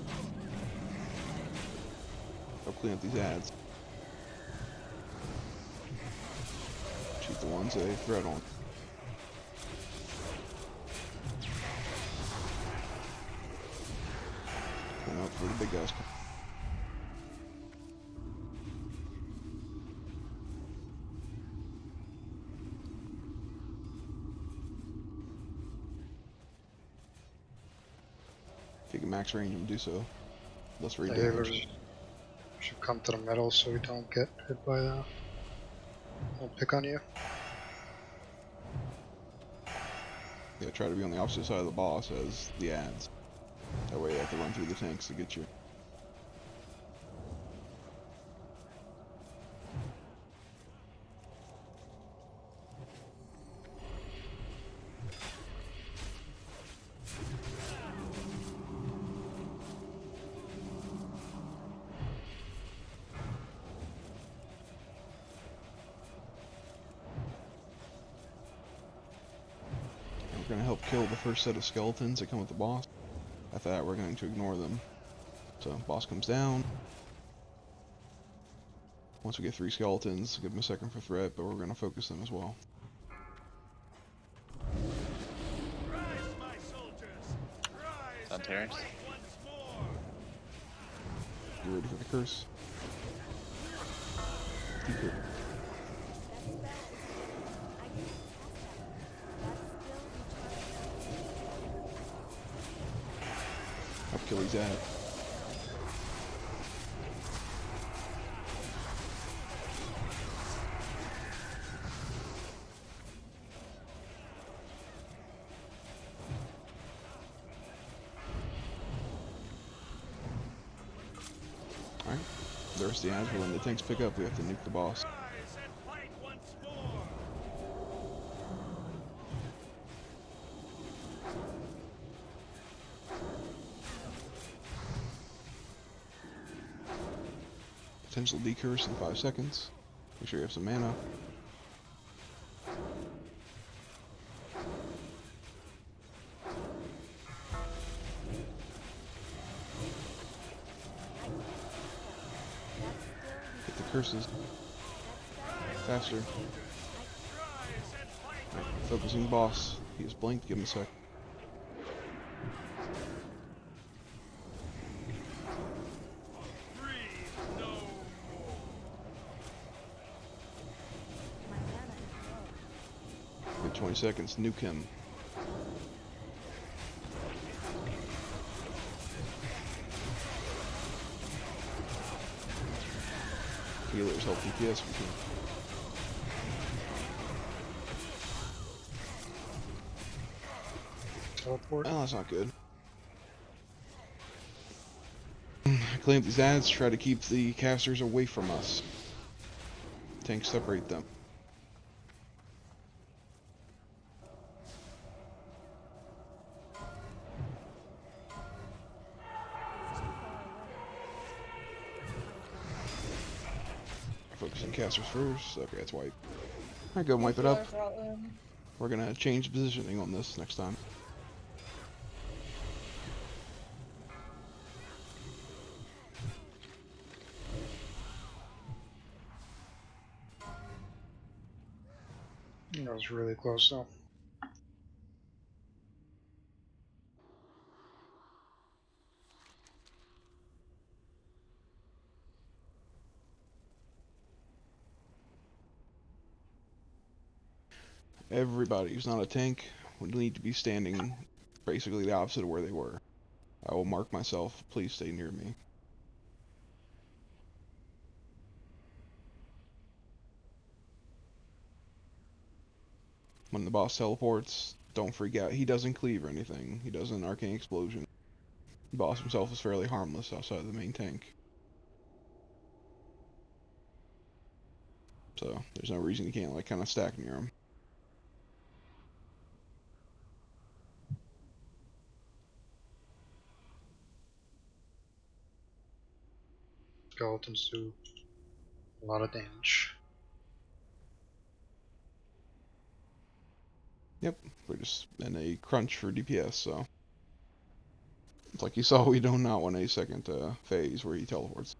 I'll clean up these ads. Shoot the ones they thread on. Clean up for the big guys. It's on terrace. max range and do so. Less rate The damage. healers should come to the middle so we don't get hit by the. I'll pick on you. Yeah, try to be on the opposite side of the boss as the ads. That way you have to run through the tanks to get you. We're going to help kill the first set of skeletons that come with the boss. After that, we're going to ignore them. So, boss comes down. Once we get 3 skeletons, give them a second for threat, but we're going to focus them as well. It's on Terrace. You ready for the curse? Deeper. Help kill these ads. Alright, there's the ads, but when the tanks pick up, we have to nuke the boss. Potential decurse in 5 seconds. Make sure you have some mana. Get the curses. Faster. Right, focusing boss. He is blinked, give him a sec. Good 20 seconds, nuke him. Healers help DPS if we can. Teleport. Oh, that's not good. Clean up these ads, try to keep the casters away from us. Tanks separate them. Focusing casters first. Okay, that's wipe. Alright, go and wipe it up. We're gonna change positioning on this next time. That was really close though. Everybody who's not a tank would need to be standing basically the opposite of where they were. I will mark myself. Please stay near me. When the boss teleports, don't freak out. He doesn't cleave or anything. He does an arcane explosion. The boss himself is fairly harmless outside of the main tank. So there's no reason you can't like kind of stack near him. Skeletons do a lot of damage. Yep, we're just in a crunch for DPS, so. It's like you saw, we do not want a second phase where he teleports.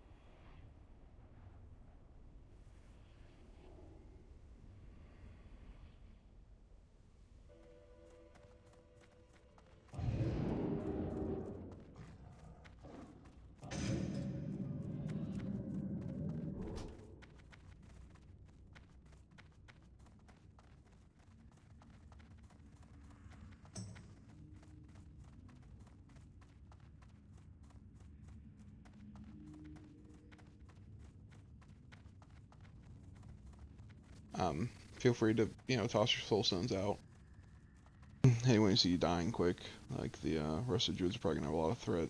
Feel free to, toss your soul stones out. Anyone you see dying quick, like the Rusted Druids are probably gonna have a lot of threat.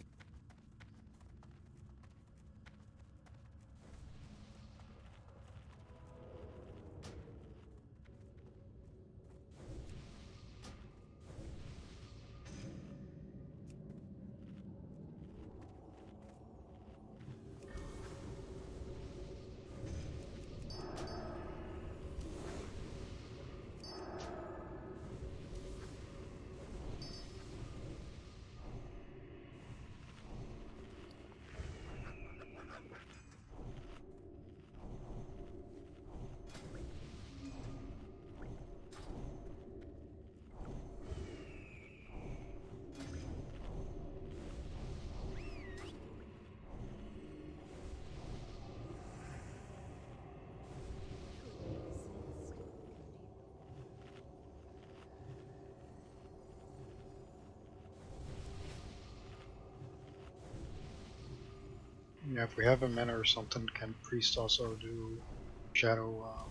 Yeah, if we have a mana or something, can Priest also do shadow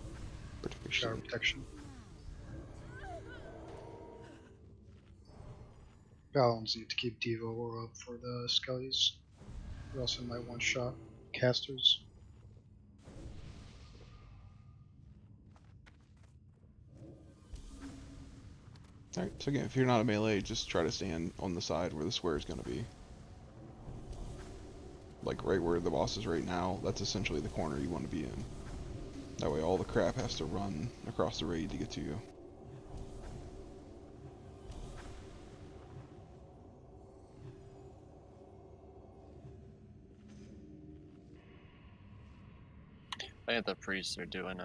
protection? Paladins need to keep Devo up for the Skellies, or else it might one-shot casters. Alright, so again, if you're not a melee, just try to stand on the side where the square is going to be. Like right where the boss is right now, that's essentially the corner you want to be in. That way all the crap has to run across the raid to get to you. I think the priests are doing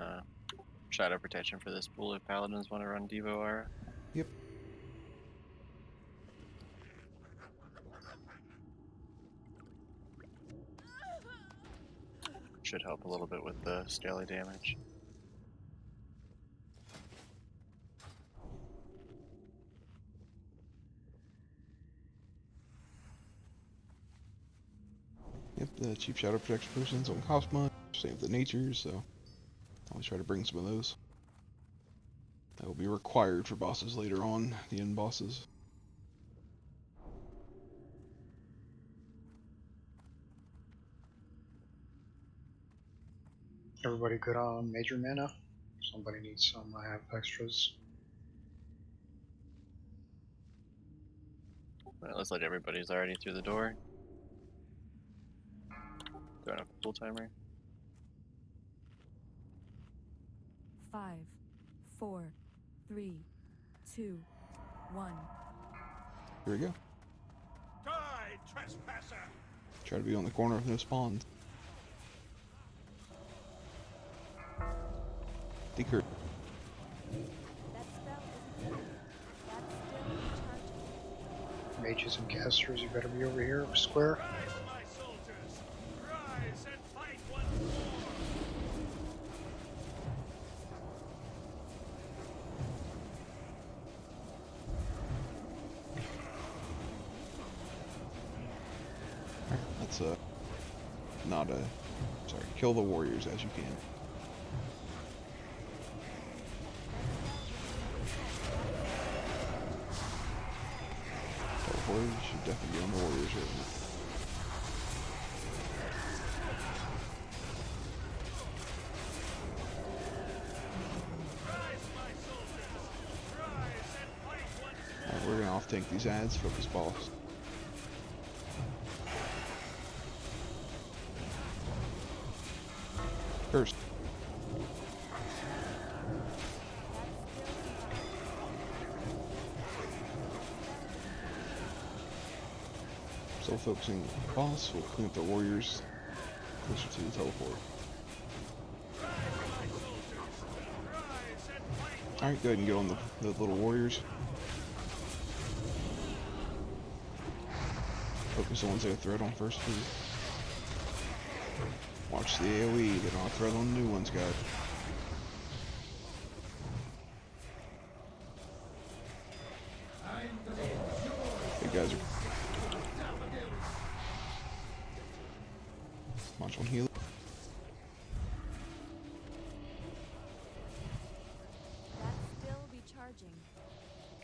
shadow protection for this pool if paladins want to run Devo Aura. Yep. Should help a little bit with the scaly damage. Yep, the cheap shadow protection potions don't cost much, same with the natures, so always try to bring some of those. That will be required for bosses later on, the end bosses. Everybody good on major mana? Somebody needs some, I have extras. It looks like everybody's already through the door. Throwing up a full timer. 5, 4, 3, 2, 1. Here we go. Die, trespasser! Try to be on the corner of no spawns. Decur. Mages and casters, you better be over here, square. That's not a, sorry, kill the warriors as you can. Warriors should definitely be on the warriors right now. Alright, we're gonna off tank these ads, focus boss. First. Still focusing on the boss, we'll clean up the warriors closer to the teleport. Alright, go ahead and get on the little warriors. Focus on ones they have threat on first, please. Watch the AoE, they don't have threat on the new ones, guys. You guys are... Watch one heal.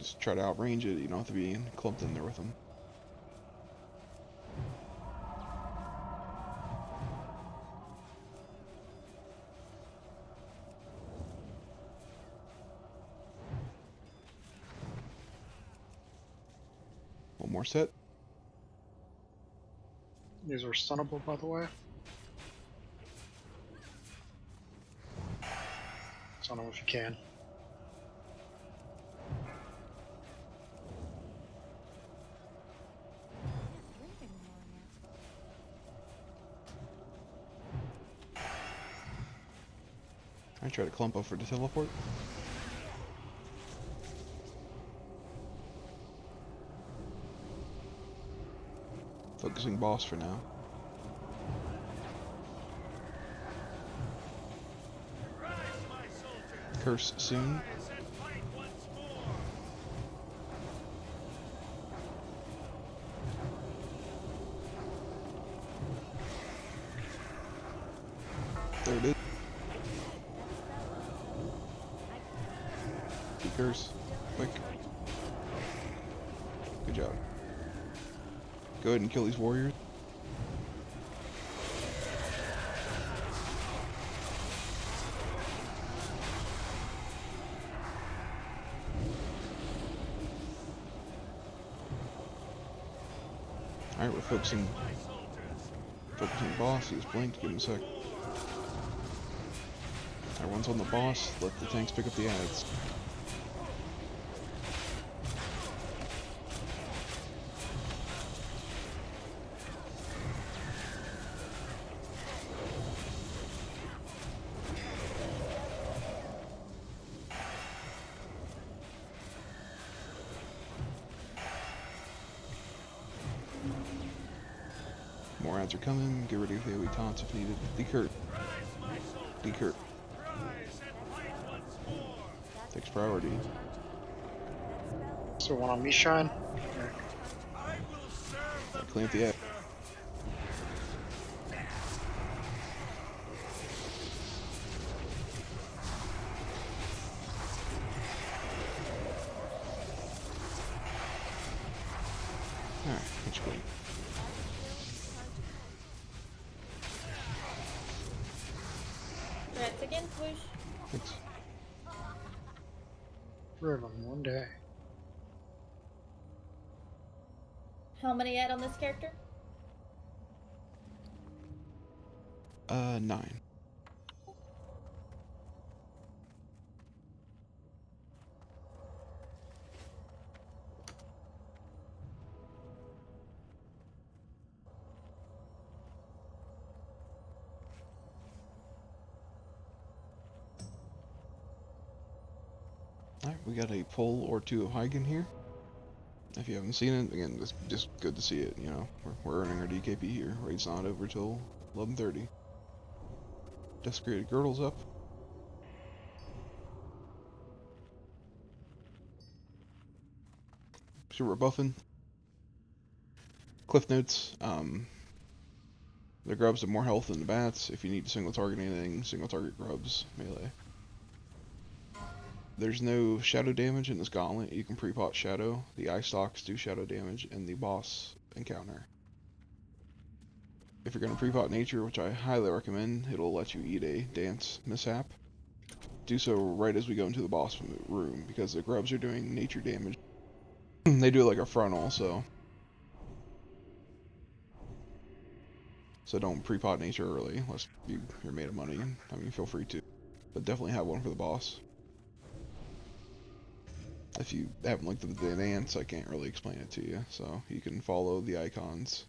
Just try to outrange it. You don't have to be clumped in there with them. One more set. These are stunnable, by the way. Stun them if you can. I try to clump up for the teleport. Focusing boss for now. Curse soon. There it is. Curse. Quick. Good job. Go ahead and kill these warriors. Alright, we're focusing boss. He just blinked. Give him a sec. Everyone's on the boss. Let the tanks pick up the ads. More ads are coming. Get ready for the AoE taunts if needed. Decurt. Decurt. Takes priority. So one on me, Shine. Clean up the ad. Alright, that's great. Rats again, swoosh. Thanks. 3 of them one day. How many at on this character? 9. Alright, we got a pull or two of Hygen here. If you haven't seen it, again, it's just good to see it, you know. We're earning our DKP here. Raid's not over till 11:30. Desecrated Girdle's up. So we're buffing. Cliff notes, the grubs have more health than the bats. If you need to single target anything, single target grubs, melee. There's no shadow damage in this gauntlet. You can pre-pot shadow. The eye stalks do shadow damage in the boss encounter. If you're going to pre-pot nature, which I highly recommend, it'll let you eat a dance mishap. Do so right as we go into the boss room, because the grubs are doing nature damage. They do it like a frontal, so don't pre-pot nature early, unless you're made of money. I mean, feel free to, but definitely have one for the boss. If you haven't looked at the dance, I can't really explain it to you, so you can follow the icons.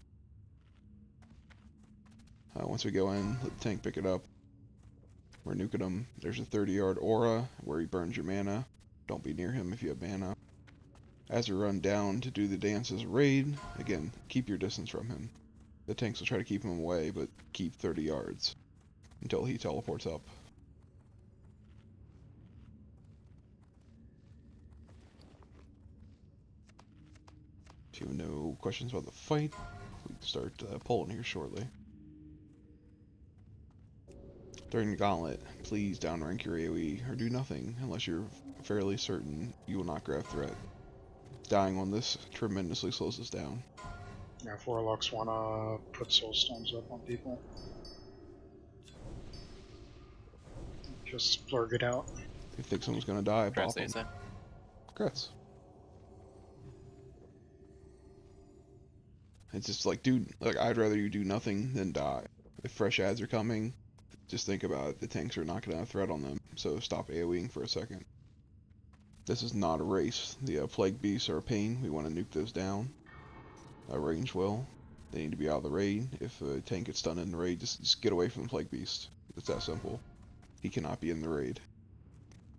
Once we go in, let the tank pick it up. We're nuking him. There's a 30-yard aura where he burns your mana. Don't be near him if you have mana. As we run down to do the dance as a raid, again, keep your distance from him. The tanks will try to keep him away, but keep 30 yards until he teleports up. If you have no questions about the fight, we can start polling here shortly. During the gauntlet, please downrank your AoE or do nothing unless you're fairly certain you will not grab threat. dying on this tremendously slows us down. Yeah, if warlocks wanna put soulstones up on people, just blurg it out. If you think someone's gonna die, bop them. Translate. Congrats. It's just like, dude, like I'd rather you do nothing than die. If fresh ads are coming, just think about it. The tanks are not gonna have threat on them, so stop AoEing for a second. This is not a race. The plague beasts are a pain. We want to nuke those down. Range well. They need to be out of the raid. If a tank gets stunned in the raid, just get away from the plague beast. It's that simple. He cannot be in the raid.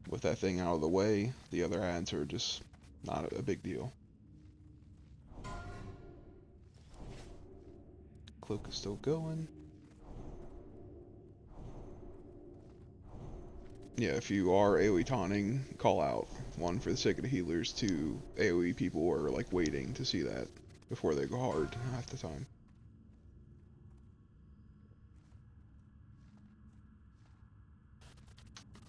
With that thing out of the way, the other ads are just not a big deal. Cloak is still going. Yeah, if you are AoE taunting, call out. 1, for the sake of the healers. 2, AoE people are like waiting to see that before they go hard half the time.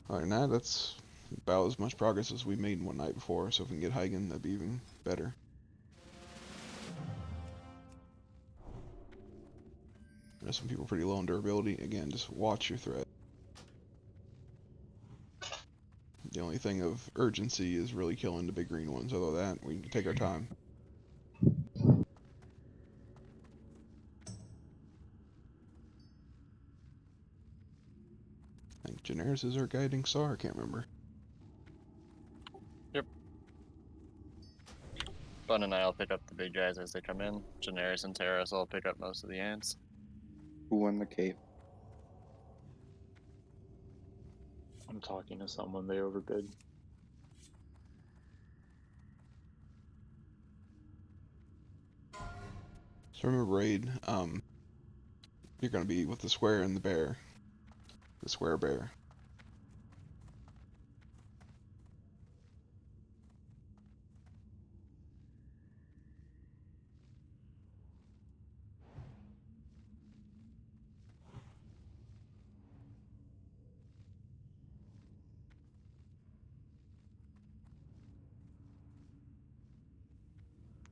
Other than that, that's about as much progress as we made in one night before, so if we can get Hagen, that'd be even better. There's some people pretty low on durability. Again, just watch your threat. The only thing of urgency is really killing the big green ones. Other than that, we can take our time. I think Cineribus is our guiding star. I can't remember. Yep. Bun and I'll pick up the big guys as they come in. Cineribus and Terrace will pick up most of the ants. Who won the cape? I'm talking to someone, they overbid. So remember raid, you're gonna be with the square and the bear. The square bear.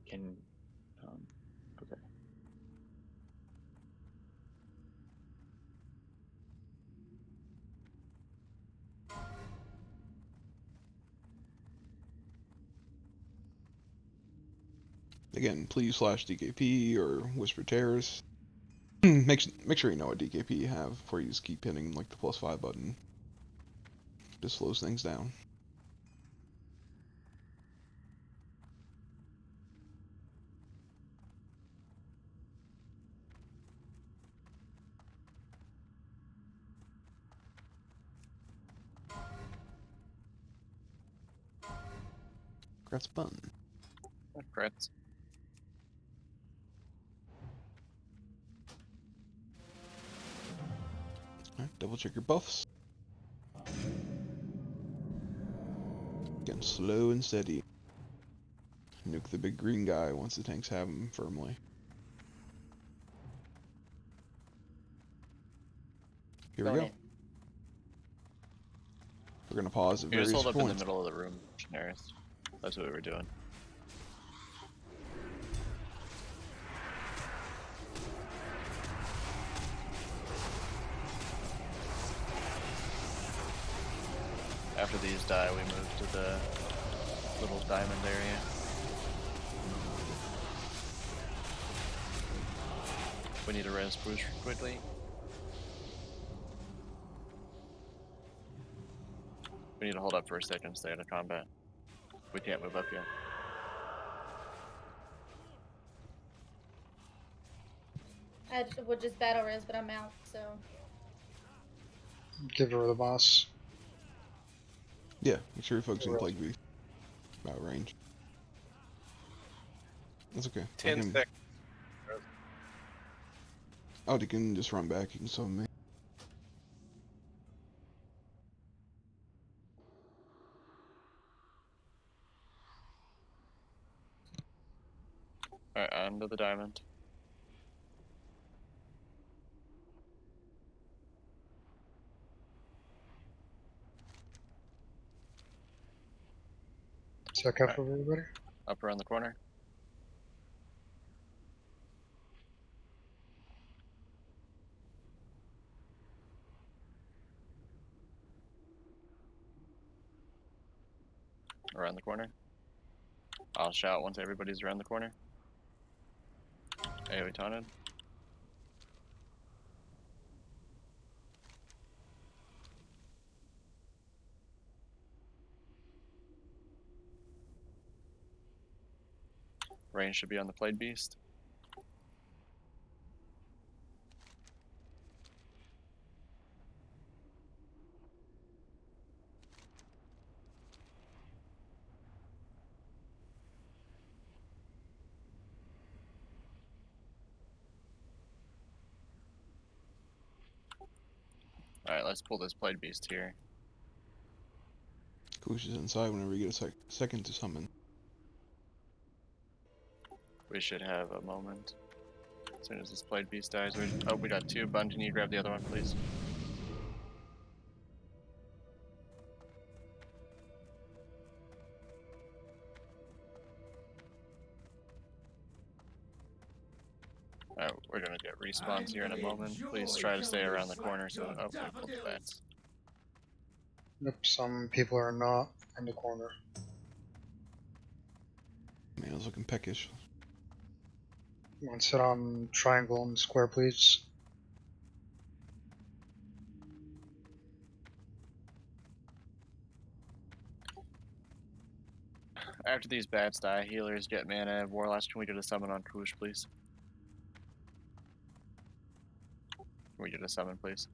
Can, okay. Again, please slash DKP or Whisper Terrace. make sure you know what DKP you have before you just keep hitting like the +5 button. Just slows things down. Congrats button. Congrats. Alright, double check your buffs. Again, slow and steady. Nuke the big green guy once the tanks have him firmly. Here we go. We're gonna pause at You just various hold up in the points. middle of the room, Cineribus. That's what we were doing. After these die, we move to the little diamond area. We need a res push quickly. We need to hold up for a second, stay in a combat. We can't move up yet. I would just battle res, but I'm out, so. Give her the boss. Yeah, make sure you're focusing Plague Beast. About range. That's okay. 10 seconds. Oh, you can just run back. You can summon me. Alright, under the diamond. Check out for everybody. Up around the corner. Around the corner. I'll shout once everybody's around the corner. AoE taunted. Range should be on the Plague Beast. Alright, let's pull this Plague Beast here. Push is inside whenever you get a second to summon. We should have a moment. As soon as this Plague Beast dies, we got two. Bun, can you grab the other one, please? Alright, we're gonna get respawns here in a moment. Please try to stay around the corner so we pull the bats. Yep, some people are not in the corner. Man, I was looking peckish. Want to sit on triangle and square, please. After these bats die, healers get mana. Warlocks, can we get a summon on Koosh, please? Can we get a summon, please?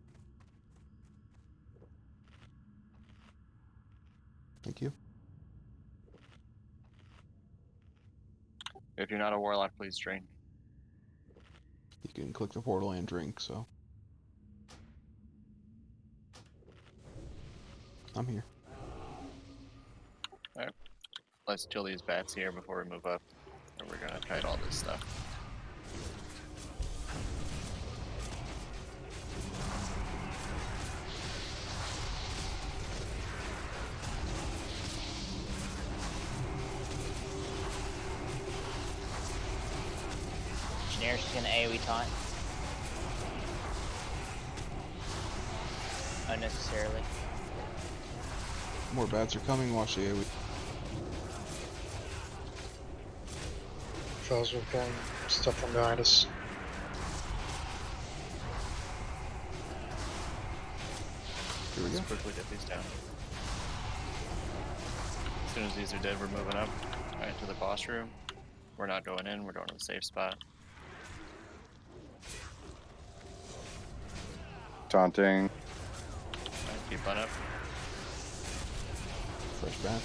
Thank you. If you're not a Warlock, please drink. You can click the portal and drink, so. I'm here. Alright. Let's kill these bats here before we move up. Or we're gonna kite all this stuff. Engineer's just gonna AoE taunt. Unnecessarily. More bats are coming, watch the AoE. Fellas, we're pulling stuff from behind us. Here we go. Let's quickly get these down. As soon as these are dead, we're moving up. Alright, to the boss room. We're not going in, we're going to the safe spot. Taunting. Alright, keep on up. Fresh bat.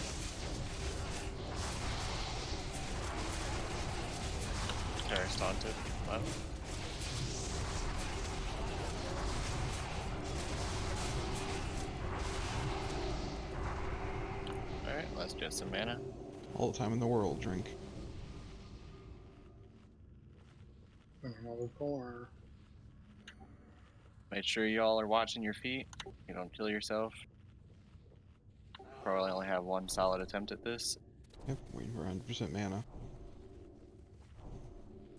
Terrace taunted. Left. Alright, let's get some mana. All the time in the world, drink. Another corner. Make sure you all are watching your feet. You don't kill yourself. Probably only have one solid attempt at this. Yep, waiting for 100% mana.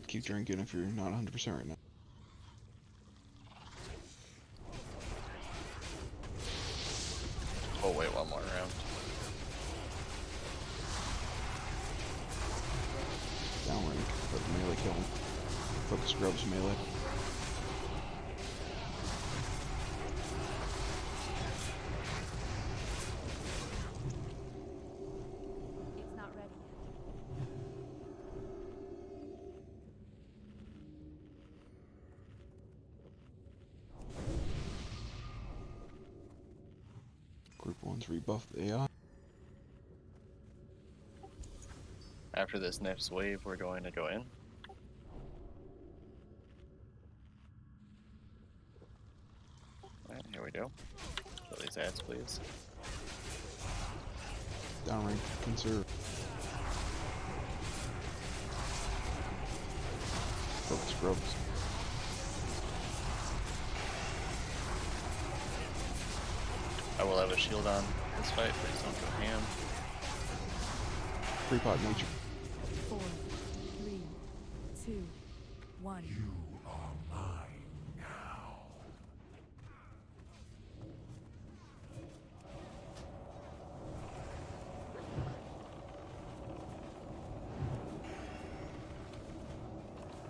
Keep drinking if you're not 100% right now. We'll wait one more round. Down rank, but melee kill him. Focus grubs melee. It's not ready yet. Group 1's rebuffed AI. After this next wave, we're going to go in. Alright, here we go. Kill these ads, please. Down rank, conserve. Focus grubs. I will have a shield on this fight, please don't go ham. Free pot nature. 4, 3, 2, 1. You are mine now.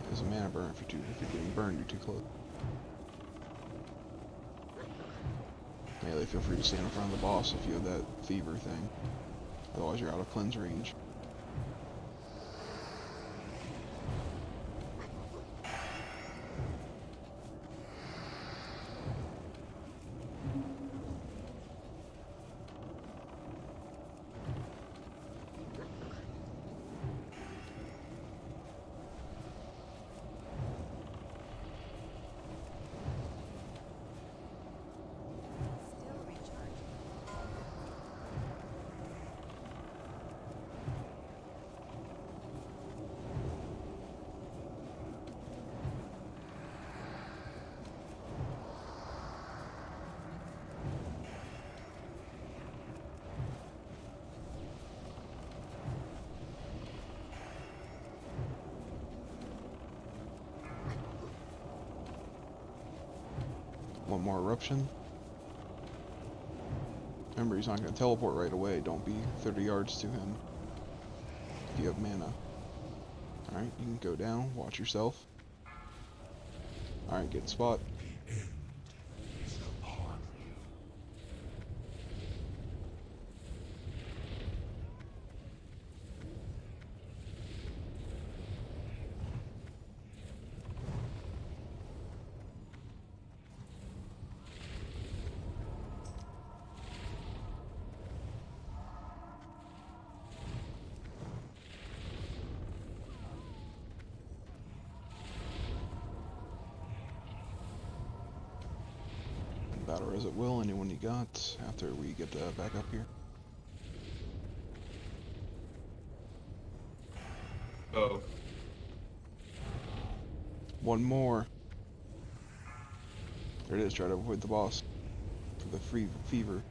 There's a mana burn if you're getting burned, you're too close. Melee, feel free to stand in front of the boss if you have that fever thing. Otherwise, you're out of cleanse range. One more eruption. Remember, he's not going to teleport right away. Don't be 30 yards to him if you have mana. Alright, you can go down, watch yourself. Alright, get in spot. Battle res at will, anyone you got after we get back up here. Oh. One more. There it is, try to avoid the boss for the free fever.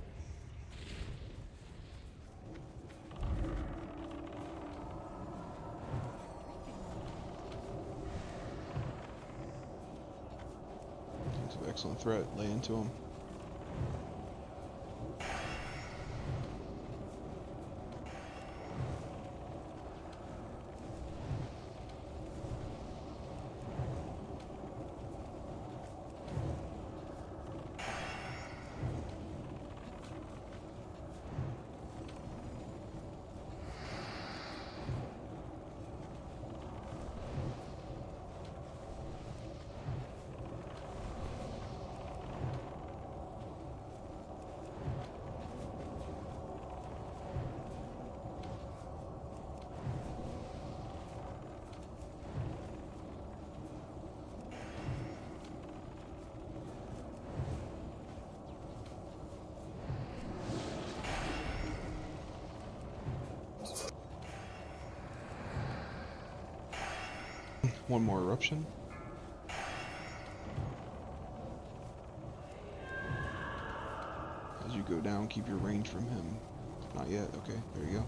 It's an excellent threat, lay into him. One more eruption. As you go down, keep your range from him. Not yet, okay, there you go.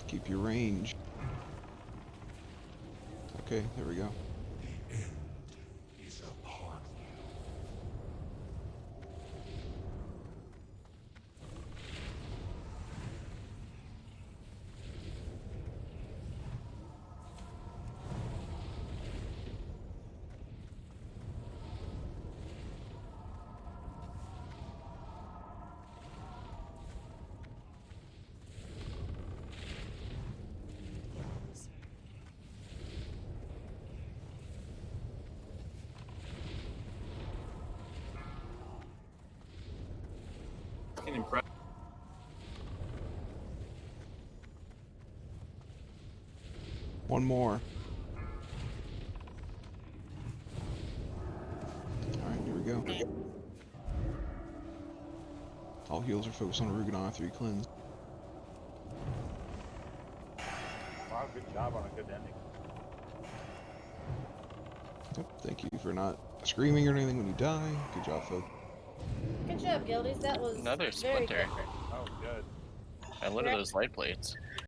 Keep your range. Okay, there we go. One more. Alright, here we go. All heals are focused on Rugadon after you cleanse. Wow, good job on a good ending. Yep, thank you for not screaming or anything when you die. Good job, folks. Good job, Guildies. That was Another very splinter. good. Oh, good. I lit those light plates.